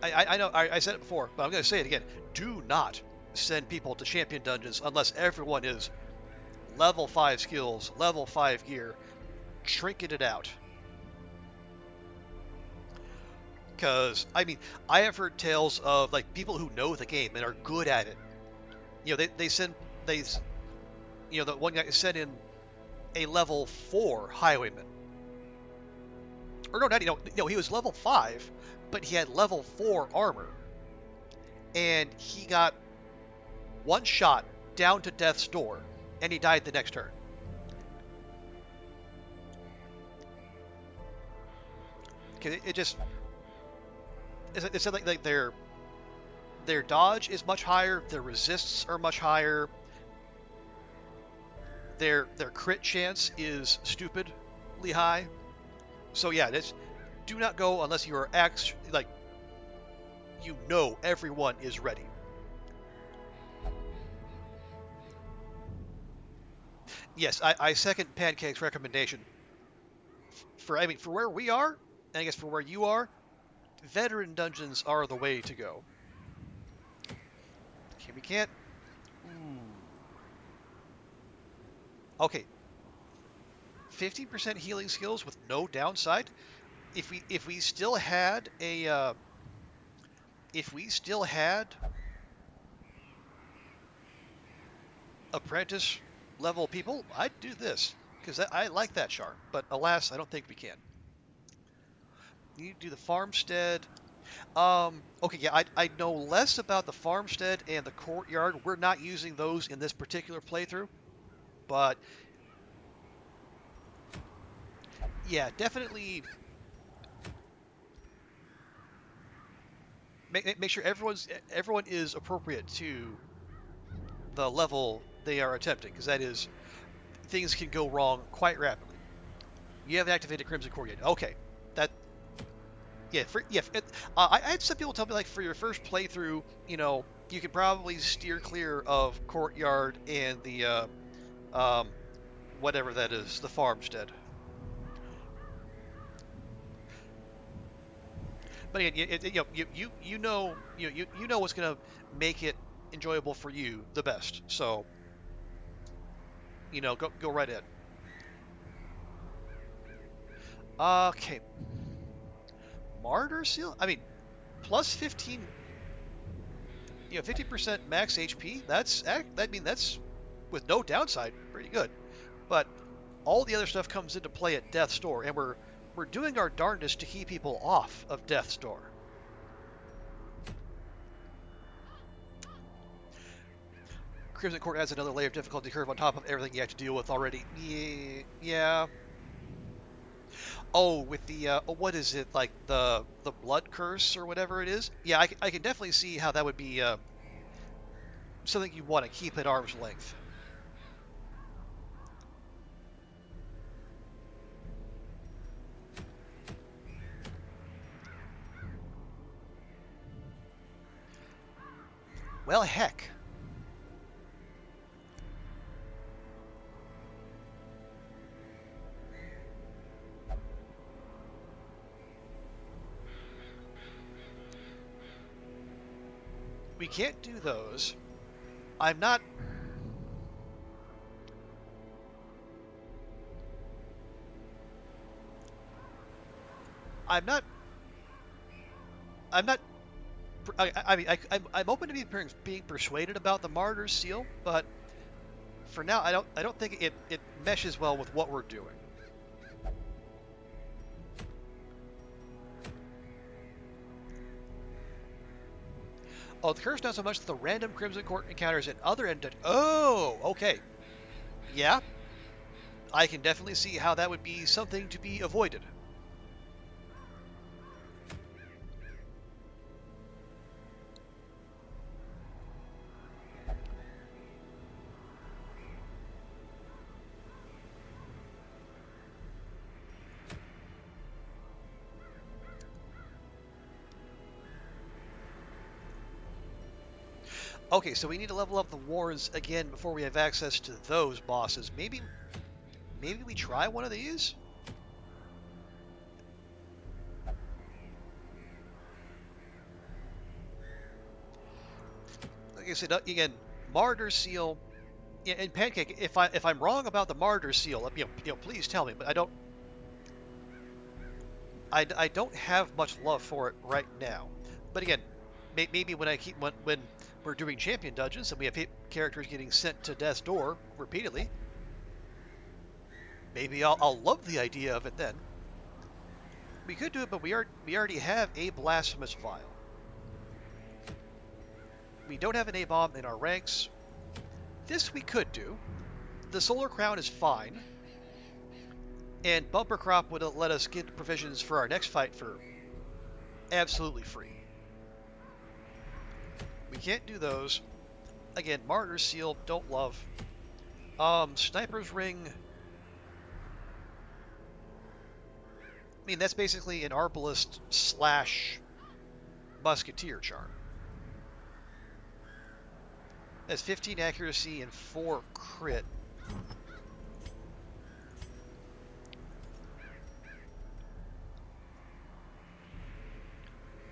I know I said it before, but I'm going to say it again. Do not send people to champion dungeons unless everyone is level 5 skills, level 5 gear, trinketed out. Because I mean, I have heard tales of like people who know the game and are good at it. You know, they you know, the one guy sent in a level 4 highwayman. Or no, not, no, he was level 5, but he had level 4 armor. And he got one shot down to death's door, and he died the next turn. Okay, it just it's like their dodge is much higher, their resists are much higher, their crit chance is stupidly high. So yeah, do not go unless you are like you know everyone is ready. Yes, I second Pancake's recommendation. For where we are, and I guess for where you are, veteran dungeons are the way to go. Okay, we can't. Ooh. Okay, 50% healing skills with no downside. If we still had a if we still had apprentice level people, I'd do this because I like that chart. But alas, I don't think we can. You do the farmstead. Okay, yeah, I know less about the farmstead and the courtyard. We're not using those in this particular playthrough, but yeah, definitely make sure everyone is appropriate to the level they are attempting, because that is things can go wrong quite rapidly. You have activated Crimson Courtyard. Okay, that yeah, I had some people tell me like for your first playthrough, you know, you can probably steer clear of Courtyard and the um, whatever that is, the farmstead. But again, you know what's gonna make it enjoyable for you the best. So go right in. Okay, Martyr Seal. I mean, plus 15, 50% max HP. That's with no downside, pretty good. But all the other stuff comes into play at Death's Door, and we're doing our darndest to keep people off of Death's Door. Crimson Court adds another layer of difficulty curve on top of everything you have to deal with already. Yeah. Oh, with the what is it, like the blood curse or whatever it is? Yeah, I can definitely see how that would be something you want to keep at arm's length. Well, heck. We can't do those. I'm not... I'm not... I'm not... I mean, I'm open to being persuaded about the Martyr's Seal, but for now, I don't think it meshes well with what we're doing. Oh, the curse not so much the random Crimson Court encounters and other end. Oh, okay. Yeah, I can definitely see how that would be something to be avoided. Okay, so we need to level up the wars again before we have access to those bosses. Maybe we try one of these? Like I said, again, Martyr Seal, and Pancake. If I'm wrong about the Martyr Seal, please tell me. But I don't have much love for it right now. But again, maybe when we're doing champion dungeons and we have characters getting sent to death's door repeatedly, maybe I'll love the idea of it then. We could do it, but we already have a blasphemous vial. We don't have an A-bomb in our ranks. This we could do. The Solar Crown is fine. And Bumper Crop would let us get provisions for our next fight for absolutely free. We can't do those. Again, Martyr's Seal, don't love. Sniper's Ring. I mean, that's basically an Arbalist / Musketeer charm. That's 15 accuracy and 4 crit.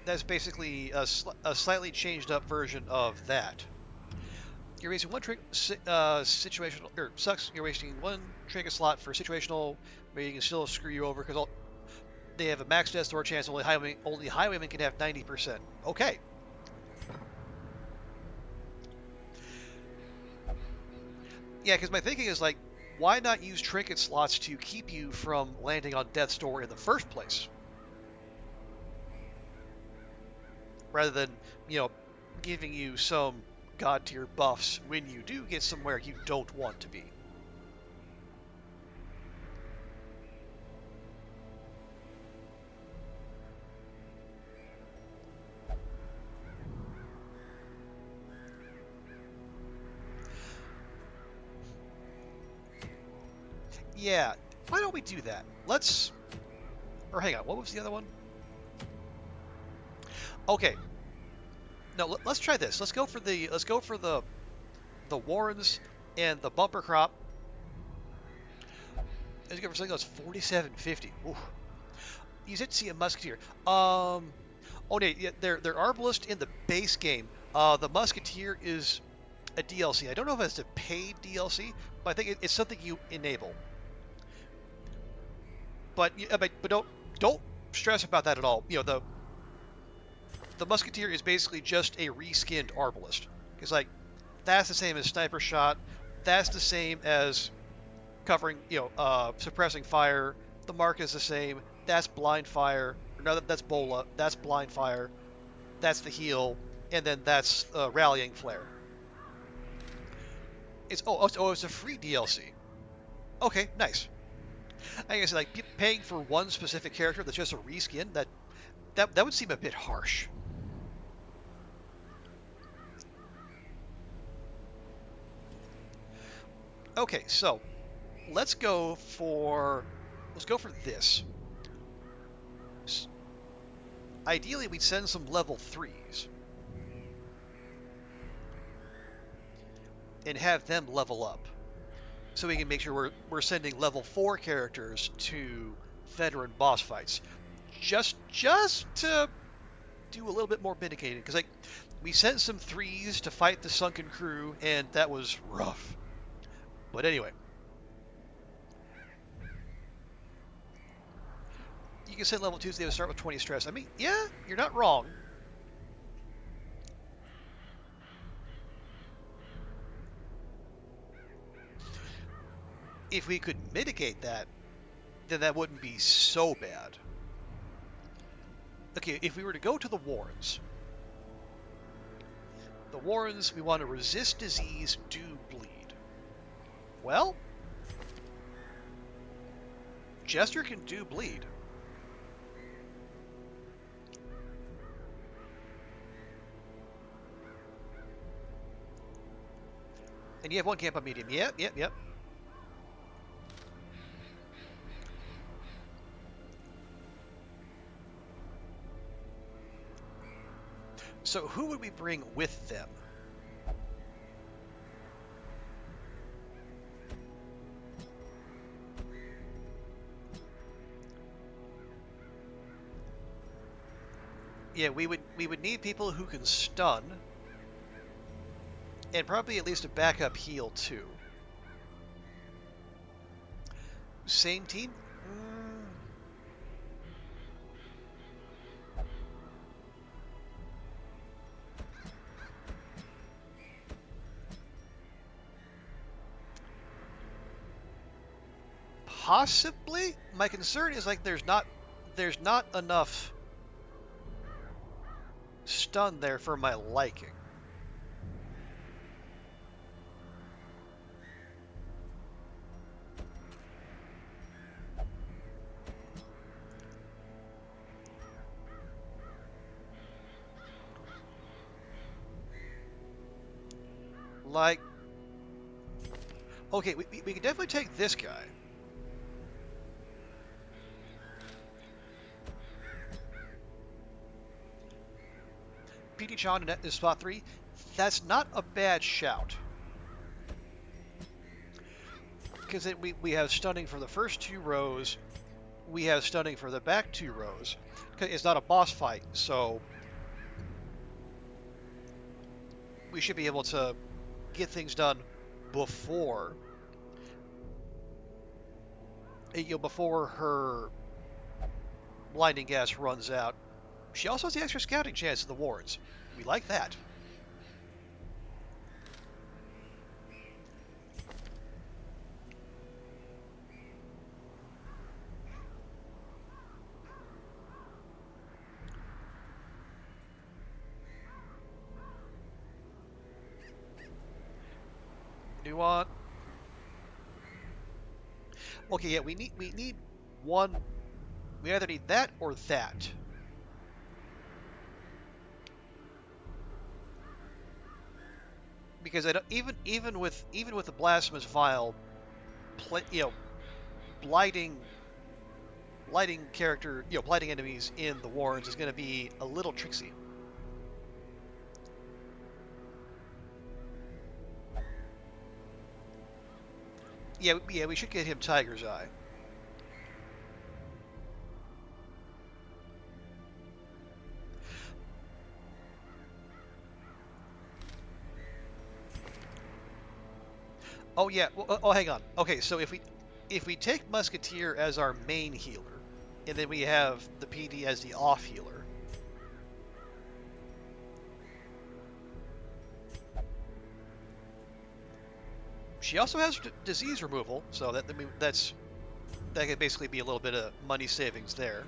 That's basically a slightly changed up version of that. You're wasting one situational, or sucks. You're wasting one trinket slot for situational, where you can still screw you over because they have a max death door chance. Only highwaymen can have 90%. Okay. Yeah, because my thinking is like, why not use trinket slots to keep you from landing on death's door in the first place? Rather than, giving you some god tier buffs when you do get somewhere you don't want to be. Yeah, why don't we do that? Or hang on, what was the other one? Okay. No, let's try this. Let's go for the Warrens and the Bumper Crop. Let's go for something that's 4750. Ooh. You did see a Musketeer. Oh no, yeah, they're Arbalist in the base game. The Musketeer is a DLC. I don't know if it's a paid DLC, but I think it's something you enable. But don't stress about that at all. The Musketeer is basically just a reskinned Arbalist. It's like that's the same as Sniper Shot. That's the same as covering, suppressing fire. The mark is the same. That's blind fire. No, that's Bola. That's blind fire. That's the heal, and then that's rallying flare. It's a free DLC. Okay, nice. I guess like paying for one specific character that's just a reskin that would seem a bit harsh. Okay, so let's go for this. Ideally, we'd send some level 3s. and have them level up, so we can make sure we're sending level 4 characters to veteran boss fights, just to do a little bit more mitigating. Because like we sent some 3s to fight the sunken crew, and that was rough. But anyway, you can send level 2s. They would start with 20 stress. I mean, yeah, you're not wrong. If we could mitigate that, then that wouldn't be so bad. Okay, if we were to go to the Warrens, we want to resist disease, do bleed. Well, Jester can do bleed. And you have one camp on medium. Yep. So who would we bring with them? Yeah, we would need people who can stun, and probably at least a backup heal too. Same team? Possibly. My concern is like there's not enough stun there for my liking. Like, okay, we can definitely take this guy. PD Chan in spot 3. That's not a bad shout. Because we have stunning for the first 2 rows. We have stunning for the back 2 rows. It's not a boss fight, so we should be able to get things done before before her blinding gas runs out. She also has the extra scouting chance in the wards. We like that. Do you want? Okay, yeah, we need one. We either need that or that. Because I don't, even with the blasphemous vial, blighting character, blighting enemies in the warrens is going to be a little tricksy. Yeah, we should get him Tiger's Eye. Oh yeah. Oh, hang on. Okay, so if we take Musketeer as our main healer, and then we have the PD as the off healer. She also has disease removal, so that could basically be a little bit of money savings there.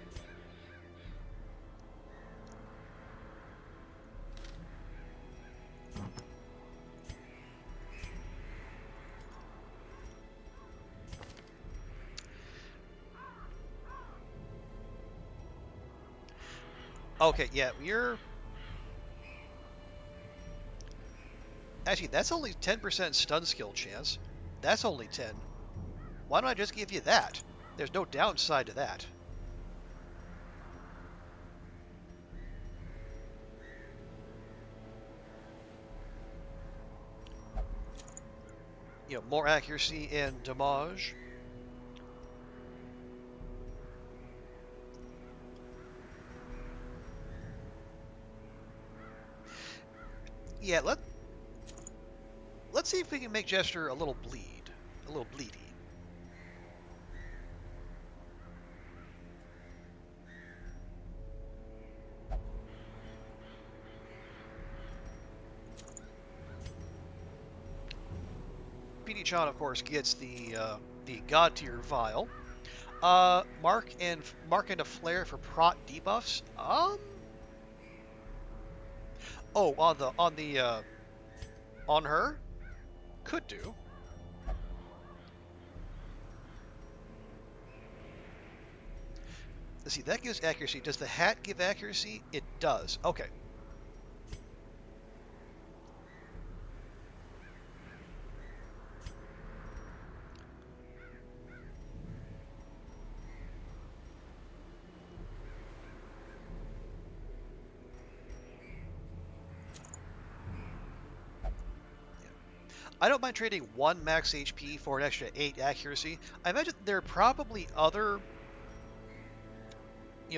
Okay, yeah, you're... Actually, that's only 10% stun skill chance. That's only 10. Why don't I just give you that? There's no downside to that. more accuracy and damage. Yeah, let's see if we can make Jester a little bleedy. PD Chan, of course, gets the God tier vial. Mark and a flare for prot debuffs. Oh, on her, could do. Let's see, that gives accuracy. Does the hat give accuracy? It does. Okay. I don't mind trading 1 max HP for an extra 8 accuracy. I imagine there are probably other,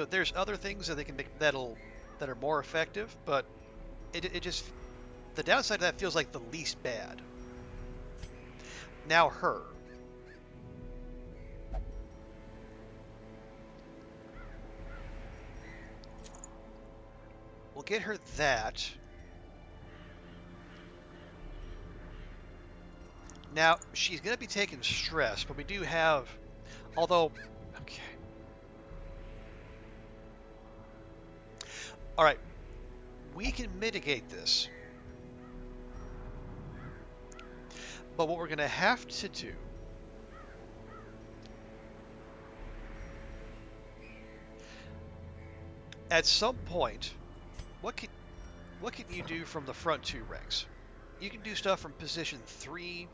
there's other things that they can make that are more effective, but it just, the downside of that feels like the least bad. Now her. We'll get her that. Now, she's going to be taking stress, but we do have, although, okay. All right, we can mitigate this. But what we're going to have to do at some point, what can you do from the front 2 ranks? You can do stuff from position 3.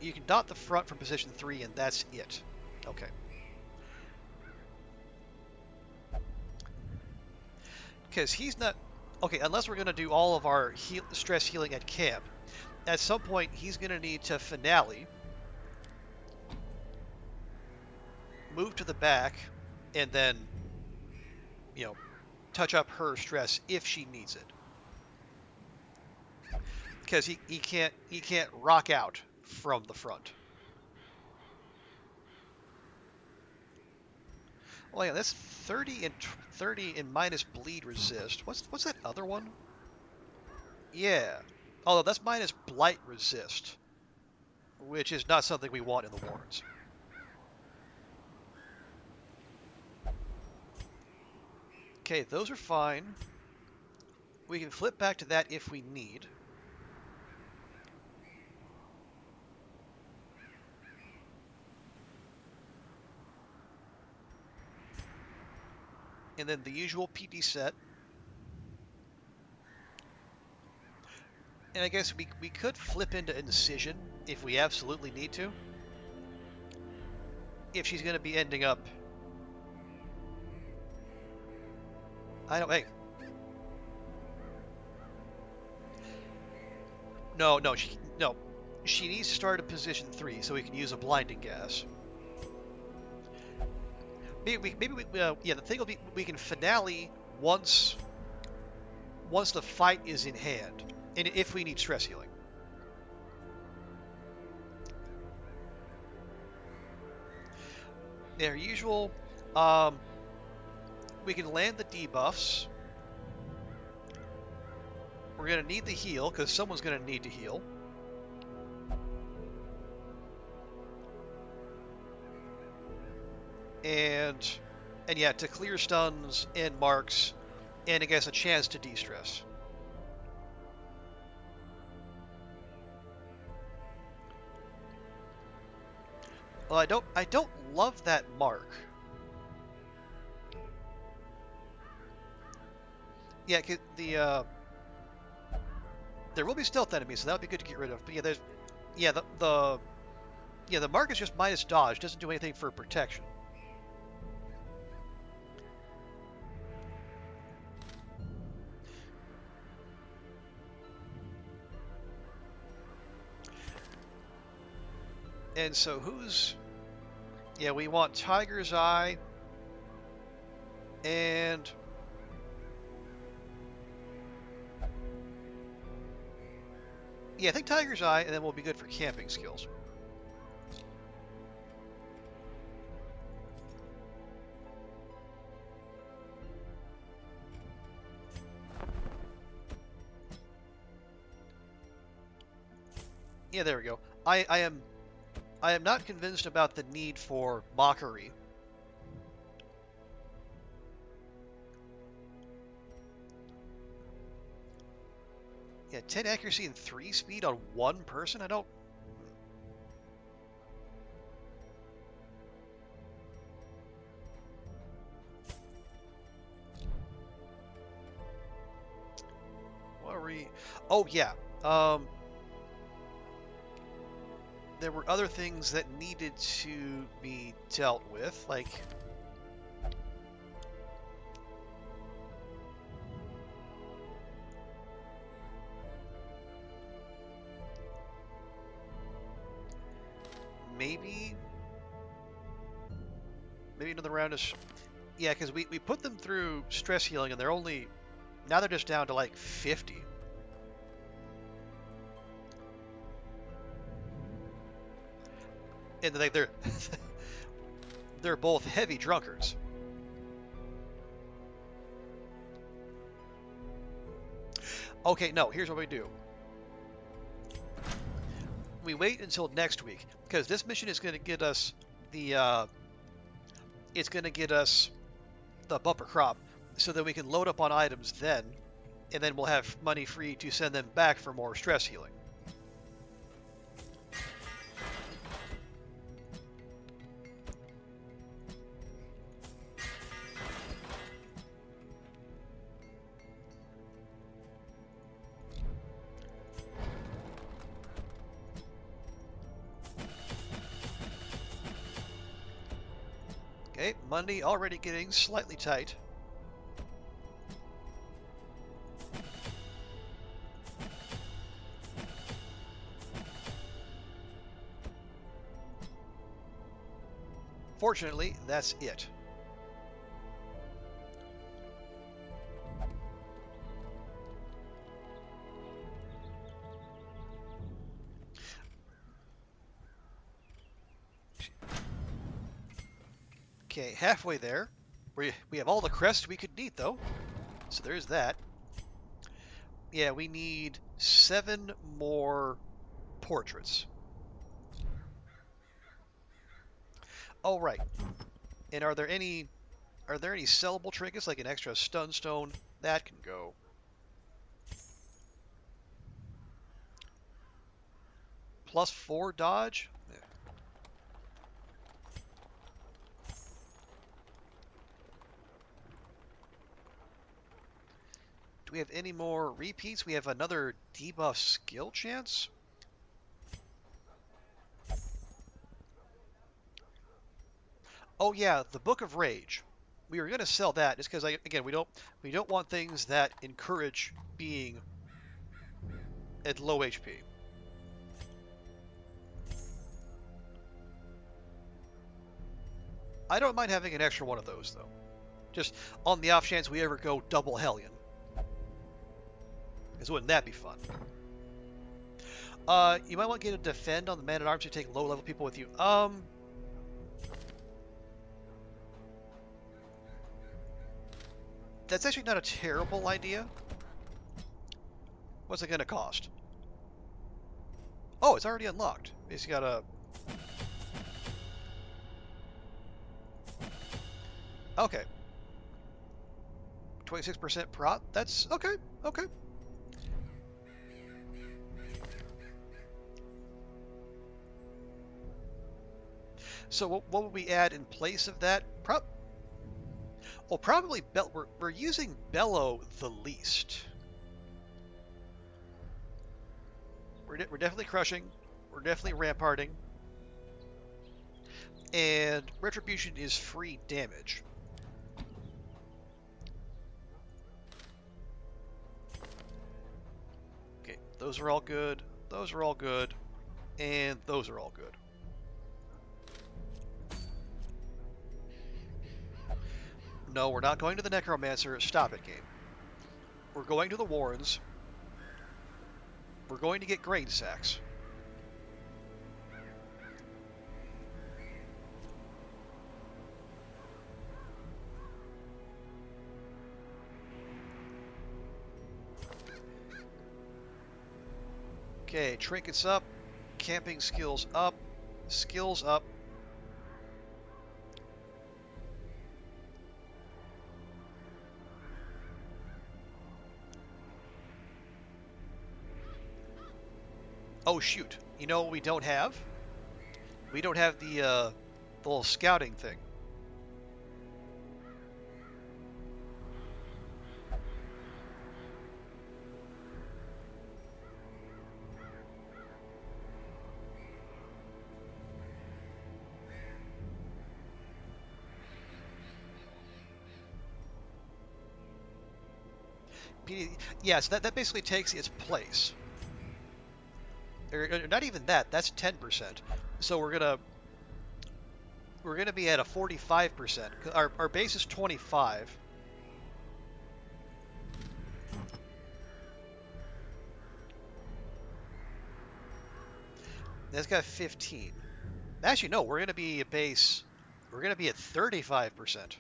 You can dot the front from position 3, and that's it. Okay. Because he's not... Okay, unless we're going to do all of our stress healing at camp, at some point he's going to need to finale, move to the back, and then, touch up her stress if she needs it. Because he can't rock out from the front. Oh yeah, that's 30 and minus bleed resist. What's that other one? Yeah. Although that's minus blight resist, which is not something we want in the warrens. Okay, those are fine. We can flip back to that if we need. And then the usual PD set. And I guess we could flip into Incision if we absolutely need to. If she's going to be ending up... Hey. No. She needs to start at position 3 so we can use a blinding gas. Maybe the thing will be we can finale once the fight is in hand, and if we need stress healing. Their usual, we can land the debuffs. We're gonna need the heal because someone's gonna need to heal. And yeah, to clear stuns and marks, and I guess a chance to de-stress. Well, I don't love that mark. Yeah, there will be stealth enemies, so that would be good to get rid of. But yeah, the mark is just minus dodge, doesn't do anything for protection. And so who's... Yeah, we want Tiger's Eye and... Yeah, I think Tiger's Eye, and then we'll be good for camping skills. Yeah, there we go. I am not convinced about the need for mockery. Yeah, 10 accuracy and 3 speed on one person? I don't... What are we... Oh, yeah. There were other things that needed to be dealt with, like... Maybe another round of... Yeah, because we put them through stress healing, and they're only... Now they're just down to, like, 50. And they're... they're both heavy drunkards. Okay, no, here's what we do. We wait until next week, because this mission is going to get us the... it's going to get us the bumper crop, so that we can load up on items then, and then we'll have money free to send them back for more stress healing. Okay, money already getting slightly tight. Fortunately, that's it. Okay, halfway there. We have all the crests we could need, though. So there's that. Yeah, we need 7 more portraits. Oh, right. And are there any sellable trinkets, like an extra stun stone? That can go. +4 dodge? Yeah. Do we have any more repeats? We have another debuff skill chance? Oh yeah, the Book of Rage. We were going to sell that just because, again, we don't want things that encourage being at low HP. I don't mind having an extra one of those, though. Just on the off chance we ever go double Hellion. Because wouldn't that be fun? You might want to get a defend on the man-at-arms to take low-level people with you. That's actually not a terrible idea. What's it going to cost? Oh, it's already unlocked. It's got a... Okay. 26% prot? That's... Okay, okay. So what would we add in place of that? Well, probably we're using Bellow the least. We're definitely crushing. We're definitely ramparting. And Retribution is free damage. Okay, those are all good. Those are all good. And those are all good. No, we're not going to the Necromancer. Stop it, game. We're going to the Warrens. We're going to get grain sacks. Okay, trinkets up, camping skills up, skills up. Oh shoot, you know what we don't have? We don't have the little scouting thing. Yes, that basically takes its place. Or not even that. That's 10%. So we're gonna be at a 45%. Our base is 25. That's got 15. Actually, no. We're gonna be a base. We're gonna be at 35%.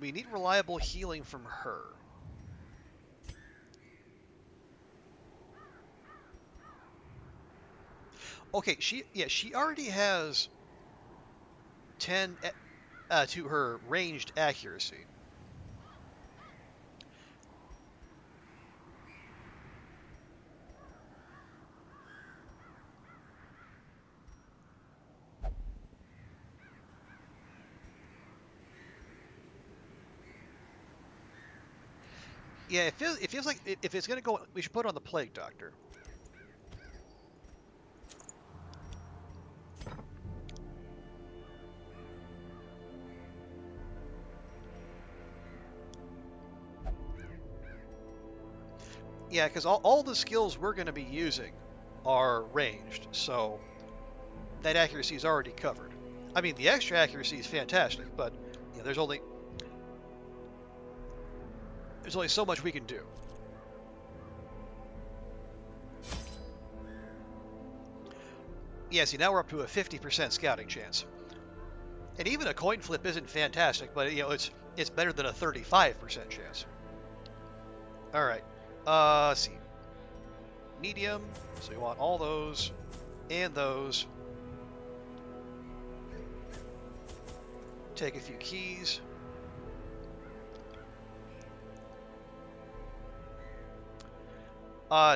We need reliable healing from her. Okay, she already has 10 to her ranged accuracy. Yeah, it feels like if it's gonna go, we should put it on the Plague Doctor. Yeah, because all the skills we're going to be using are ranged, so that accuracy is already covered. I mean, the extra accuracy is fantastic, but there's only so much we can do. Yeah, see, now we're up to a 50% scouting chance, and even a coin flip isn't fantastic, but it's better than a 35% chance. All right, let's see, medium. So we want all those and those. Take a few keys.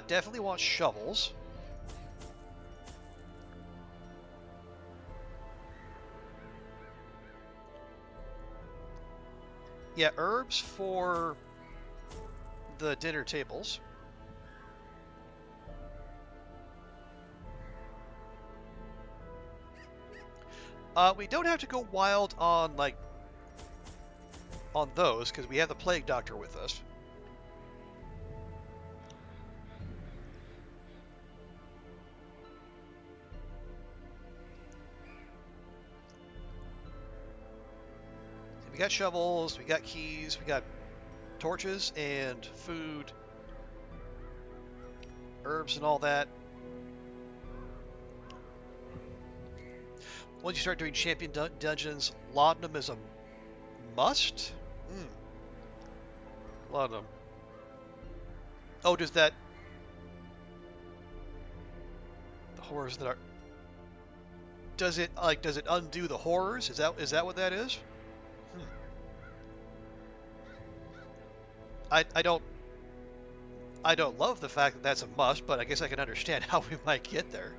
Definitely want shovels. Yeah, herbs for the dinner tables. We don't have to go wild on on those because we have the Plague Doctor with us. We got shovels, we got keys, we got torches and food, herbs and all that. Once you start doing champion dungeons, laudanum is a must. Laudanum. Oh, does that the horrors that are? Does it undo the horrors? Is that what that is? Hmm. I don't love the fact that that's a must, but I guess I can understand how we might get there.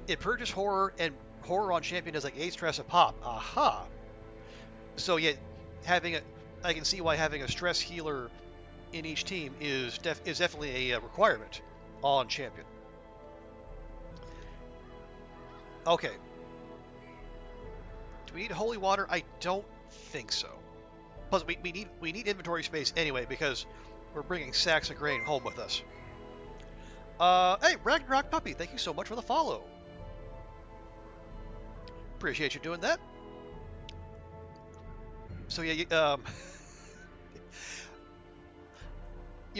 It purges horror, and horror on champion is like 8 stress a pop. Aha! So yeah, I can see why having a stress healer in each team is definitely a requirement on champion. Okay. Do we need holy water? I don't think so. Plus, we need inventory space anyway because we're bringing sacks of grain home with us. Hey, Ragnarok Puppy, thank you so much for the follow. Appreciate you doing that. So yeah,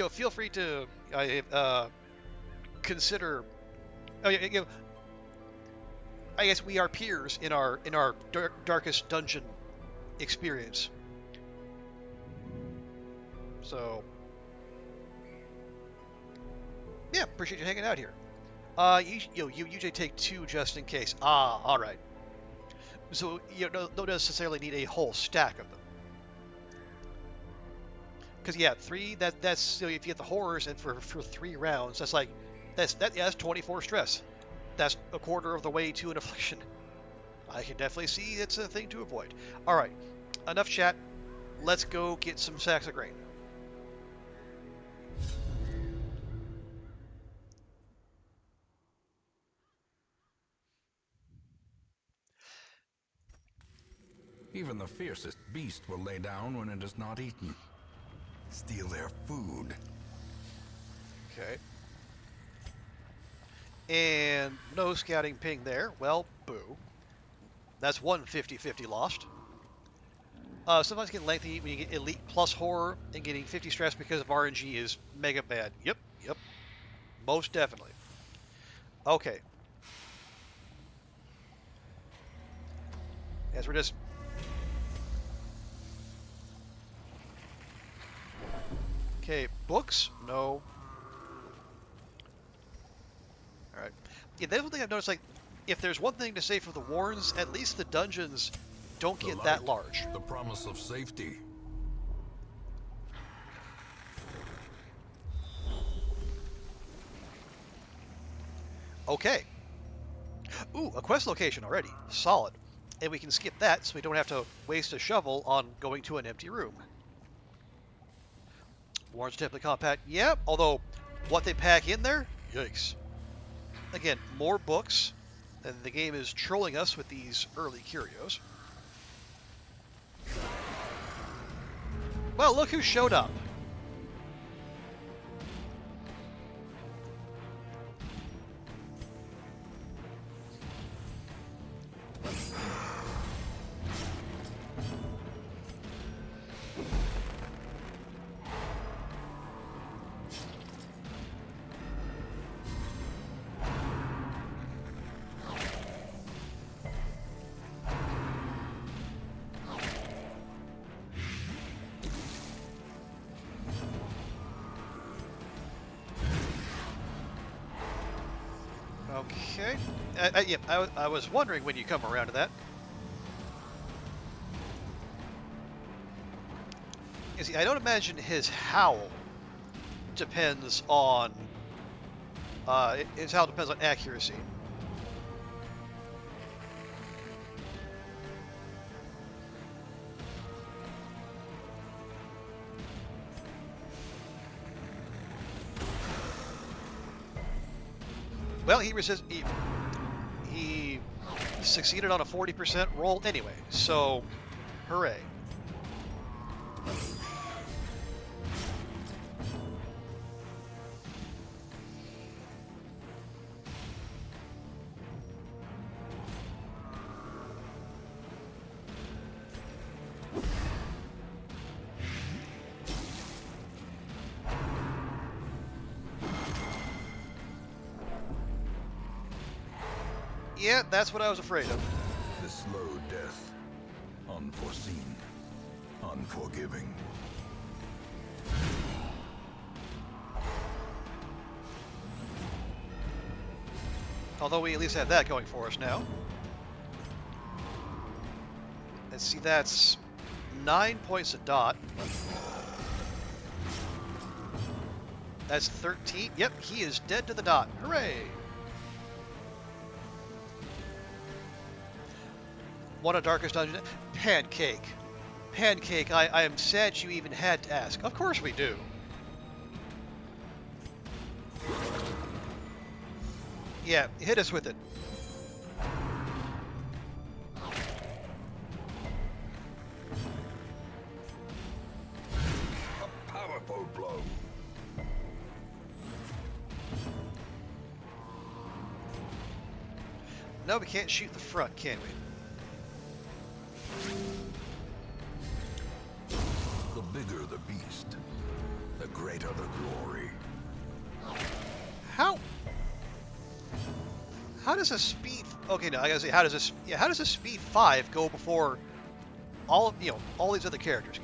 feel free to consider. Oh yeah, I guess we are peers in our darkest dungeon experience. So yeah, appreciate you hanging out here. You usually take 2 just in case. Ah, all right. So you don't necessarily need a whole stack of them. Because yeah, 3 that's if you get the horrors and for 3 rounds, that's 24 stress. That's a quarter of the way to an affliction. I can definitely see it's a thing to avoid. All right, enough chat. Let's go get some sacks of grain. Even the fiercest beast will lay down when it is not eaten. Steal their food. Okay. And no scouting ping there. Well, boo. That's one 50-50 lost. Sometimes get lengthy when you get elite plus horror, and getting 50 stress because of RNG is mega bad. Yep. Most definitely. Okay. As we're just... Okay, books? No. Alright. Yeah, that's one thing I've noticed, like, if there's one thing to say for the Warrens, at least the dungeons don't The get light, that large. the promise of safety. Okay. Ooh, a quest location already. Solid. And we can skip that so we don't have to waste a shovel on going to an empty room. Warrens are typically compact. Yeah, although what they pack in there? Yikes. Again, more books, and the game is trolling us with these early curios. Well, look who showed up. Okay. I was wondering when you come around to that. You see, I don't imagine his howl depends on... his howl depends on accuracy. Well, he succeeded on a 40% roll anyway, so hooray. Yeah, that's what I was afraid of. The slow death. Unforeseen. Unforgiving. Although we at least have that going for us now. Let's see, that's 9 points a dot. That's 13. Yep, he is dead to the dot. Hooray! What a darkest dungeon. Pancake. Pancake, I am sad you even had to ask. Of course we do. Yeah, hit us with it. A powerful blow. No, we can't shoot the front, can we? The bigger the beast, the greater the glory. How? How does a speed? Okay, no, I gotta say, how does this? Yeah, how does a speed 5 go before all all these other characters?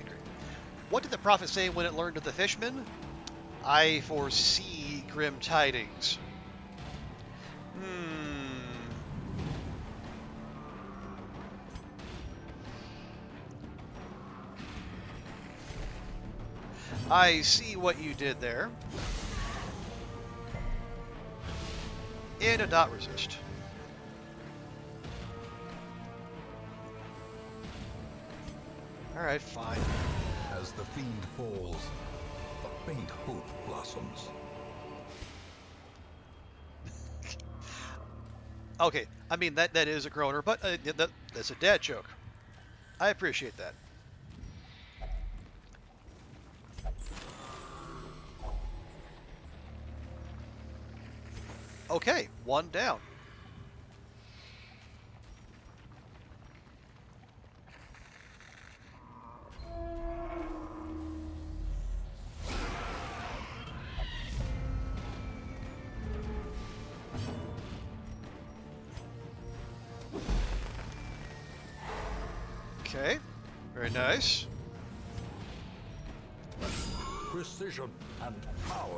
What did the prophet say when it learned of the fishmen? I foresee grim tidings. I see what you did there. And a dot resist. Alright, fine. As the fiend falls, a faint hope blossoms. Okay, I mean, that is a groaner, but that's a dad joke. I appreciate that. Okay, one down. Okay, very nice. Precision and power.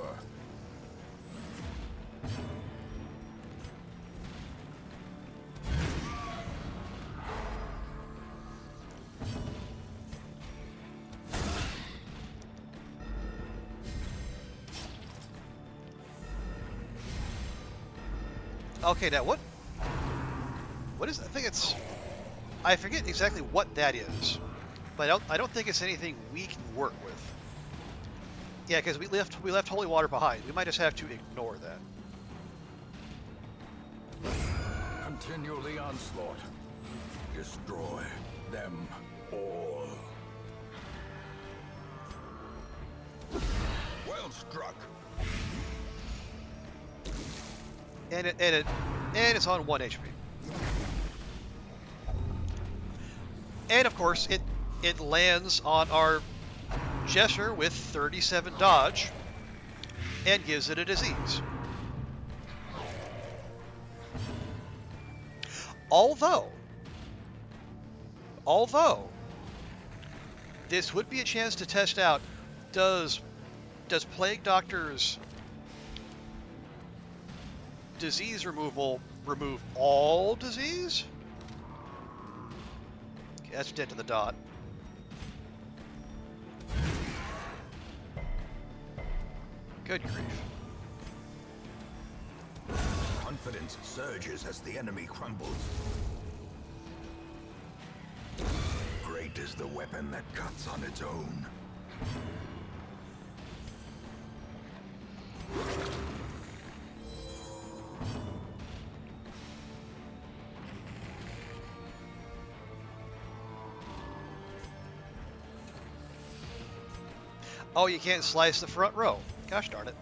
Okay, now what? What is? I think it's. I forget exactly what that is, but I don't think it's anything we can work with. Yeah, because we left holy water behind. We might just have to ignore that. Continue the onslaught. Destroy them all. Well struck. And it's on 1 HP. And of course, it lands on our Jester with 37 dodge and gives it a disease. Although this would be a chance to test out, does Plague Doctor's disease removal remove all disease? Okay, that's dead to the dot. Good grief. Confidence surges as the enemy crumbles. Great is the weapon that cuts on its own. Oh, you can't slice the front row. Gosh darn it.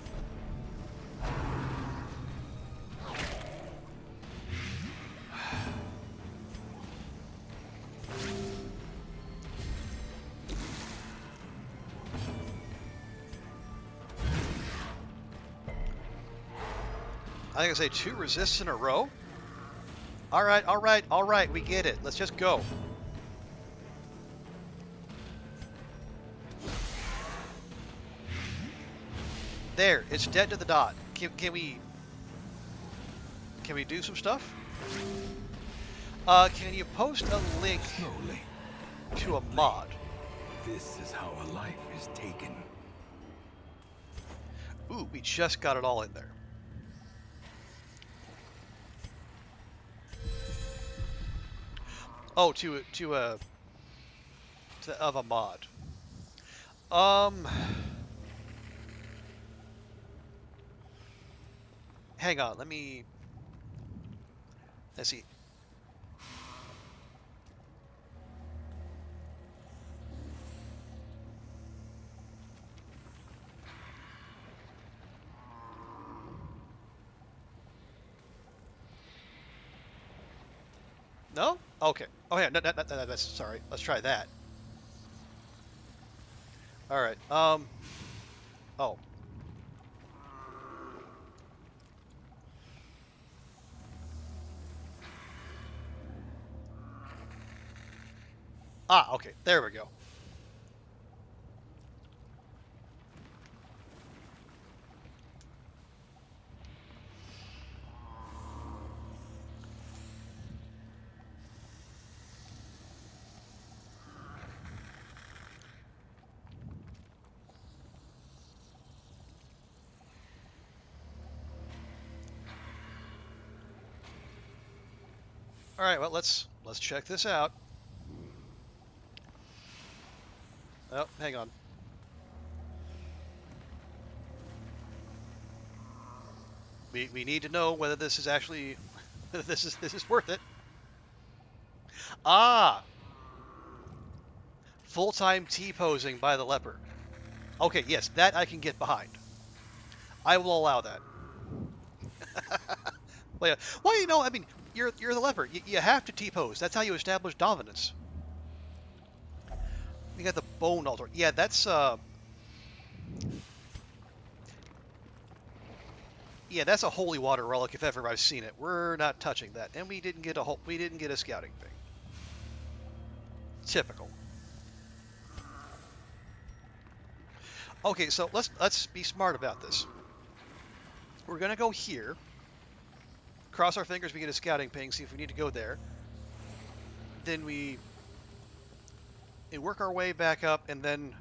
I think I say 2 resists in a row. All right, we get it. Let's just go. There, it's dead to the dot. Can we do some stuff? Can you post a link Slowly. to a mod? This is how a life is taken. Ooh, we just got it all in there. Oh, of a mod. Hang on, let's see. No? Okay. Oh yeah, no, that's sorry. Let's try that. All right. Oh. Ah, okay. There we go. All right. Well, let's check this out. Oh, hang on. We need to know whether this is actually whether this is worth it. Ah, full-time T-posing by the leper. Okay, yes, that I can get behind. I will allow that. Well, yeah. Well, I mean, you're the leper. You have to T-pose. That's how you establish dominance. You got the bone altar. Yeah, that's a holy water relic if ever I've seen it. We're not touching that, and we didn't get a scouting thing. Typical. Okay, so let's be smart about this. We're gonna go here. Cross our fingers we get a scouting ping. See if we need to go there. Then we work our way back up, and then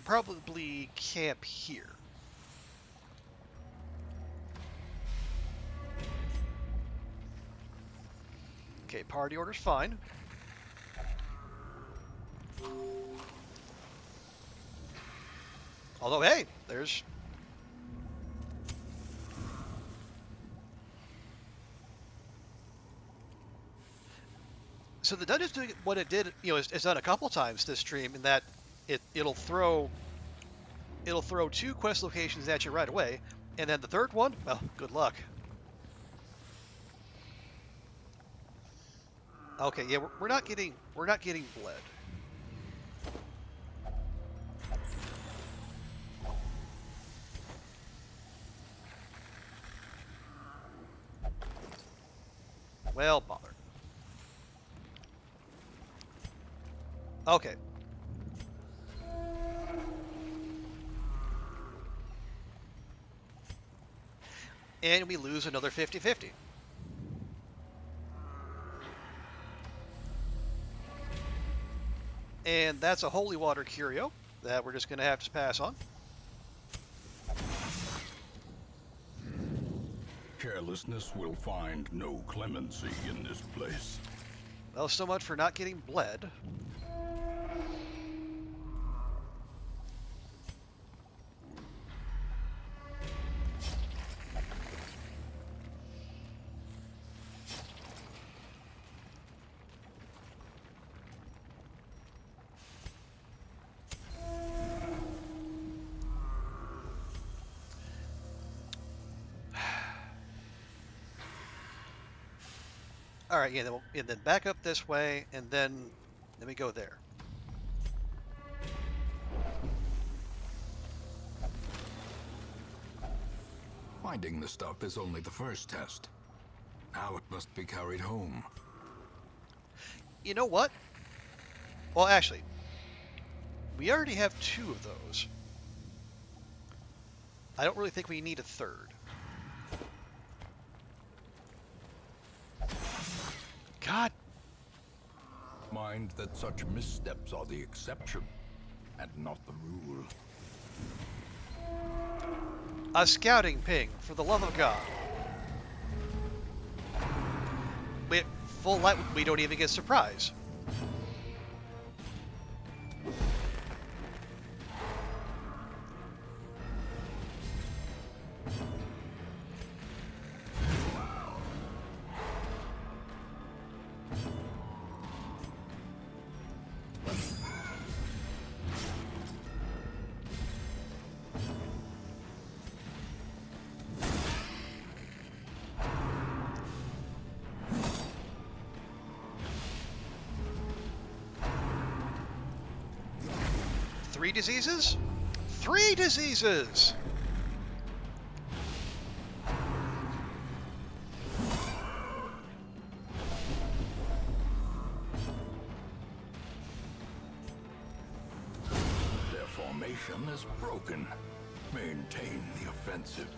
probably camp here. Okay, party order's fine. Although, hey, there's... So the dungeon's doing what it did, it's done a couple times this stream in that it'll throw two quest locations at you right away, and then the third one, well, good luck. Okay, yeah, we're not getting bled. Well, bother. Okay. And we lose another 50-50. And that's a holy water curio that we're just going to have to pass on. Carelessness will find no clemency in this place. Well, so much for not getting bled. All right, yeah, and then back up this way, and then we go there. Finding the stuff is only the first test. Now it must be carried home. You know what? Well, actually, we already have 2 of those. I don't really think we need a third. God. Mind that such missteps are the exception, and not the rule. A scouting ping, for the love of God. Full light, we don't even get surprise. 3 diseases? 3 diseases! Their formation is broken. Maintain the offensive.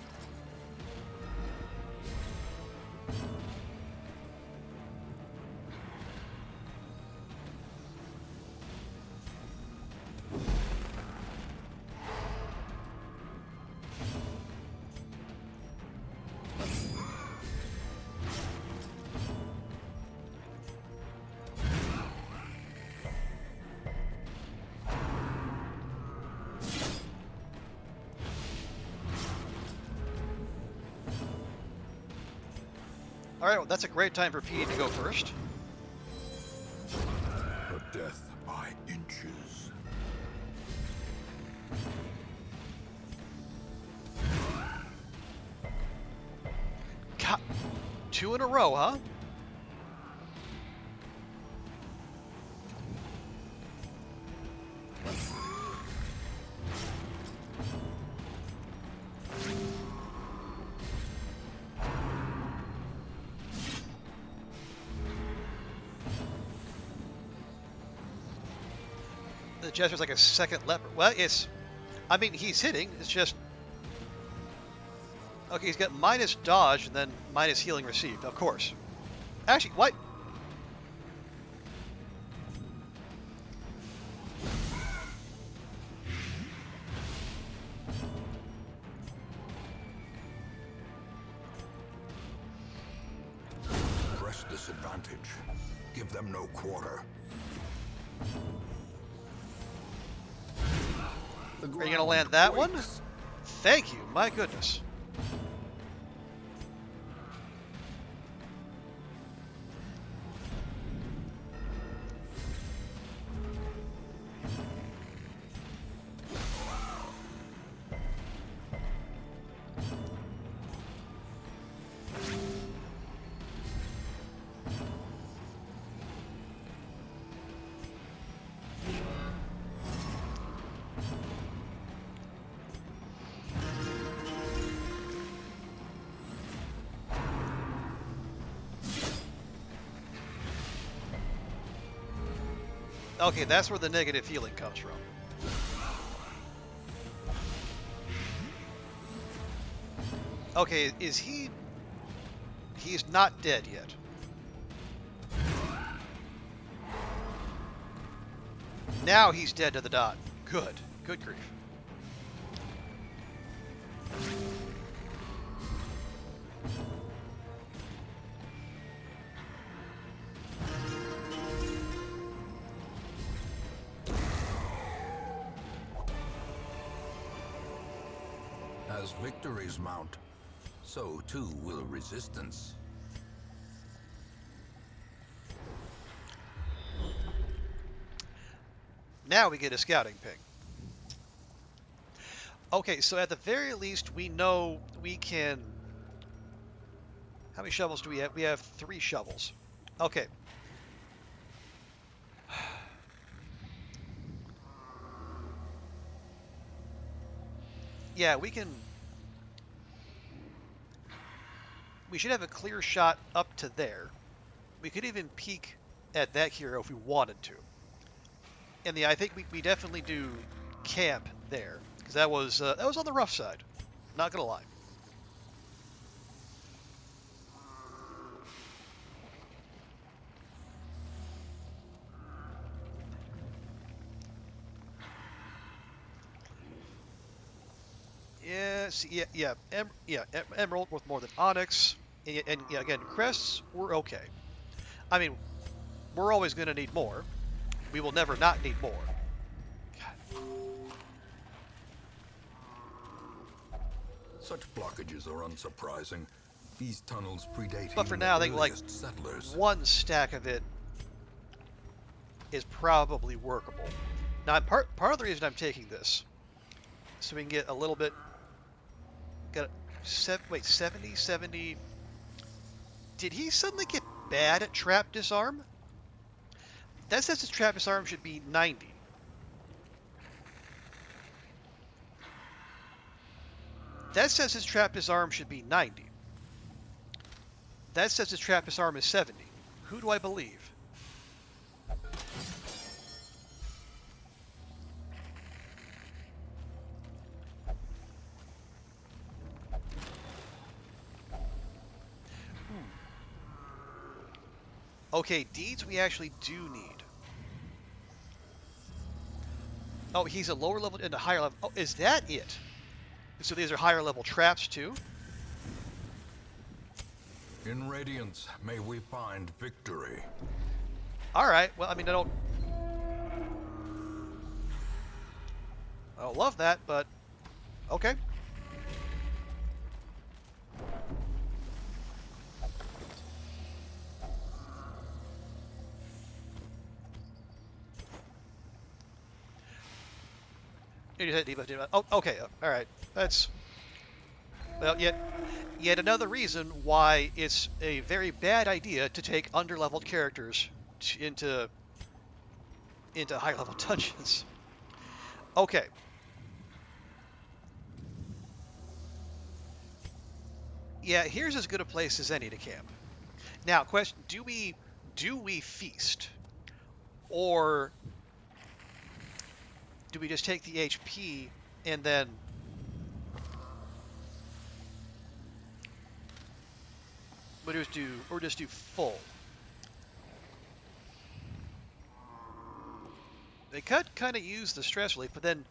Alright, well, that's a great time for P to go first. Her death by inches. God, 2 in a row, huh? The Jester's like a second leopard. Well, I mean, he's hitting. It's just... Okay, he's got minus dodge and then minus healing received, of course. Actually, what? Press this advantage. Give them no quarter. Are you going to land that one? Thank you, my goodness. Okay, that's where the negative healing comes from. Okay, is he... He's not dead yet. Now he's dead to the dot. Good. Good grief. As victories mount, so too will resistance. Now we get a scouting ping. Okay, so at the very least, we know we can... How many shovels do we have? We have 3 shovels. Okay. Yeah, we can... We should have a clear shot up to there. We could even peek at that hero if we wanted to. And I think we definitely do camp there, because that was on the rough side. Not gonna lie. Yes, Emerald worth more than Onyx, and yeah, again, crests were okay. I mean, we're always gonna need more. We will never not need more. God. Such blockages are unsurprising. These tunnels predate But for even now, I the think like earliest settlers. 1 stack of it is probably workable. Now, part of the reason I'm taking this, so we can get a little bit. Got 70, 70. Did he suddenly get bad at trap disarm? That says his trap disarm should be 90. That says his Trappist arm should be 90. That says his Trappist arm is 70. Who do I believe? Okay, deeds we actually do need. Oh, he's a lower level and a higher level. Oh, is that it? So these are higher level traps too? In Radiance, may we find victory. Alright, well, I mean, I don't love that, but okay. Oh, okay, all right. That's well, yet another reason why it's a very bad idea to take underleveled characters into higher level dungeons. Okay. Yeah, here's as good a place as any to camp. Now, question: do we feast, or do we just take the HP and then just do full? They could kind of use the stress relief, but then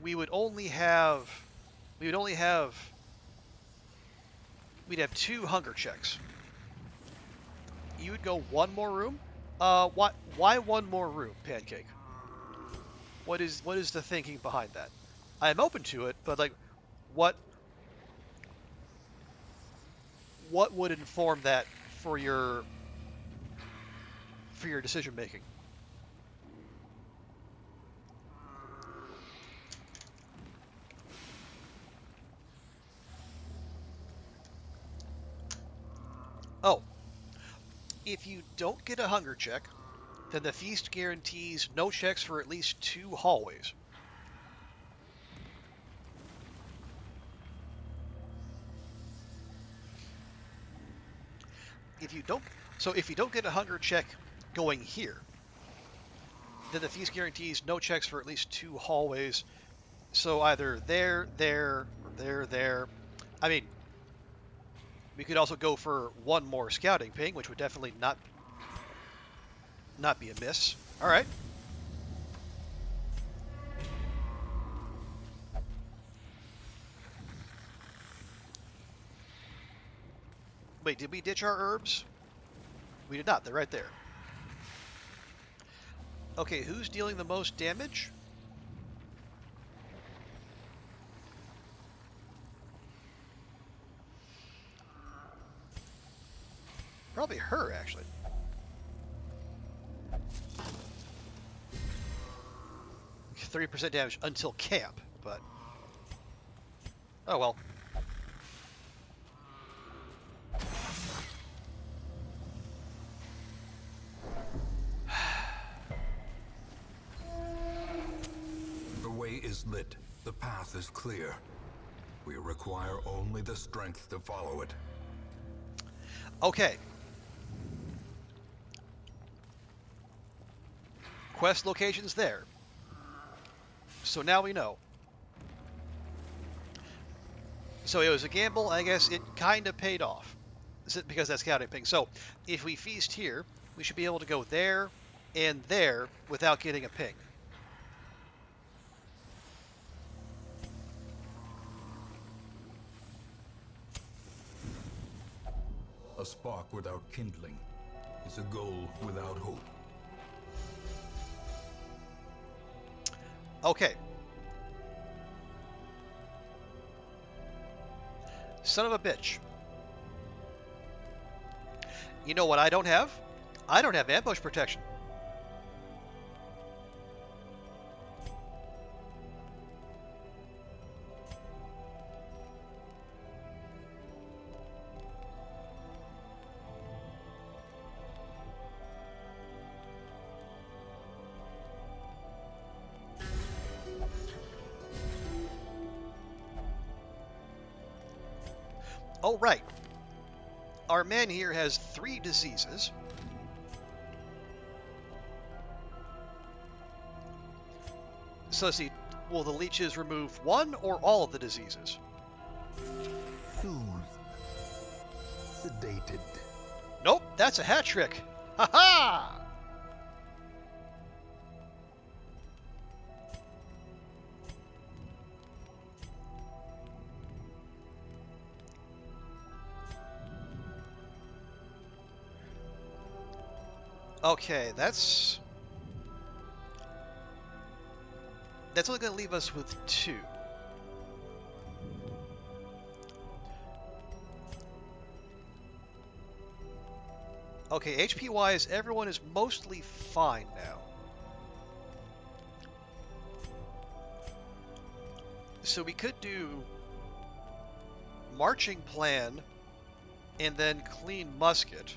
we would only have we'd have 2 hunger checks. You would go one more room. Why one more room, Pancake? What is the thinking behind that? I'm open to it, but like, what would inform that for your decision making? Oh, if you don't get a hunger check, then the feast guarantees no checks for at least 2 hallways. If you don't get a hunger check going here, then the feast guarantees no checks for at least 2 hallways. So either there, or there. I mean, we could also go for one more scouting ping, which would definitely not be a miss. All right. Wait, did we ditch our herbs? We did not. They're right there. Okay, who's dealing the most damage? Probably her, actually. %3 damage until camp, but oh well. The way is lit. The path is clear. We require only the strength to follow it. Okay. Quest location's there. So now we know. So it was a gamble. I guess it kind of paid off. Because that's scouting ping. So if we feast here, we should be able to go there and there without getting a ping. A spark without kindling is a goal without hope. Okay. Son of a bitch. You know what I don't have? I don't have ambush protection. Oh, right. Our man here has 3 diseases. So let's see, will the leeches remove 1 or all of the diseases? Soothed. Sedated. Nope, that's a hat trick. Ha ha! Okay, that's only going to leave us with 2. Okay, HP-wise, everyone is mostly fine now. So we could do marching plan and then clean musket.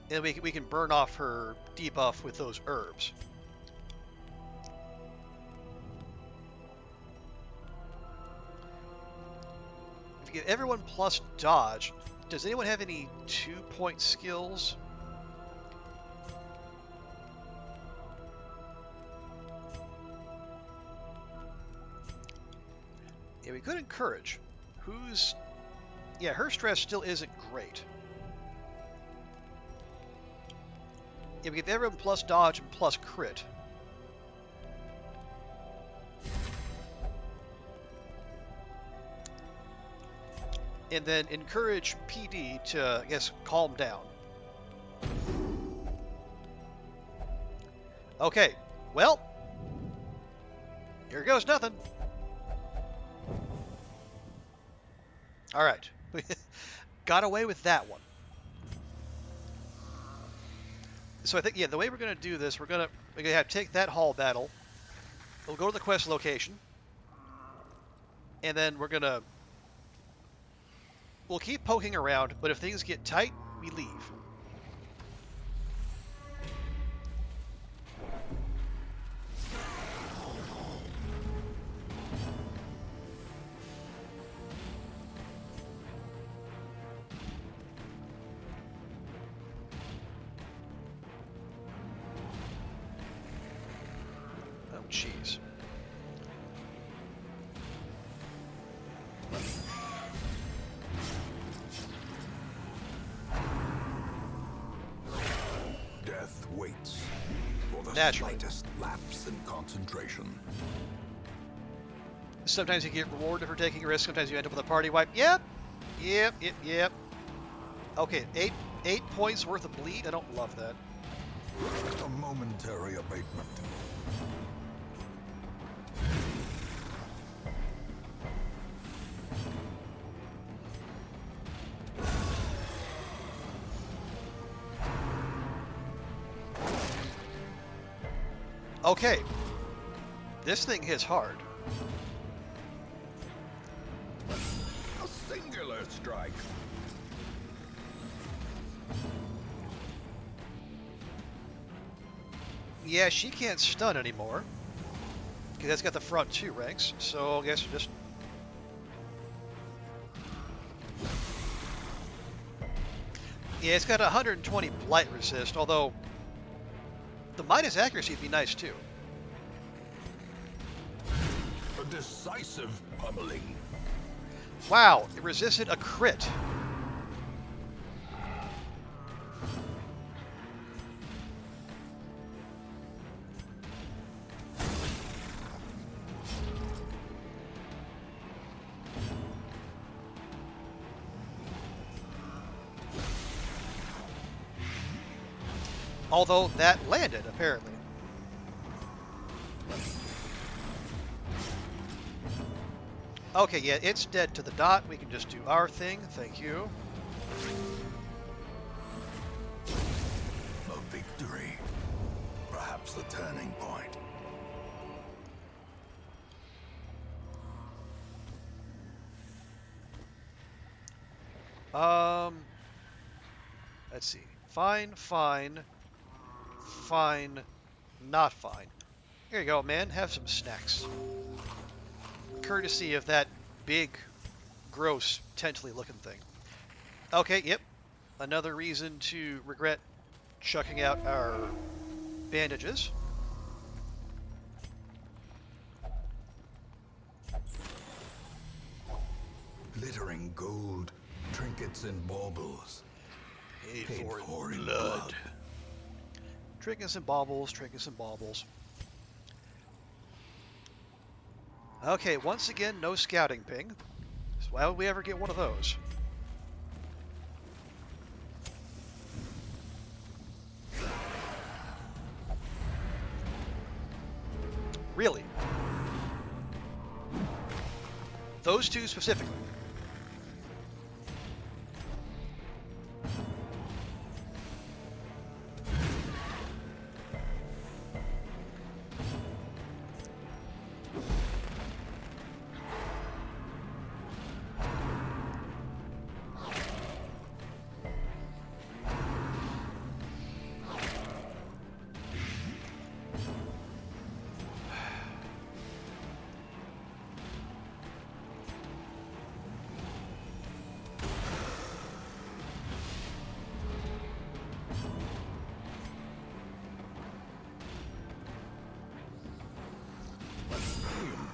And we can burn off her debuff with those herbs. If you give everyone plus dodge, does anyone have any 2-point skills? Yeah, we could encourage. Who's... Yeah, her stress still isn't great. Yeah, we give everyone plus dodge and plus crit. And then encourage PD to, I guess, calm down. Okay, well, here goes nothing. All right, got away with that one. So I think, yeah, the way we're going to do this, we're going to have take that hall battle. We'll go to the quest location, and then we'll keep poking around, but if things get tight, we leave. Oh, jeez. Death waits for the Naturally. slightest lapse in concentration. Sometimes you get rewarded for taking a risk. Sometimes you end up with a party wipe. Yep. Okay, 8 points worth of bleed. I don't love that. A momentary abatement. Okay, this thing hits hard. A singular strike. Yeah, she can't stun anymore. Because that's got the front 2 ranks, so I guess just... Yeah, it's got 120 blight resist, although the minus accuracy would be nice too. A decisive pummeling. Wow, it resisted a crit. Although that landed, apparently. Okay, yeah, it's dead to the dot. We can just do our thing. Thank you. A victory. Perhaps the turning point. Let's see. Fine, fine, fine, not fine. Here you go, man. Have some snacks. Courtesy of that big gross, tentally looking thing. Okay, yep. Another reason to regret chucking out our bandages. Glittering gold, trinkets and baubles. Paid Paid for for in in blood. blood. Trinkets and baubles, trinkets and baubles. Okay, once again, no scouting ping. So why would we ever get one of those? Really? Those two specifically.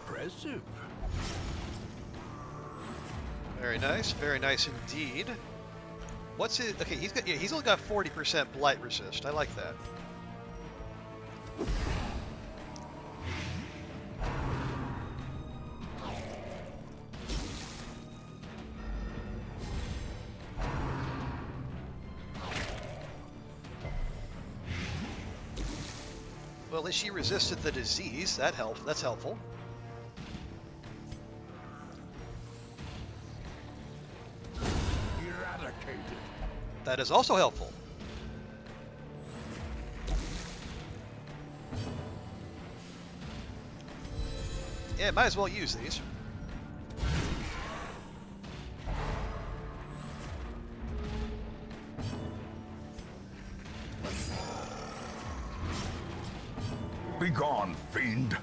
Impressive. Very nice indeed. What's his? Okay, he's only got 40% blight resist. I like that. Well, at least she resisted the disease. That's helpful. Eradicated. That is also helpful. Yeah, might as well use these. Begone, fiend.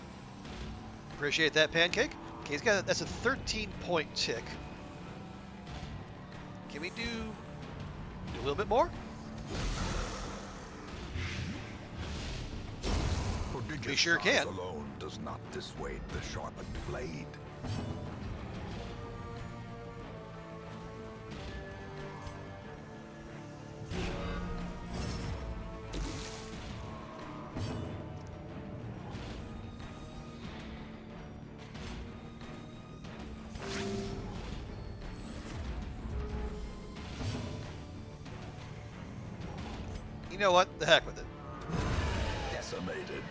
Appreciate that, Pancake. Okay, that's a 13-point tick. Can we do a little bit more? Prodigious We sure size can. alone does not dissuade the sharpened blade. You know what? The heck with it. Decimated.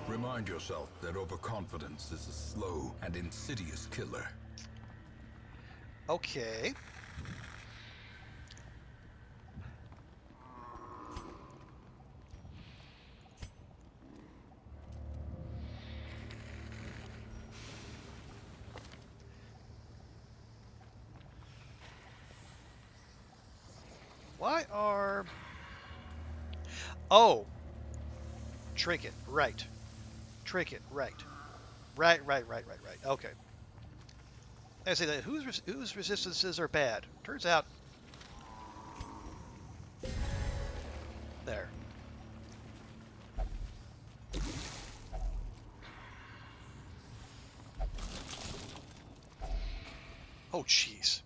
Remind yourself that overconfidence is a slow and insidious killer. Okay. Why are... Oh! Trinket, right. Trinket, right. Right. Okay. I say that whose resistances are bad? Turns out... There. Oh, jeez.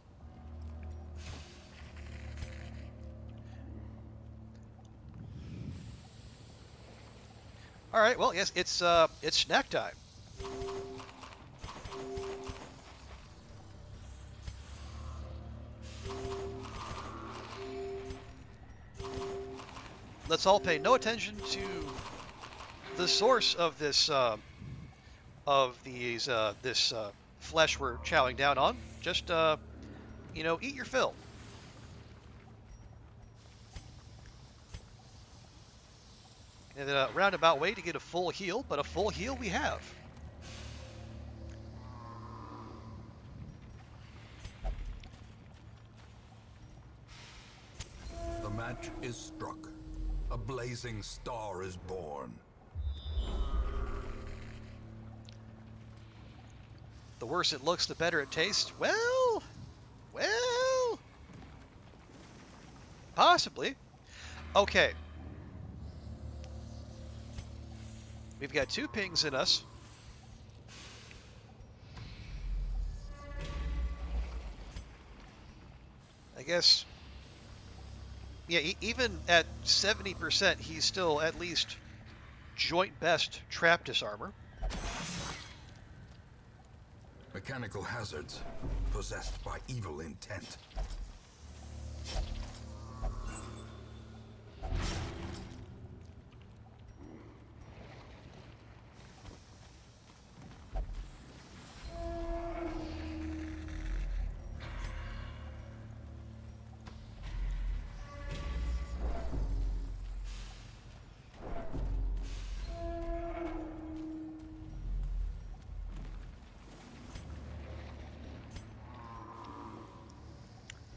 All right. Well, yes, it's snack time. Let's all pay no attention to the source of this flesh we're chowing down on. Just eat your fill. In a roundabout way to get a full heal, but a full heal we have. The match is struck. A blazing star is born. worse it looks, the better it tastes. Well, possibly. Okay. We've got 2 pings in us. I guess, yeah, even at 70%, he's still at least joint best trap disarmor. Mechanical hazards possessed by evil intent.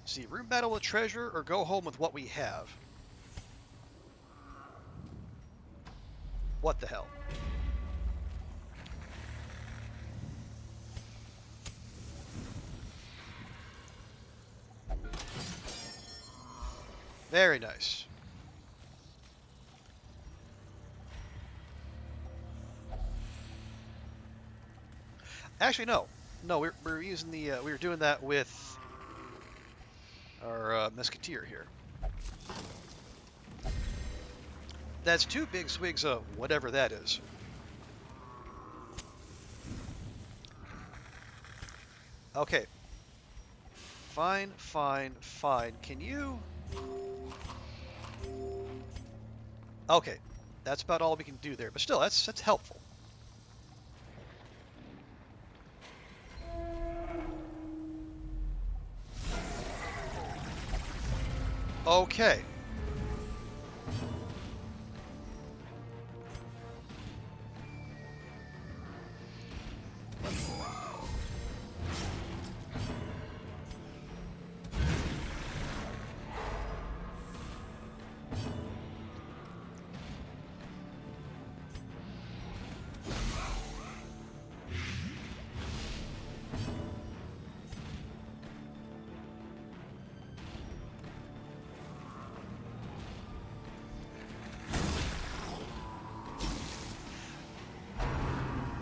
See, room battle with treasure or go home with what we have. What the hell? Very nice. Actually, no. No, we're using the, we were doing that with our musketeer here. That's 2 big swigs of whatever that is. Okay. Fine. Can you... Okay. That's about all we can do there. But still, that's helpful. Okay.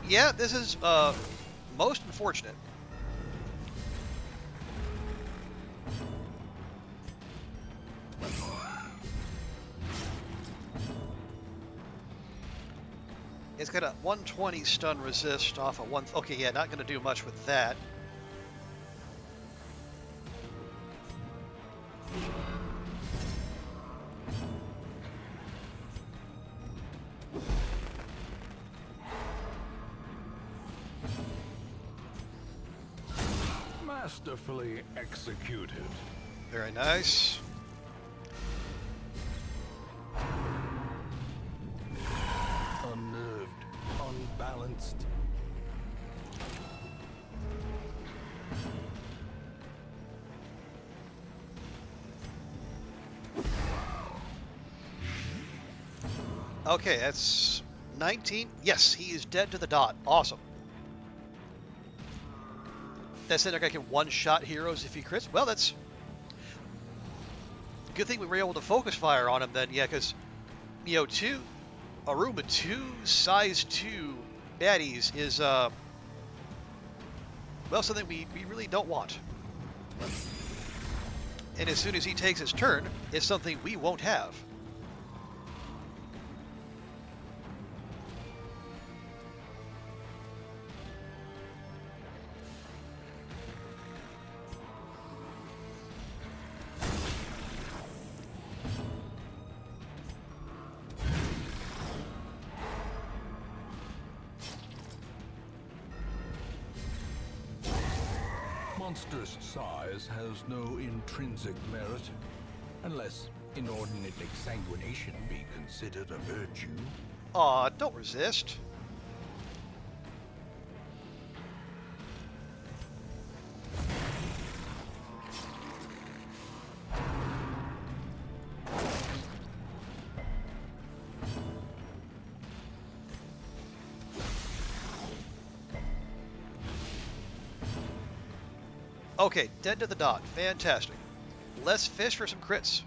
Yeah, this is most unfortunate. It's got a 120 stun resist off a 1... Okay, yeah, not going to do much with that. Masterfully executed. Very nice. Unnerved, unbalanced. Okay, that's 19. Yes, he is dead to the dot. Awesome. That's it. I can one-shot heroes if he crits. Well, that's... Good thing we were able to focus fire on him then, yeah, because, you know, a room with 2 size 2 baddies is, well, something we really don't want. And as soon as he takes his turn, it's something we won't have. Monstrous size has no intrinsic merit, unless inordinate exsanguination be considered a virtue. Aw, don't resist. Okay, dead to the dot. Fantastic. Let's fish for some crits.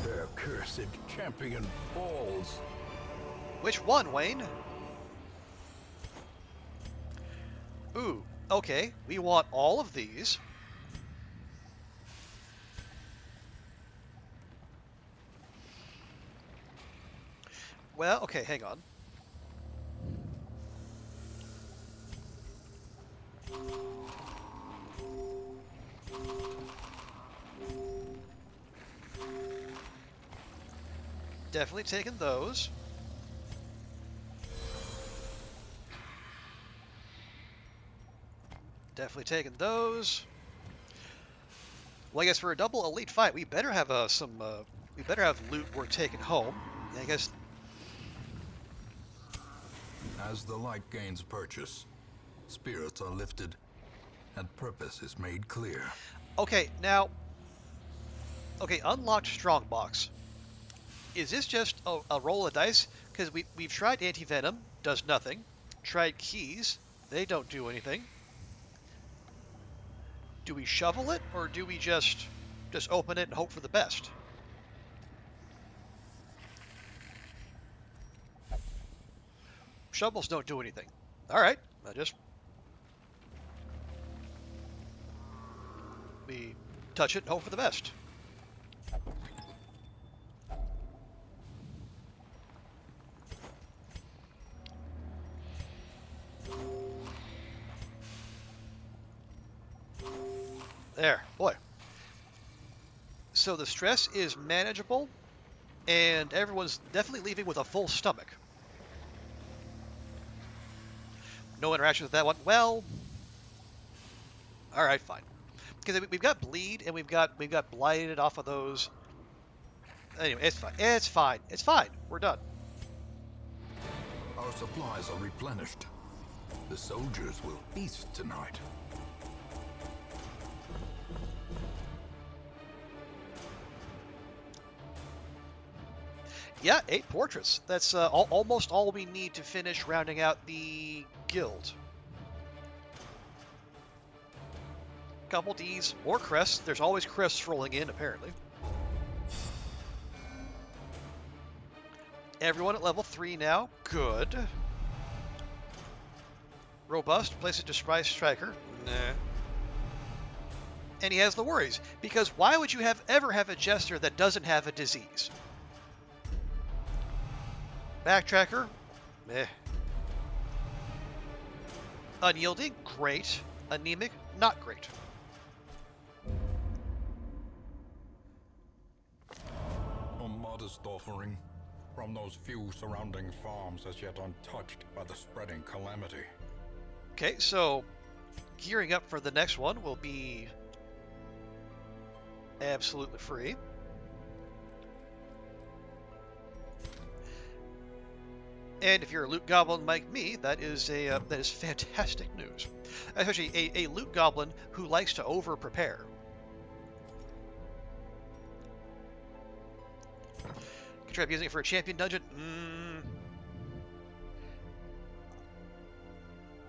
Their cursed champion falls. Which one, Wayne? Ooh, okay. We want all of these. Well, okay, hang on. Definitely taking those. Definitely taking those. Well, I guess for a double elite fight, we better have we better have loot worth taking home. I guess. As the light gains purchase, spirits are lifted, and purpose is made clear. Okay, now. Okay, unlocked strongbox. Is this just a roll of dice? Because we've tried anti-venom, does nothing. Tried keys, they don't do anything. Do we shovel it, or do we just open it and hope for the best? Shovels don't do anything. All right, we touch it and hope for the best. There, boy. So the stress is manageable, and everyone's definitely leaving with a full stomach. No interaction with that one. Well, all right, fine. Because we've got bleed and we've got blighted off of those. Anyway, it's fine. It's fine. It's fine. We're done. Our supplies are replenished. The soldiers will feast tonight. Yeah, 8 portraits. That's almost all we need to finish rounding out the guild. Couple Ds, more crests. There's always crests rolling in, apparently. Everyone at level 3 now. Good. Robust, place it to Spry Striker. Nah. And he has the worries, because why would you ever have a Jester that doesn't have a disease? Backtracker, meh. Unyielding, great. Anemic, not great. A modest offering from those few surrounding farms as yet untouched by the spreading calamity. Okay, so gearing up for the next one will be absolutely free. And if you're a loot goblin like me, that is fantastic news. Especially a loot goblin who likes to over-prepare. Can try using it for a champion dungeon?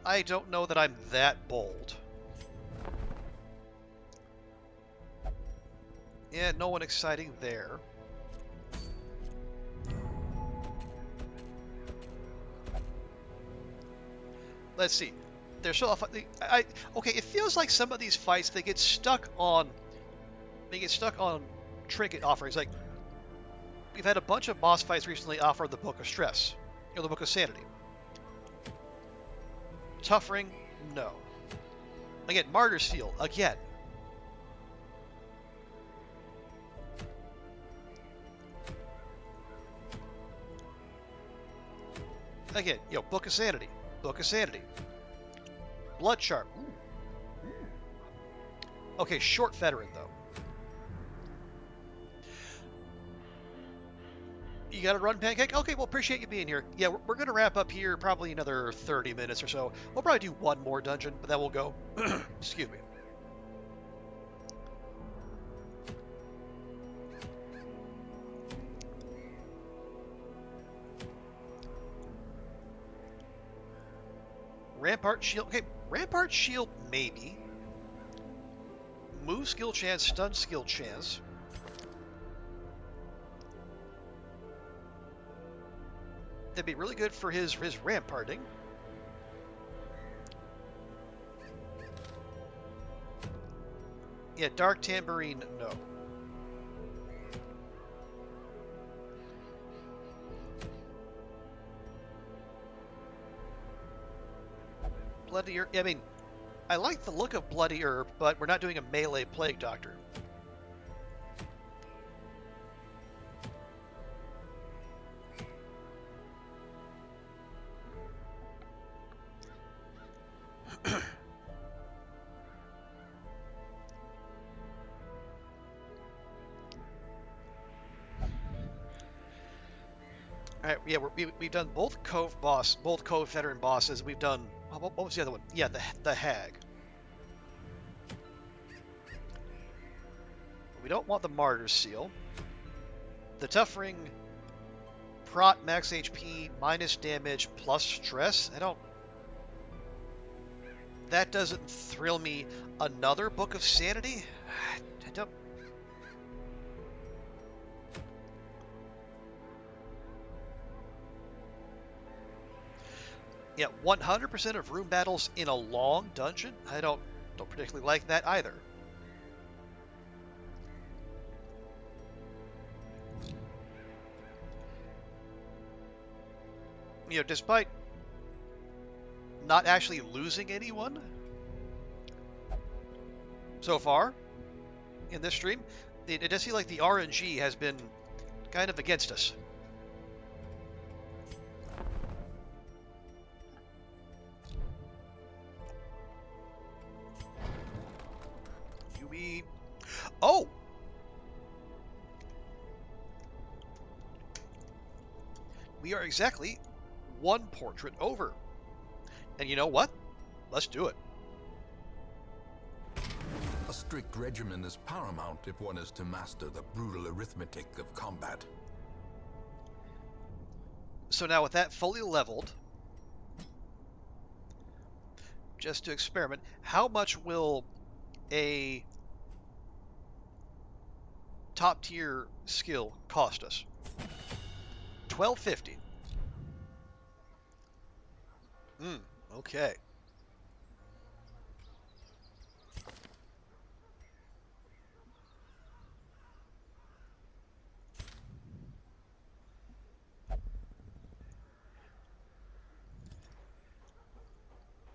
I don't know that I'm that bold. Yeah, no one exciting there. Let's see. They're so okay. It feels like some of these fights they get stuck on trinket offerings. Like we've had a bunch of boss fights recently offer the Book of Stress, or the Book of Sanity. Tough Ring, no. Again, Martyr's Field, again. Again, Book of Sanity. Book of Sanity. Blood Sharp. Ooh. Okay, short veteran, though. You got to run, Pancake? Okay, well, appreciate you being here. Yeah, we're going to wrap up here probably another 30 minutes or so. We'll probably do one more dungeon, but then we'll go. Excuse me. Rampart Shield. Okay, Rampart Shield maybe. Move skill chance, stun skill chance. That'd be really good for his ramparting. Yeah, Dark Tambourine, no. Bloody Herb, I mean, I like the look of Bloody Herb, but we're not doing a melee Plague Doctor. Alright, yeah, we've done both Cove veteran bosses. We've done, what was the other one? Yeah, the Hag. We don't want the Martyr's Seal. The Tuffering, Prot, max HP, minus damage, plus stress. That doesn't thrill me. Another Book of Sanity? I don't... Yeah, 100% of room battles in a long dungeon? I don't particularly like that either. You know, despite not actually losing anyone so far in this stream, it does feel like the RNG has been kind of against us. Oh! We are exactly one portrait over. And you know what? Let's do it. A strict regimen is paramount if one is to master the brutal arithmetic of combat. So now with that fully leveled, just to experiment, how much will a top tier skill cost us? $12.50. Okay.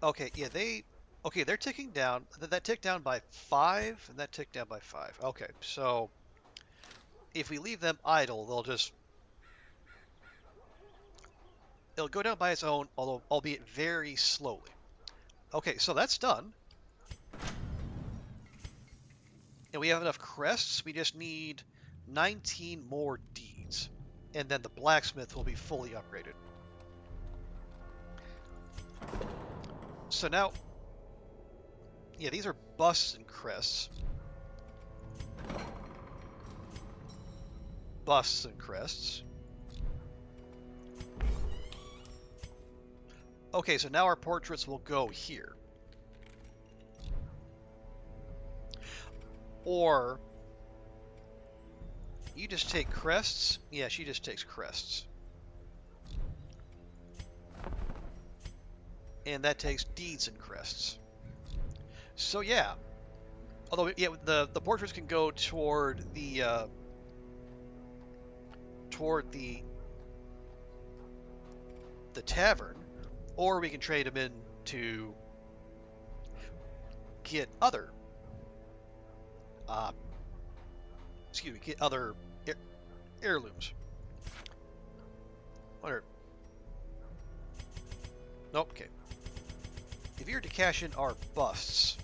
Okay, yeah, they're ticking down. That ticked down by 5, and that ticked down by 5. Okay, so if we leave them idle, it'll go down by its own, although albeit very slowly. Okay, so that's done. And we have enough crests. We just need 19 more deeds. And then the blacksmith will be fully upgraded. So now, yeah, these are busts and crests. Busts and crests. Okay, so now our portraits will go here. Or you just take crests. Yeah, she just takes crests. And that takes deeds and crests. So yeah. Although yeah, the portraits can go toward the tavern, or we can trade them in to get other get other heirlooms. Wonder. Nope. Okay. If you were to cash in our busts,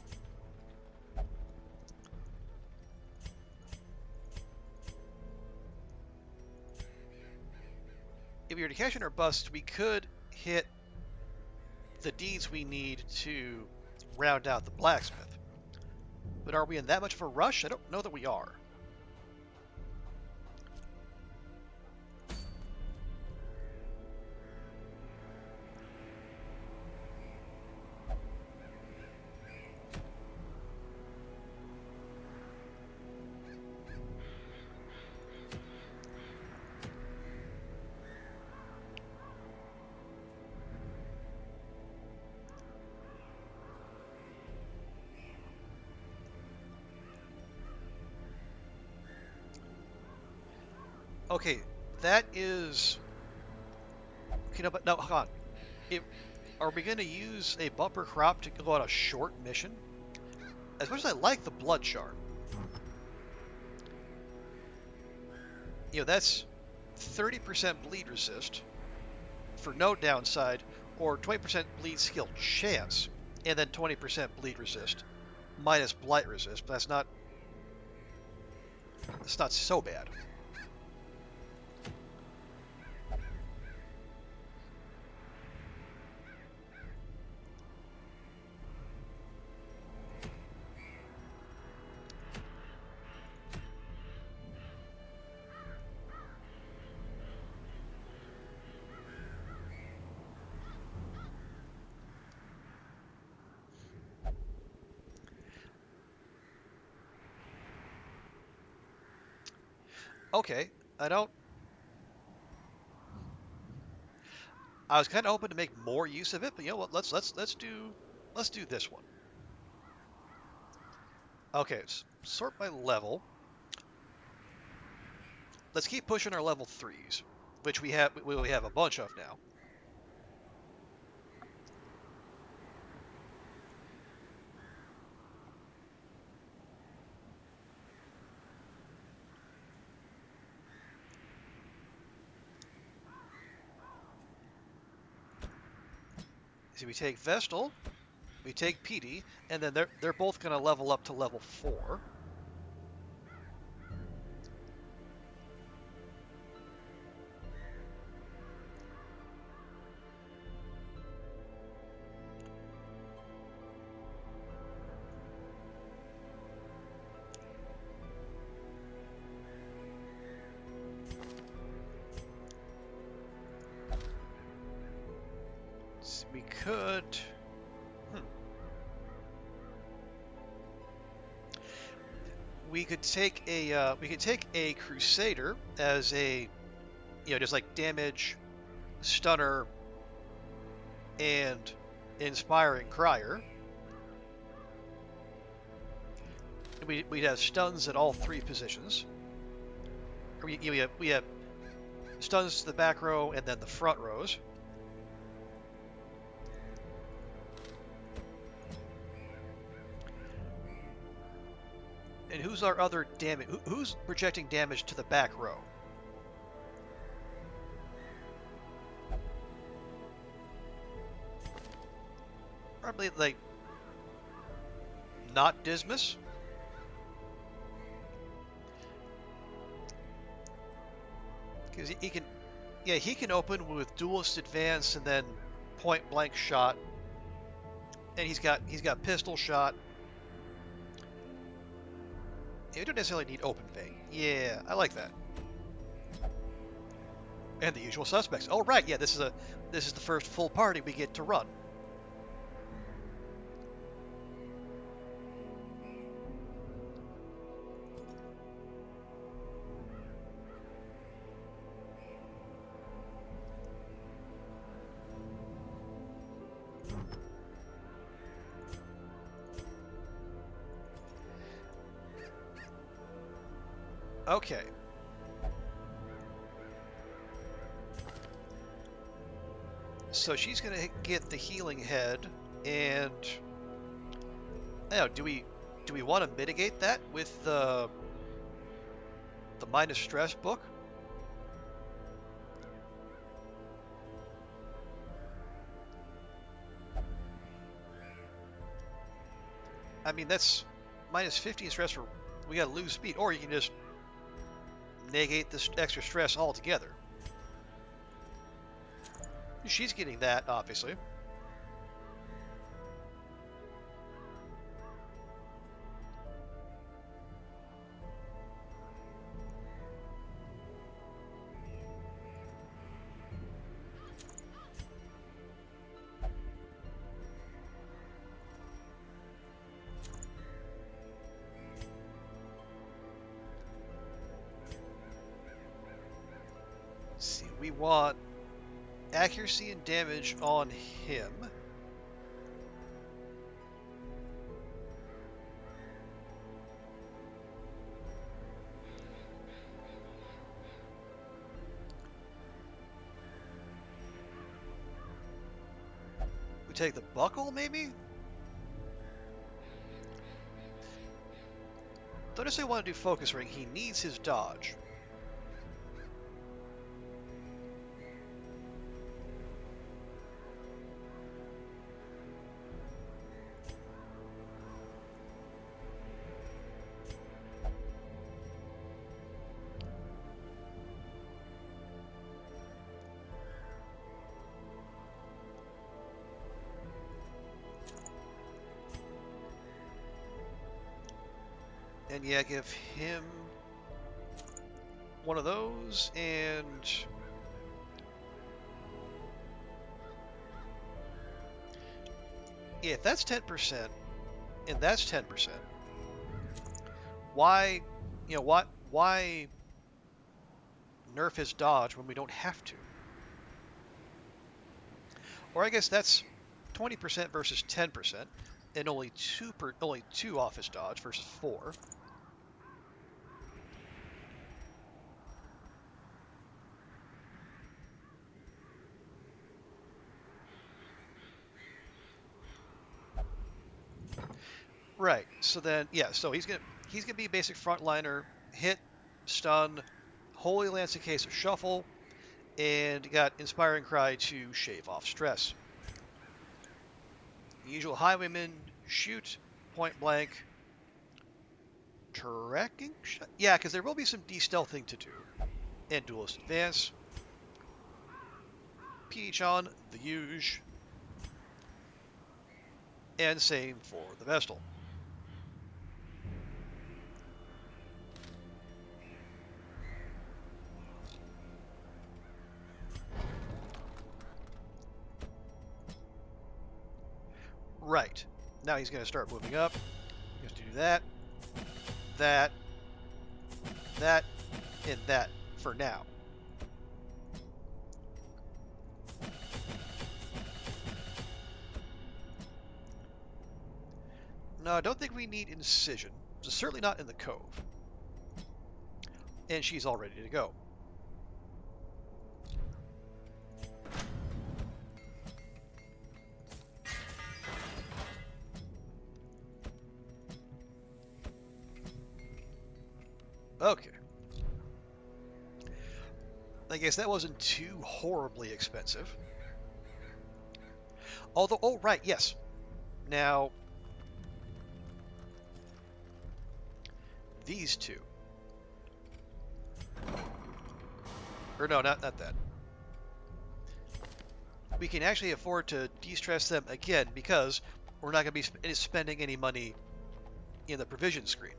we could hit the deeds we need to round out the blacksmith. But are we in that much of a rush? I don't know that we are. Okay, that is. Okay, no, but no, hold on. It, are we going to use a bumper crop to go on a short mission? As much as I like the blood shard, that's 30% bleed resist for no downside, or 20% bleed skill chance, and then 20% bleed resist minus blight resist. But that's not so bad. Okay, I don't. I was kind of hoping to make more use of it, but you know what? Let's do this one. Okay, sort by level. Let's keep pushing our level threes, which we have a bunch of now. So we take Vestal, we take PD, and then they're both going to level up to level 4. So we could. Hmm, we could take a Crusader as a just like damage, stunner, and inspiring crier. We'd have stuns at all 3 positions. We have stuns to the back row and then the front rows. And who's our other damage? Who's projecting damage to the back row? Probably like not Dismas. Because he can, yeah, he can open with duelist advance and then point blank shot, and he's got pistol shot. Yeah, we don't necessarily need open vein. Yeah, I like that. And the usual suspects. Oh right, yeah, this is the first full party we get to run. Okay. So she's gonna get the healing head, and do we want to mitigate that with the minus stress book? I mean that's minus 15 stress for we gotta lose speed, or you can just negate this extra stress altogether. She's getting that obviously. Let's see, we want accuracy and damage on him. take the buckle, maybe? Don't necessarily want to do focus ring. He needs his dodge. And yeah, give him one of those, and yeah, if that's 10%, and that's 10%, why, why nerf his dodge when we don't have to? Or I guess that's 20% versus 10%, and only two off his dodge versus 4. Right. So then, yeah. So he's gonna be a basic frontliner, hit, stun, Holy Lance in case of shuffle, and got Inspiring Cry to shave off stress. Usual Highwayman, shoot, point blank, tracking shot. Yeah, because there will be some de-stealthing to do. And Duelist Advance. Peach on the Huge. And same for the Vestal. Right. Now he's going to start moving up. He has to do that, that, that, and that for now. No, I don't think we need Incision. So certainly not in the Cove. And she's all ready to go. Okay. I guess that wasn't too horribly expensive. Although, oh, right, yes. Now, these two. Or no, not that. We can actually afford to de-stress them again because we're not going to be spending any money in the provision screen.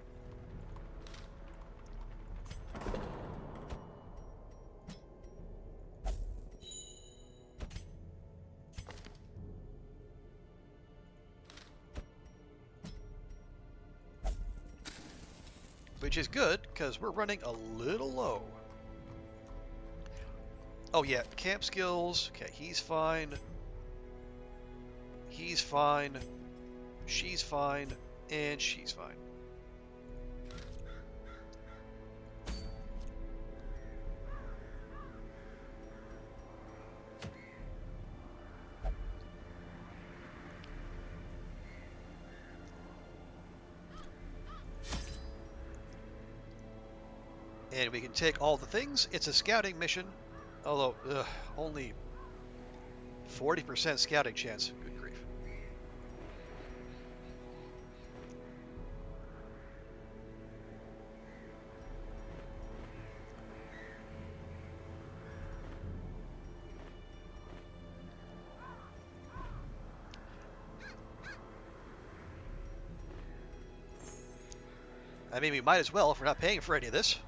Which is good, because we're running a little low. Oh yeah, camp skills. Okay, he's fine. He's fine. She's fine. And she's fine. And we can take all the things. It's a scouting mission, although only 40% scouting chance. Good grief. I mean, we might as well if we're not paying for any of this.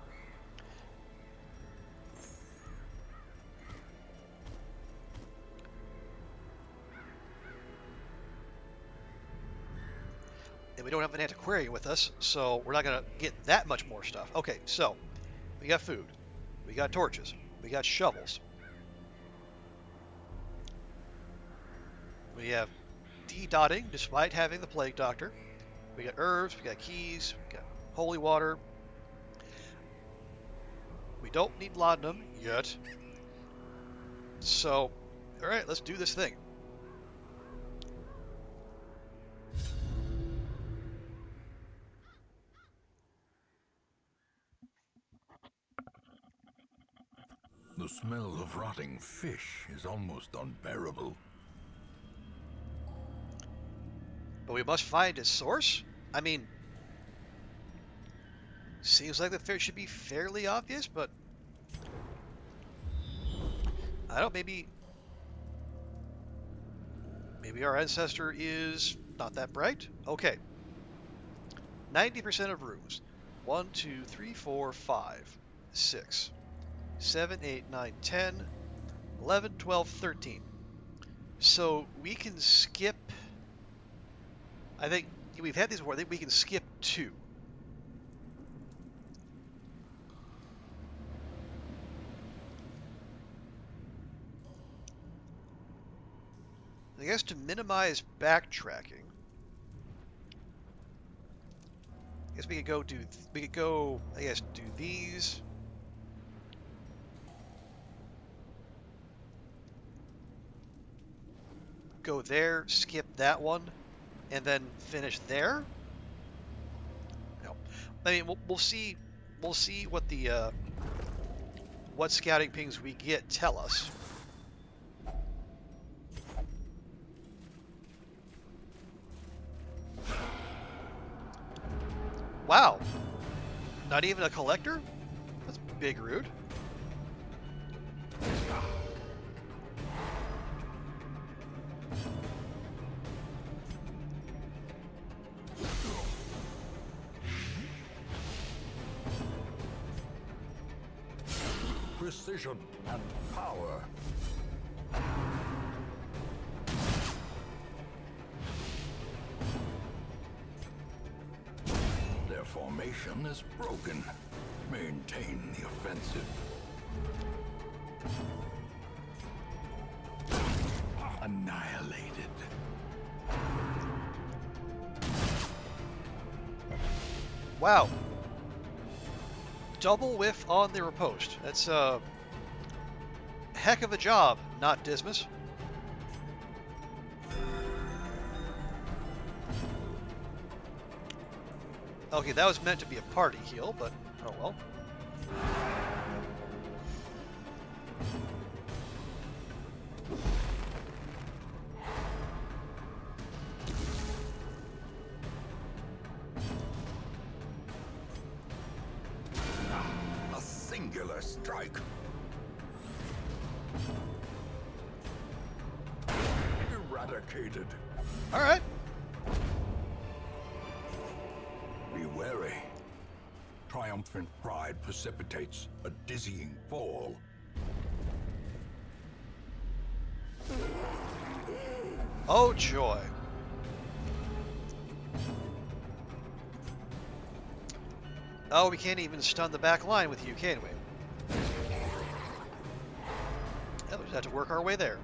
And we don't have an antiquarian with us, so we're not going to get that much more stuff. Okay, so we got food, we got torches, we got shovels, we have de-dotting despite having the plague doctor, we got herbs, we got keys, we got holy water. We don't need laudanum yet. So, alright, let's do this thing. The smell of rotting fish is almost unbearable. But we must find its source? I mean, seems like the fish should be fairly obvious, but I don't know, maybe our ancestor is not that bright? Okay. 90% of rooms. 1, 2, 3, 4, 5, 6, 7, 8, 9, 10, 11, 12, 13. So we can skip, I think we've had these before, I think we can skip 2. I guess to minimize backtracking, I guess we could go, I guess, do these. Go there, skip that one, and then finish there? No. I mean, we'll see what the, what scouting pings we get tell us. Wow. Not even a collector? That's big rude. Precision and power. Their formation is broken. Maintain the offensive. Annihilated. Wow. Double whiff on the riposte. That's a heck of a job, not Dismas. Okay, that was meant to be a party heal, but oh well. A singular strike. Eradicated. All right. Be wary. Triumphant pride precipitates a dizzying fall. Oh joy. Oh, we can't even stun the back line with you, can we? Yeah, we just have to work our way there.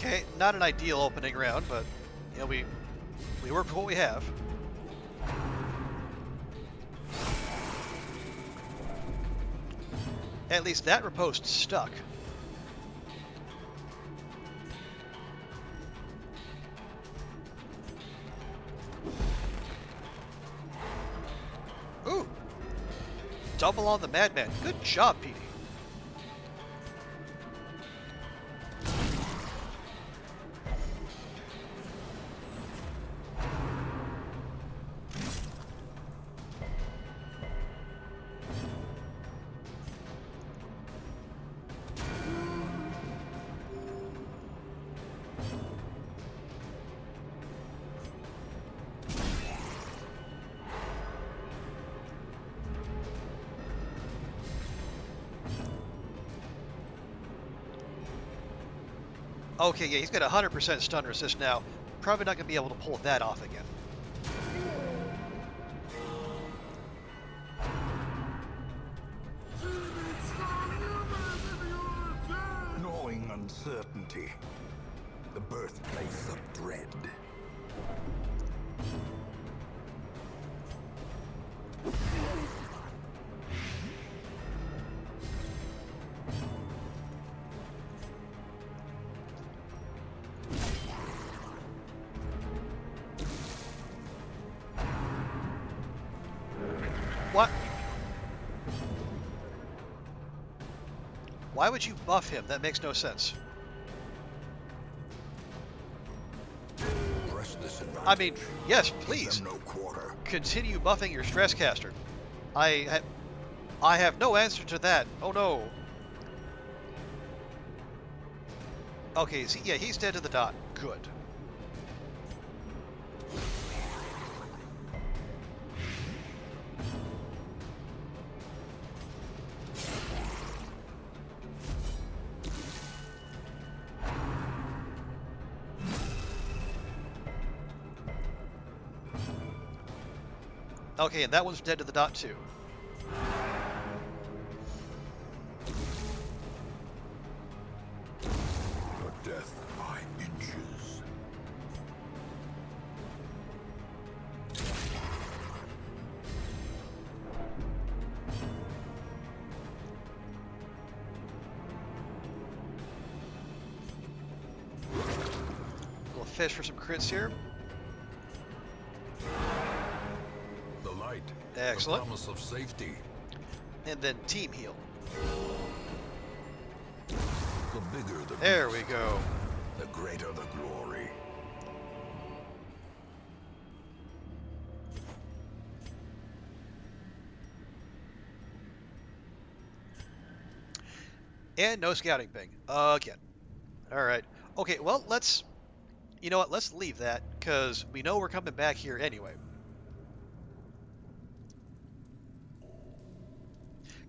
Okay, not an ideal opening round, but you know we work with what we have. At least that riposte stuck. Ooh! Double on the madman. Good job, Petey. Okay, yeah, he's got 100% stun resist now. Probably not going to be able to pull that off again. Gnawing uncertainty. The birthplace of dread. What? Why would you buff him? That makes no sense. Press this advantage. I mean, yes, Give please. them no quarter. Continue buffing your stress caster. I have no answer to that. Oh no. Okay, see, yeah, he's dead to the dot. Good. Okay, and that one's dead to the dot too. Your death by inches. Little fish for some crits here. The light. Excellent. The promise of safety. And then team heal. The bigger the There beast, we go. the greater the glory. And no scouting ping. Again. Alright. Okay, well, let's... You know what? Let's leave that, because we know we're coming back here anyway.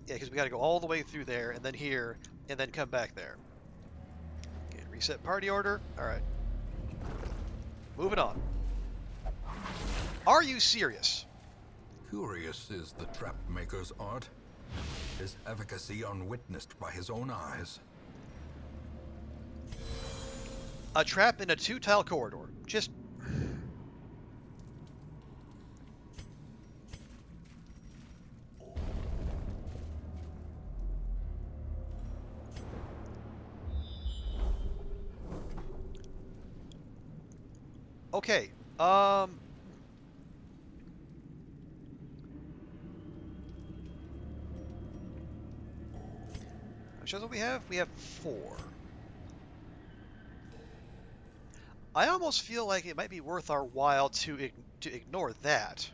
Yeah, because we got to go all the way through there, and then here, and then come back there. Okay, reset party order. Alright. Moving on. Are you serious? Curious is the trap maker's art, his efficacy unwitnessed by his own eyes. A trap in a 2-tile corridor. Just... Okay, which is what we have? We have 4. I almost feel like it might be worth our while to ignore that.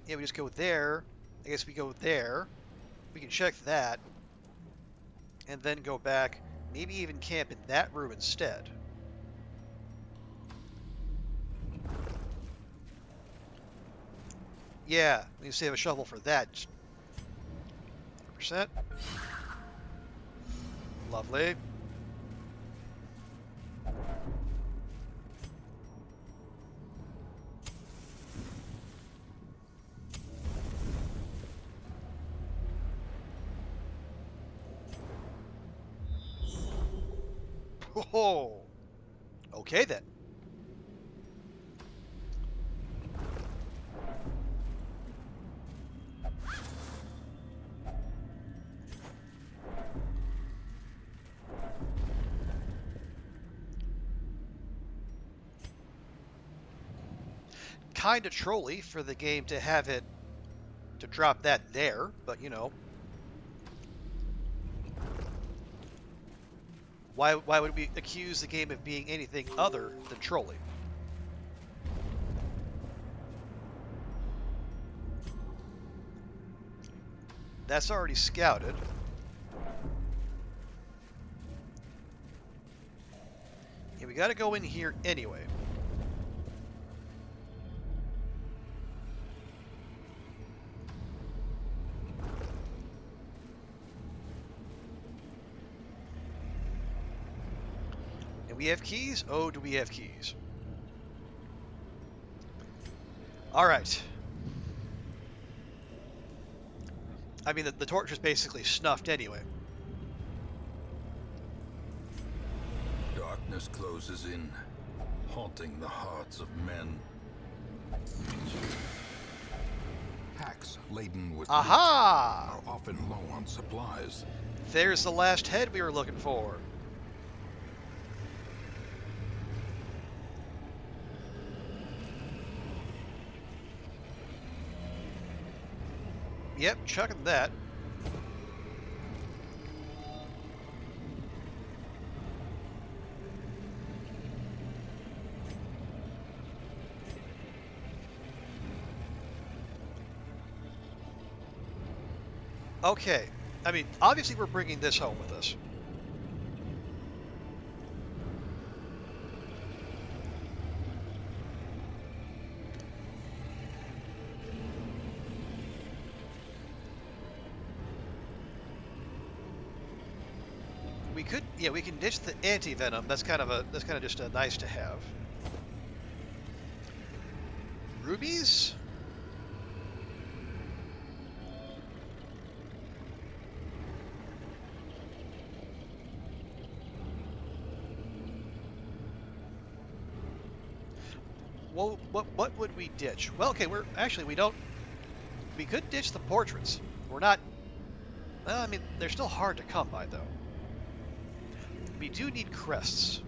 Yeah, we just go there. I guess we go there. We can check that. And then go back. Maybe even camp in that room instead. Yeah, we can save a shovel for that. 100%. Lovely. Oh, okay then. Kinda trolly for the game to have it to drop that there, but you know. Why would we accuse the game of being anything other than trolling? That's already scouted. Yeah, we gotta go in here anyway. And we have keys? Oh, do we have keys? Alright. I mean, the torch is basically snuffed anyway. Darkness closes in, haunting the hearts of men. Packs laden with Aha! loot are often low on supplies. There's the last head we were looking for. Yep, chucking that. Okay. I mean, obviously we're bringing this home with us. We could, yeah, we can ditch the anti-venom. That's kind of just a nice to have. Rubies? Well, what would we ditch? Well, okay, we don't. We could ditch the portraits. We're not. Well, I mean, they're still hard to come by though. We do need crests.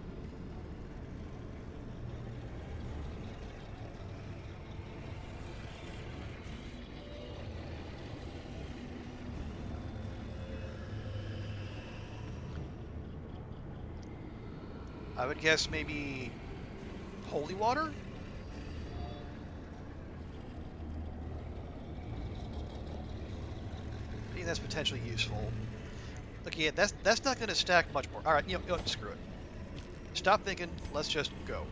I would guess maybe holy water. I think that's potentially useful. Look, yeah, that's not going to stack much more. All right, you know, screw it. Stop thinking. Let's just go.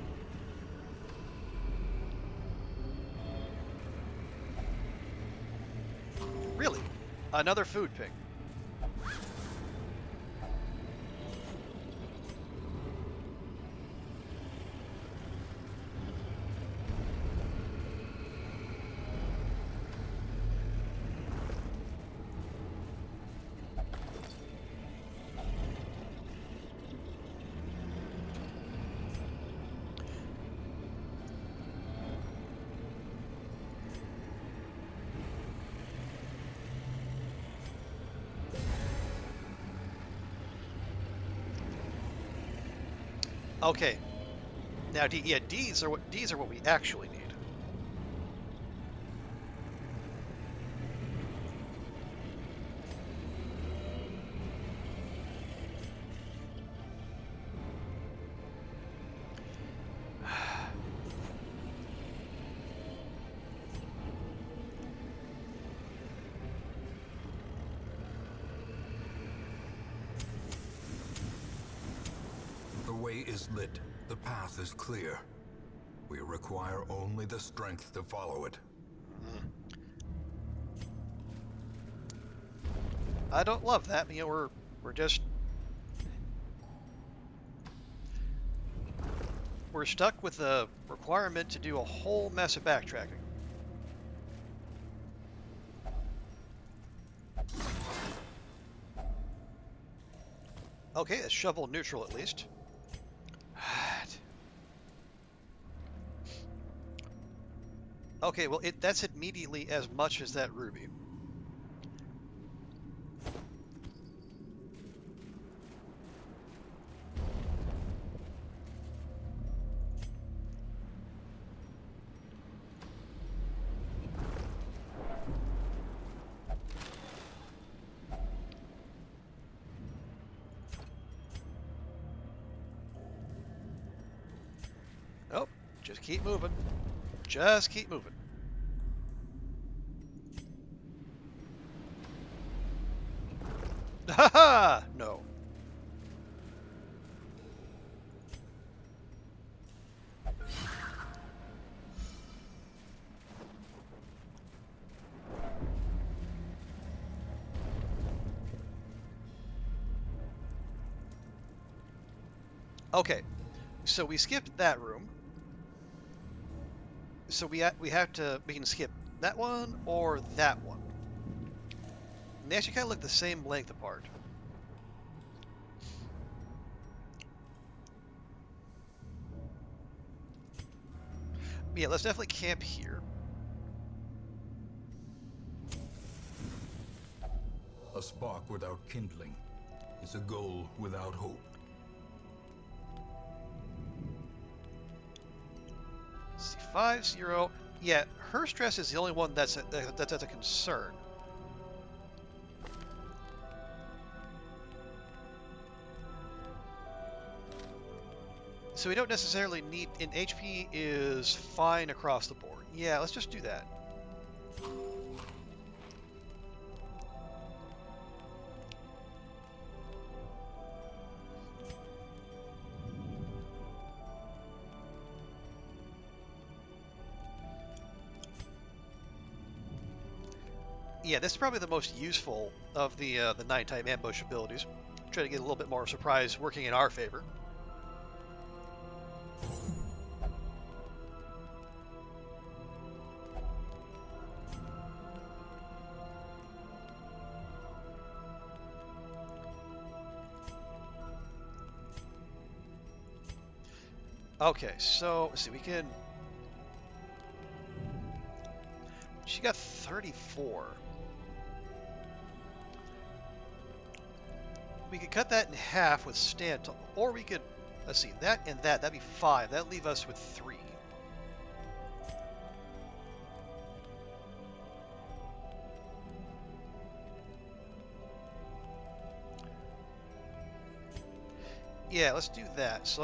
Really? Another food ping. Okay. Now, yeah, D's are what we actually need. The way is lit. The path is clear. We require only the strength to follow it. I don't love that. You know, we're stuck with the requirement to do a whole mess of backtracking. Okay, it's shovel neutral at least. Okay, well, that's immediately as much as that ruby. Oh, just keep moving. Just keep moving. Haha! No. Okay, so we skipped that room. So we can skip that one or that one. And they actually kind of look the same length apart. Yeah, let's definitely camp here. A spark without kindling is a goal without hope. Let's see, 5-0. Yeah, her stress is the only one that's a concern. So we don't necessarily need, and HP is fine across the board. Yeah, let's just do that. Yeah, this is probably the most useful of the nighttime ambush abilities. Try to get a little bit more surprise working in our favor. Okay, so let's see, we can. She got 34. We could cut that in half with stand, or we could, let's see, that and that, that'd be 5. That'd leave us with 3. Yeah, let's do that. So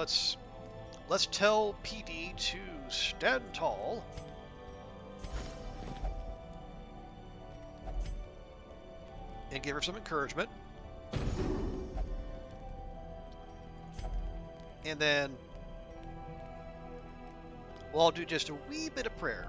let's tell PD to stand tall. And give her some encouragement. And then we'll all do just a wee bit of prayer.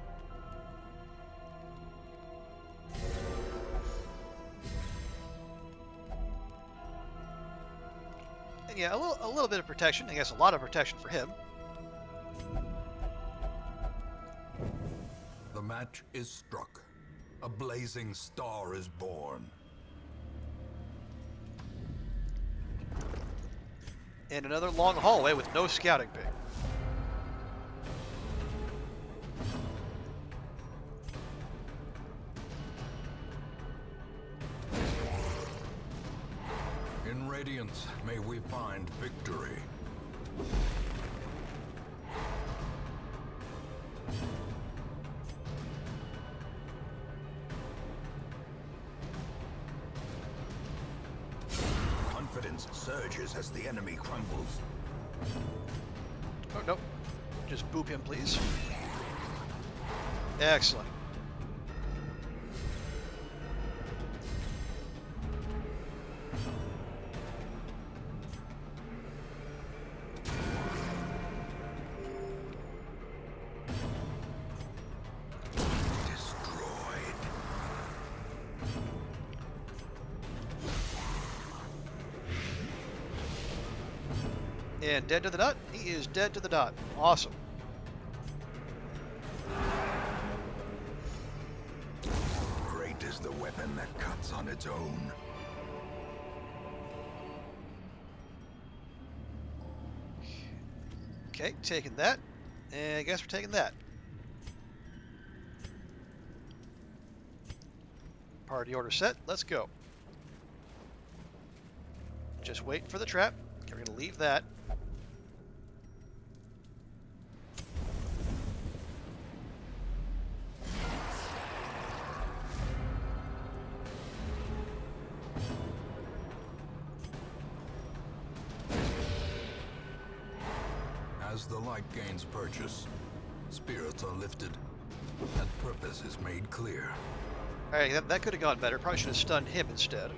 And yeah, a little bit of protection. I guess a lot of protection for him. The match is struck. A blazing star is born. And another long hallway with no scouting ping. In Radiance, may we find victory. Confidence surges as the enemy crumbles. Oh, no. Just boop him, please. Excellent. And dead to the dot? He is dead to the dot. Awesome. Great is the weapon that cuts on its own. Okay, taking that. And I guess we're taking that. Party order set. Let's go. Just waiting for the trap. Okay, we're going to leave that. As the light gains purchase, spirits are lifted, and purpose is made clear. Alright, that could have gone better. Probably should have stunned him instead.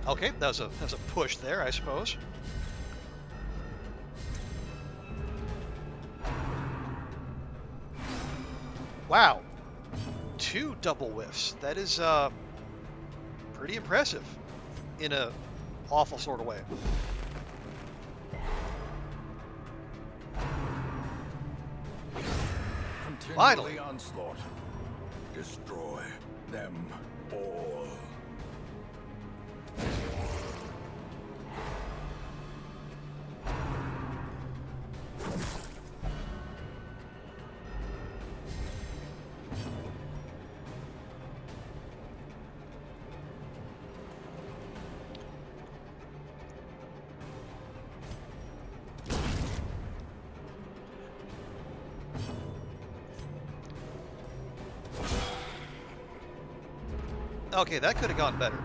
Okay, that was a push there, I suppose. Wow, 2 double whiffs. That is pretty impressive in a awful sort of way. Continue Finally. the onslaught. Destroy them all. Okay, that could have gone better.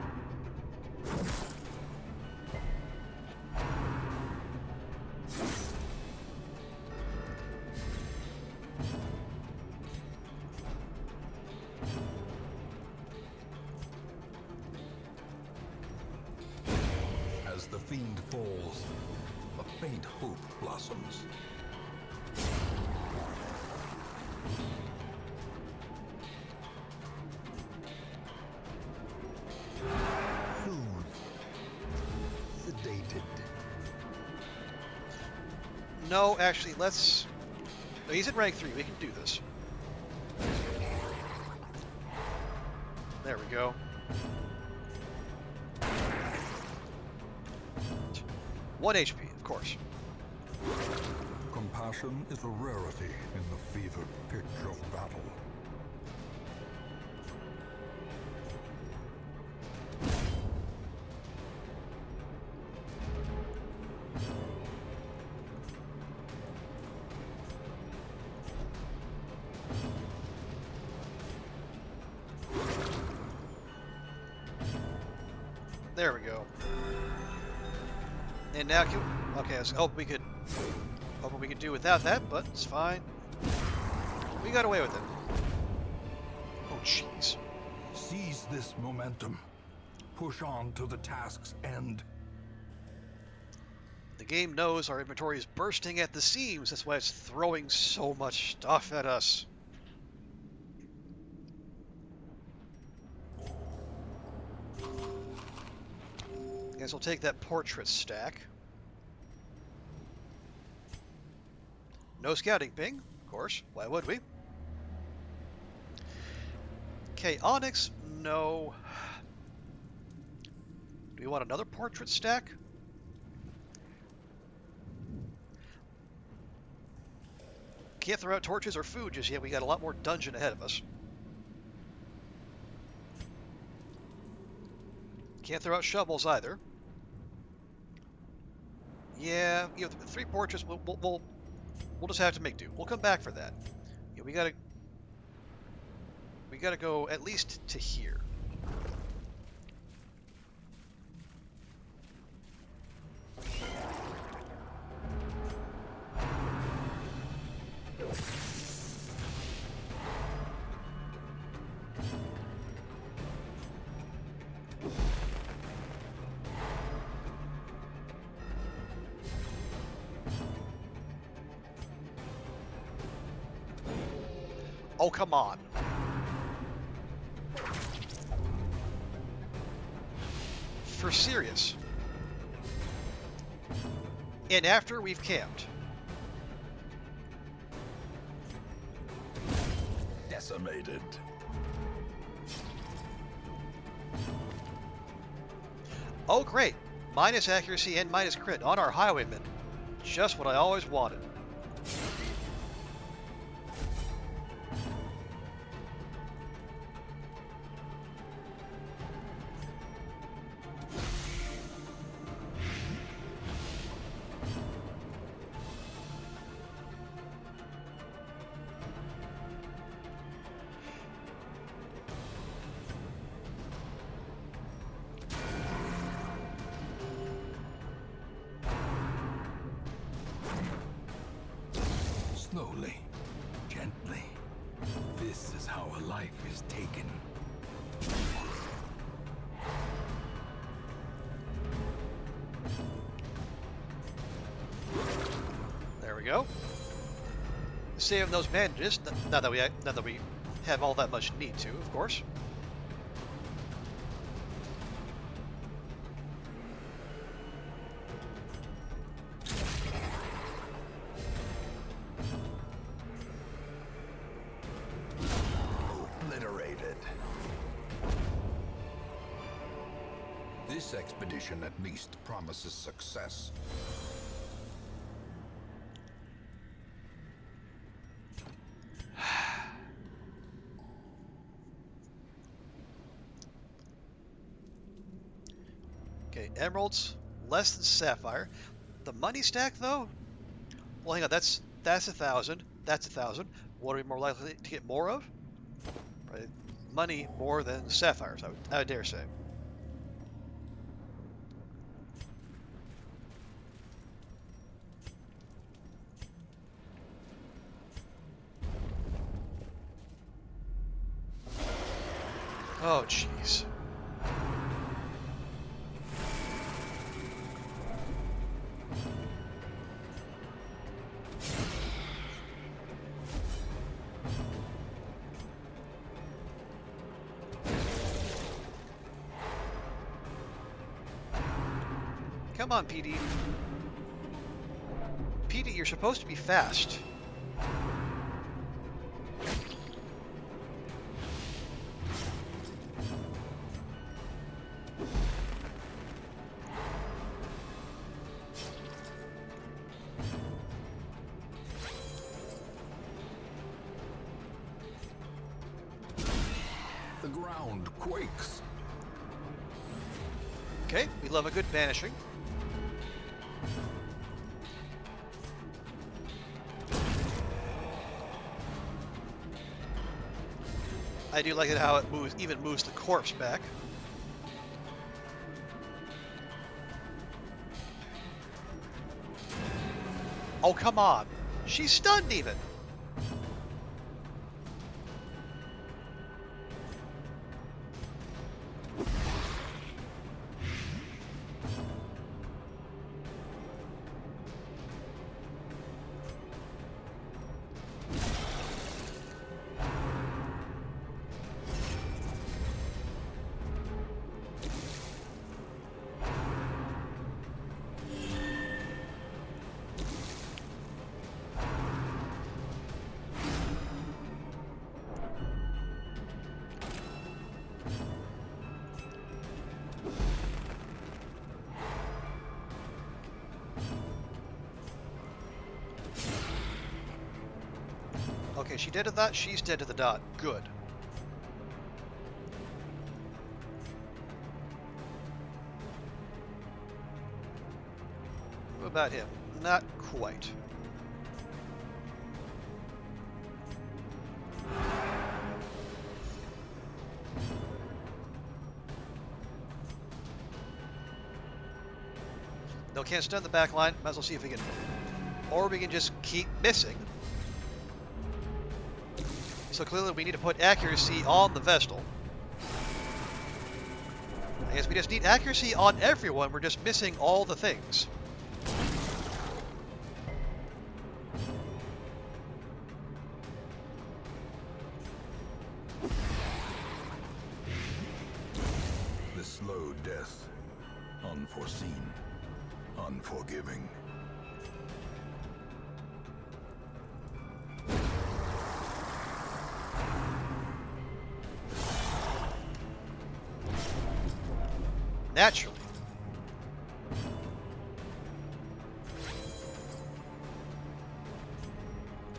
As the fiend falls, a faint hope blossoms. Soothed, sedated. No, actually, let's... He's at rank 3. We can do this. There we go. One HP, of course. Compassion is a rarity in the fevered pitch of battle. There we go. And now, okay, I was hoping we could do without that, but it's fine. We got away with it. Oh, jeez. Seize this momentum. Push on to the task's end. The game knows our inventory is bursting at the seams. That's why it's throwing so much stuff at us. Guess we'll take that portrait stack. No scouting ping, of course. Why would we? Okay, onyx, no. Do we want another portrait stack? Can't throw out torches or food just yet. We got a lot more dungeon ahead of us. Can't throw out shovels either. Yeah, 3 portraits. We'll just have to make do. We'll come back for that. Yeah, we gotta go at least to here. Oh, come on. For serious. And after we've camped. Decimated. Oh, great. Minus accuracy and minus crit on our highwaymen. Just what I always wanted. Slowly, gently. This is how a life is taken. There we go. Saving those bandages. Not that we have all that much need to, of course. Obliterated. This expedition at least promises success. Okay, emeralds, less than sapphire. The money stack, though? Well, hang on, that's 1,000. That's 1,000. What are we more likely to get more of? Right. money more than sapphires, I would dare say. Oh, jeez. Come on, PD. PD, you're supposed to be fast. The ground quakes. Okay, we love a good vanishing. I do like it how it moves, even moves the corpse back. Oh, come on. She's stunned even. Okay, she dead to that. She's dead to the dot. Good. What about him? Not quite. No, can't stun the back line. Might as well see if we can... Or we can just keep missing. So clearly we need to put accuracy on the Vestal. I guess we just need accuracy on everyone. We're just missing all the things. The slow death. Unforeseen. Unforgiving. Naturally.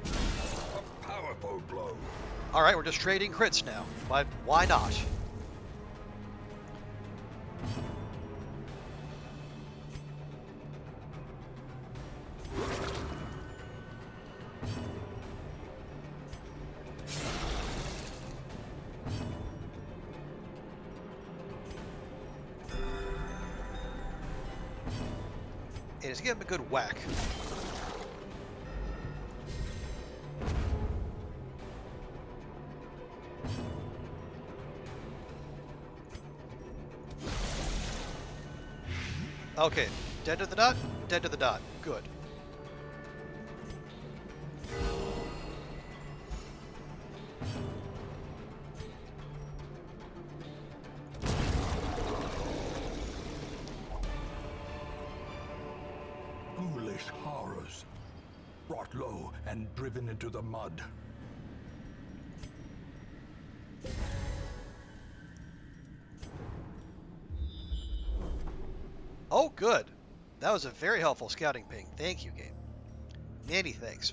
A powerful blow. All right, we're just trading crits now. Why not? It is give him a good whack. Okay, dead to the dot, dead to the dot. Good. Foolish horrors, brought low and driven into the mud. Oh, good. That was a very helpful scouting ping. Thank you, game. Many thanks.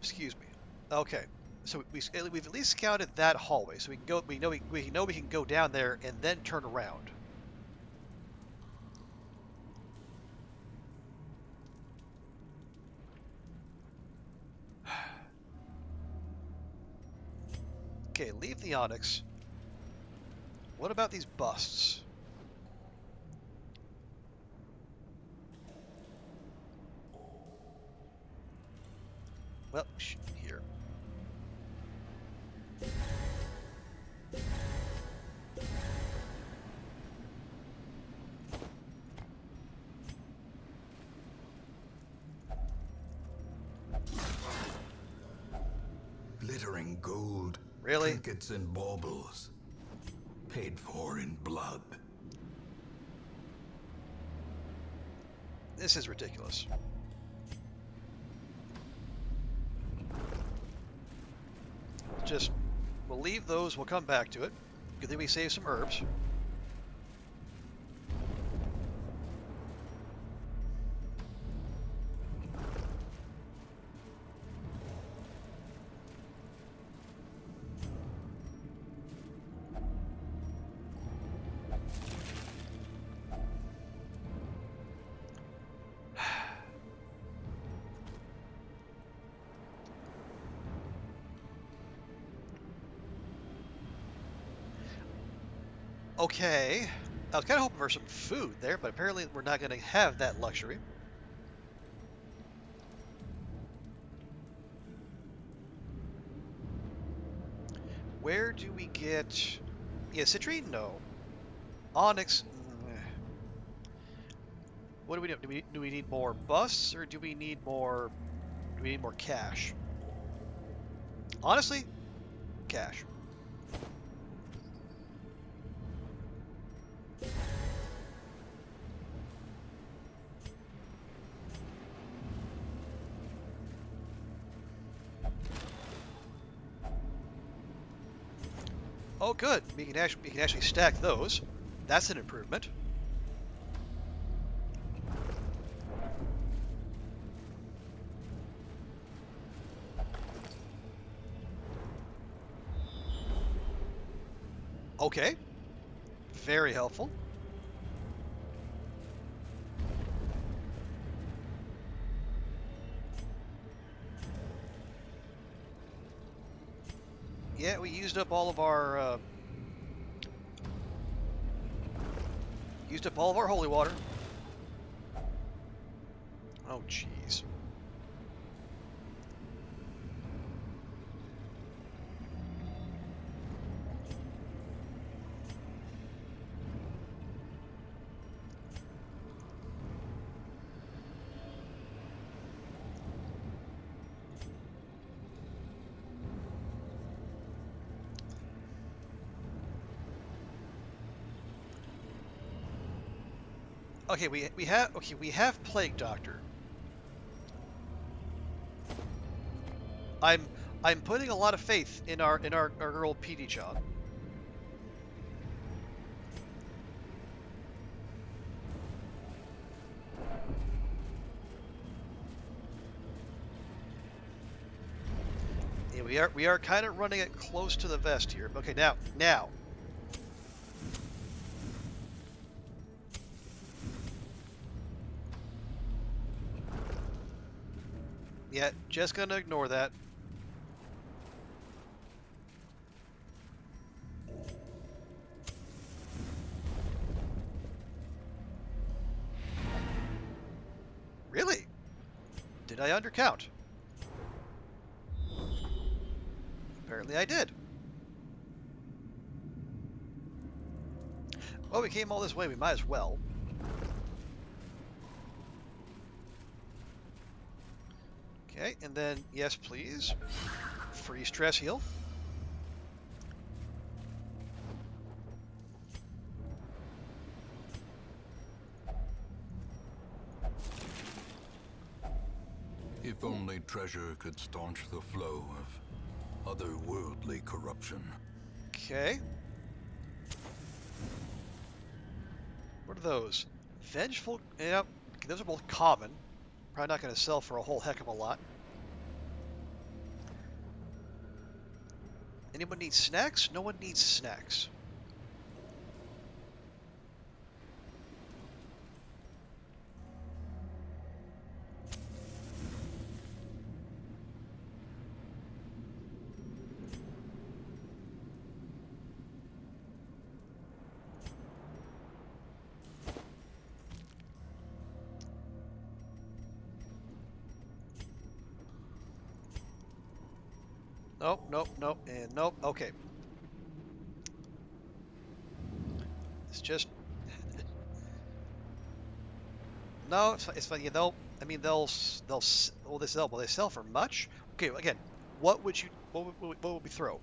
Excuse me. Okay. So we've at least scouted that hallway, so we can go. We can go down there and then turn around. Okay, leave the onyx. What about these busts? Well, here. Glittering gold. Really? Trinkets and baubles. Paid for in blood. This is ridiculous. Just, we'll leave those. We'll come back to it. Good thing we saved some herbs. Okay. I was kind of hoping for some food there, but apparently we're not going to have that luxury. Where do we get... Yeah, citrine? No. Onyx? What do we do? Do we need more busts, or do we need more... Do we need more cash? Honestly, cash. Oh, good. We can actually stack those. That's an improvement. Okay. Very helpful. Yeah, we used up all of our holy water. Oh, jeez. Okay, we have Plague Doctor. I'm putting a lot of faith in our girl Petey John. Yeah, we are kind of running it close to the vest here. Okay, now. Yeah, just gonna ignore that. Really? Did I undercount? Apparently I did. Well, we came all this way, we might as well. Okay, and then, yes please. Free stress heal. If only treasure could staunch the flow of otherworldly corruption. Okay. What are those? Vengeful, yep, those are both common. Probably not going to sell for a whole heck of a lot. Anyone need snacks? No one needs snacks. Nope, nope, nope, and nope. Okay. It's just no. It's fine. Yeah, they'll. I mean, Well, they sell. Will they sell for much? Okay. Again, what would you? What would we throw?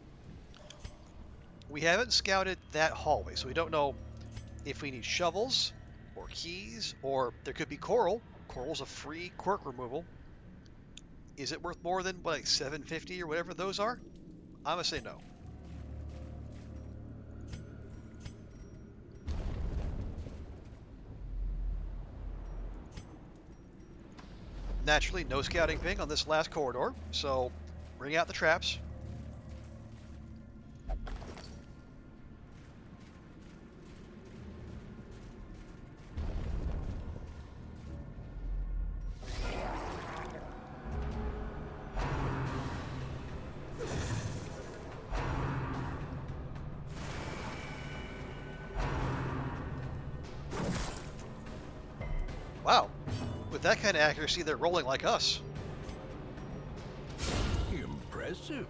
We haven't scouted that hallway, so we don't know if we need shovels or keys, or there could be coral. Coral's a free quirk removal. Is it worth more than what, like 750 or whatever those are? I'm gonna say no. Naturally, no scouting ping on this last corridor, so bring out the traps. Wow, with that kind of accuracy, they're rolling like us. Impressive.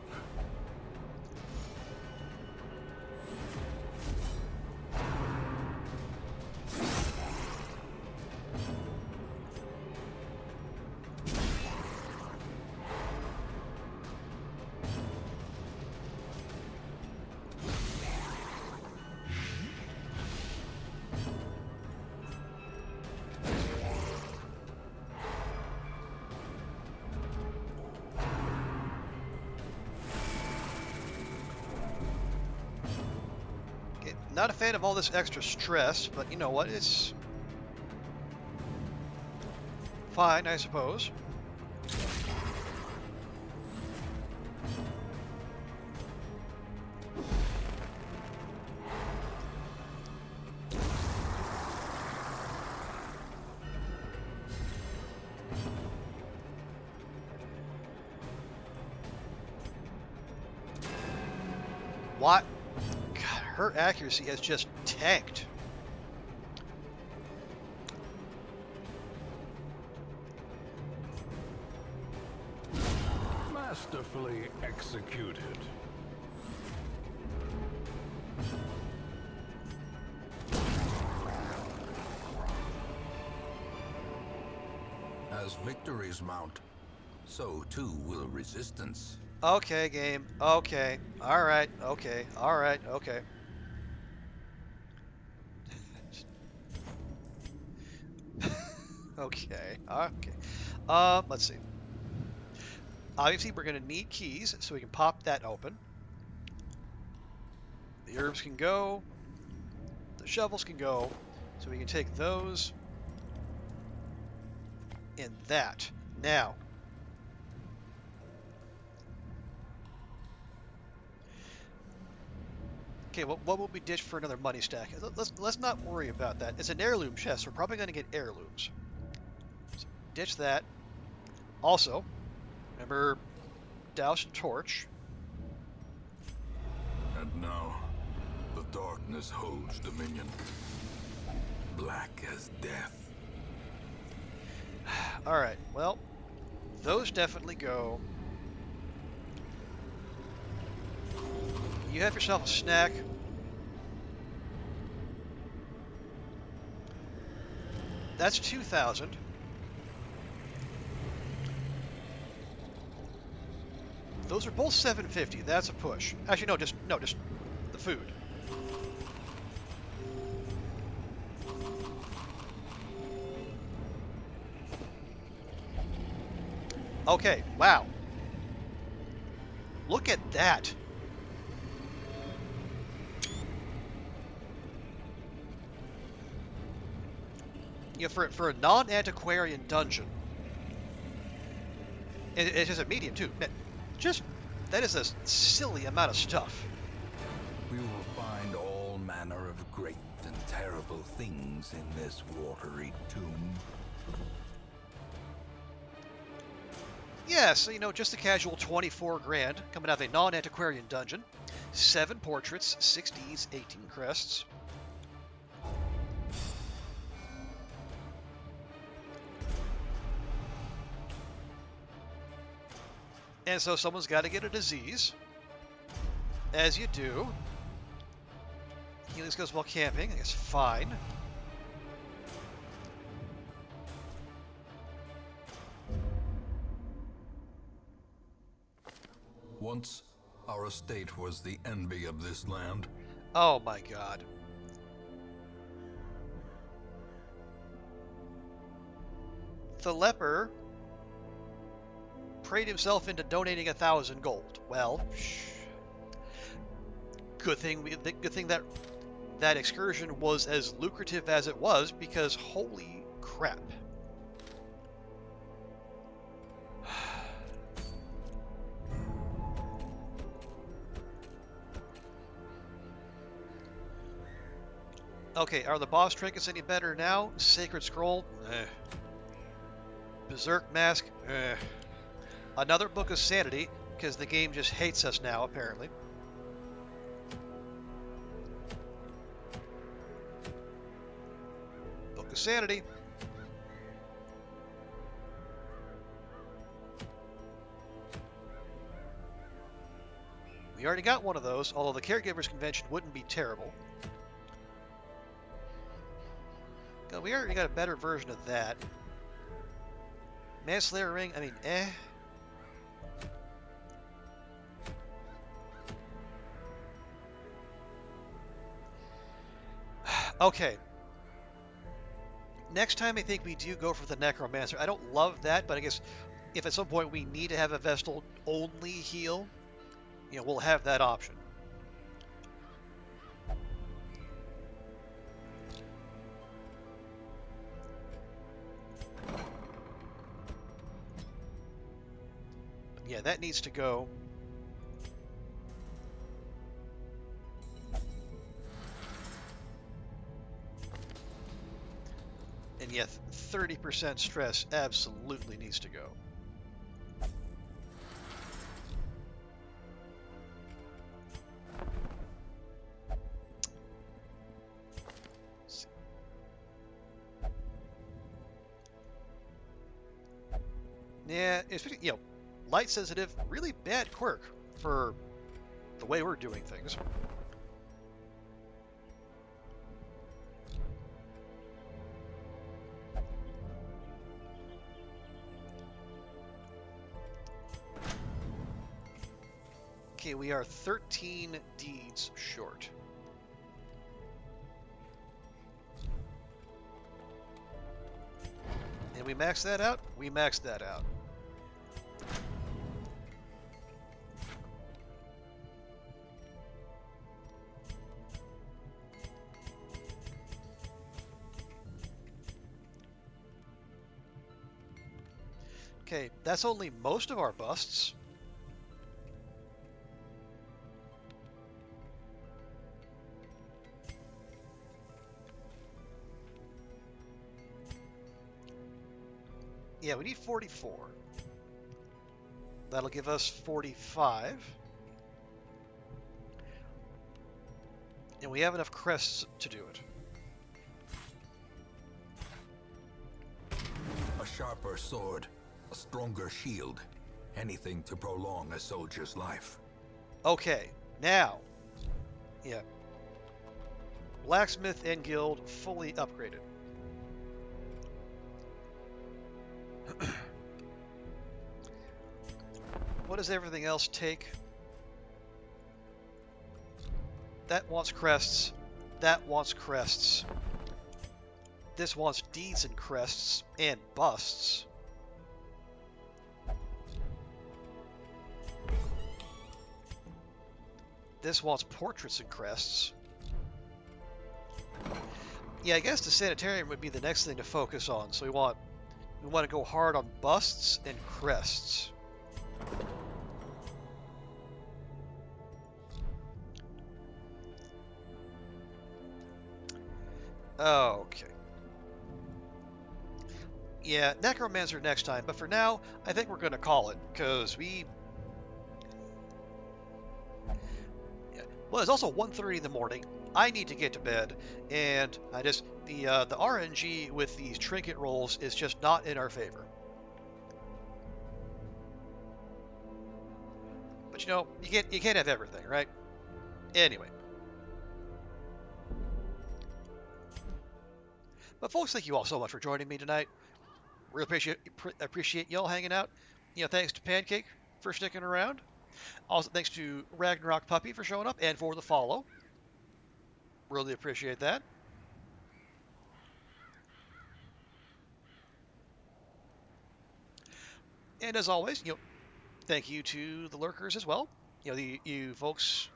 Not a fan of all this extra stress, but you know what? It's fine, I suppose. What? God, her accuracy has just tanked. Masterfully executed. As victories mount, so too will resistance. Okay, game. Okay. All right. Okay. All right. Okay. Okay. Okay. Let's see. Obviously, we're going to need keys, so we can pop that open. The herbs can go. The shovels can go. So we can take those and that. Now, okay, what will we ditch for another money stack? Let's not worry about that. It's an heirloom chest. We're probably going to get heirlooms. So ditch that. Also, remember, douse torch. And now, the darkness holds dominion. Black as death. All right. Well, those definitely go. You have yourself a snack. That's 2,000. Those are both 750. That's a push. Actually, no, just the food. Okay, wow. Look at that. You know, for a non-antiquarian dungeon, it's just a medium too. Man, just That is a silly amount of stuff. We will find all manner of great and terrible things in this watery tomb. Yeah, so, you know, just a casual 24 grand coming out of a non-antiquarian dungeon. 7 portraits, 6 deeds, 18 crests. And so someone's got to get a disease. As you do. Healing goes while camping. I guess fine. Once, our estate was the envy of this land. Oh my god. The leper prayed himself into donating 1,000 gold. Well, good thing that excursion was as lucrative as it was, because holy crap. Okay, are the boss trinkets any better now? Sacred Scroll? Eh. Berserk Mask? Eh. Another Book of Sanity, because the game just hates us now, apparently. Book of Sanity. We already got one of those, although the Caregivers Convention wouldn't be terrible. We already got a better version of that. Manslayer Ring, I mean, eh. Okay. Next time I think we do go for the Necromancer. I don't love that, but I guess if at some point we need to have a Vestal only heal, you know, we'll have that option. Yeah, that needs to go. And yet, 30% stress absolutely needs to go. Yeah, it's, you know, light sensitive, really bad quirk for the way we're doing things. Okay, we are 13 deeds short. And we maxed that out? We maxed that out. Okay, that's only most of our busts. Yeah, we need 44. That'll give us 45. And we have enough crests to do it. A sharper sword, a stronger shield, anything to prolong a soldier's life. Okay, now. Yeah. Blacksmith and guild fully upgraded. What does everything else take? That wants crests. That wants crests. This wants deeds and crests and busts. This wants portraits and crests. Yeah, I guess the sanitarium would be the next thing to focus on. So we want to go hard on busts and crests. Okay. Yeah, Necromancer next time, but for now, I think we're gonna call it, because we... Yeah. Well, it's also 1:30 in the morning. I need to get to bed, and I just... The RNG with these trinket rolls is just not in our favor. But you can't have everything, right? Anyway. But folks, thank you all so much for joining me tonight. Really appreciate y'all hanging out. Thanks to Pancake for sticking around. Also, thanks to Ragnarok Puppy for showing up and for the follow. Really appreciate that. And as always, thank you to the lurkers as well. The folks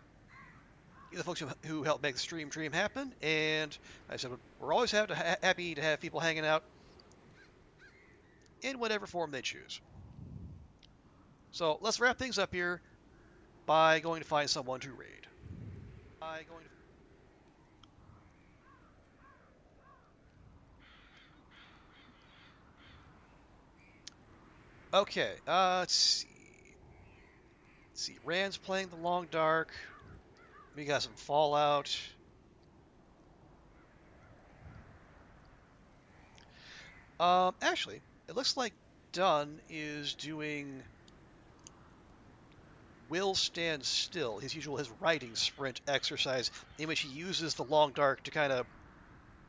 who help make the stream dream happen. And like I said, we're always happy to have people hanging out in whatever form they choose. So let's wrap things up here by going to find someone to raid. Okay, let's see. Rand's playing the Long Dark. We got some Fallout. Actually, it looks like Dunn is doing Will Stand Still, his writing sprint exercise, in which he uses the Long Dark to kind of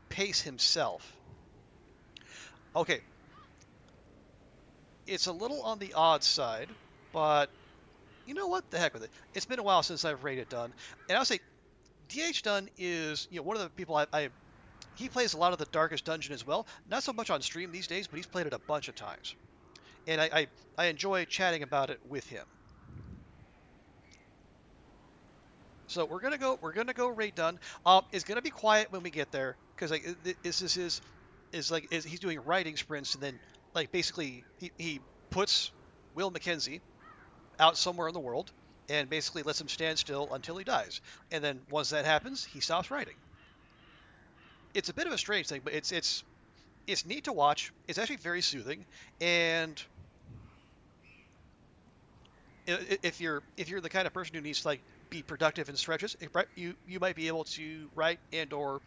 pace himself. Okay, it's a little on the odd side, but you know what? The heck with it. It's been a while since I've rated Dunn, and I'll say DH Dunn is one of the people he plays a lot of the Darkest Dungeon as well. Not so much on stream these days, but he's played it a bunch of times, and I enjoy chatting about it with him. So we're gonna go raid Dunn. It's gonna be quiet when we get there because like this is he's doing writing sprints and then like basically he puts Will Mackenzie out somewhere in the world and basically lets him stand still until he dies. And then once that happens, he stops writing. It's a bit of a strange thing, but it's neat to watch. It's actually very soothing, and if you're the kind of person who needs to like be productive in stretches, you might be able to write and or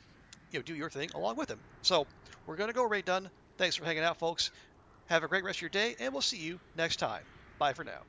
do your thing along with him. So we're gonna go raid Done. Thanks for hanging out, folks. Have a great rest of your day, and we'll see you next time. Bye for now.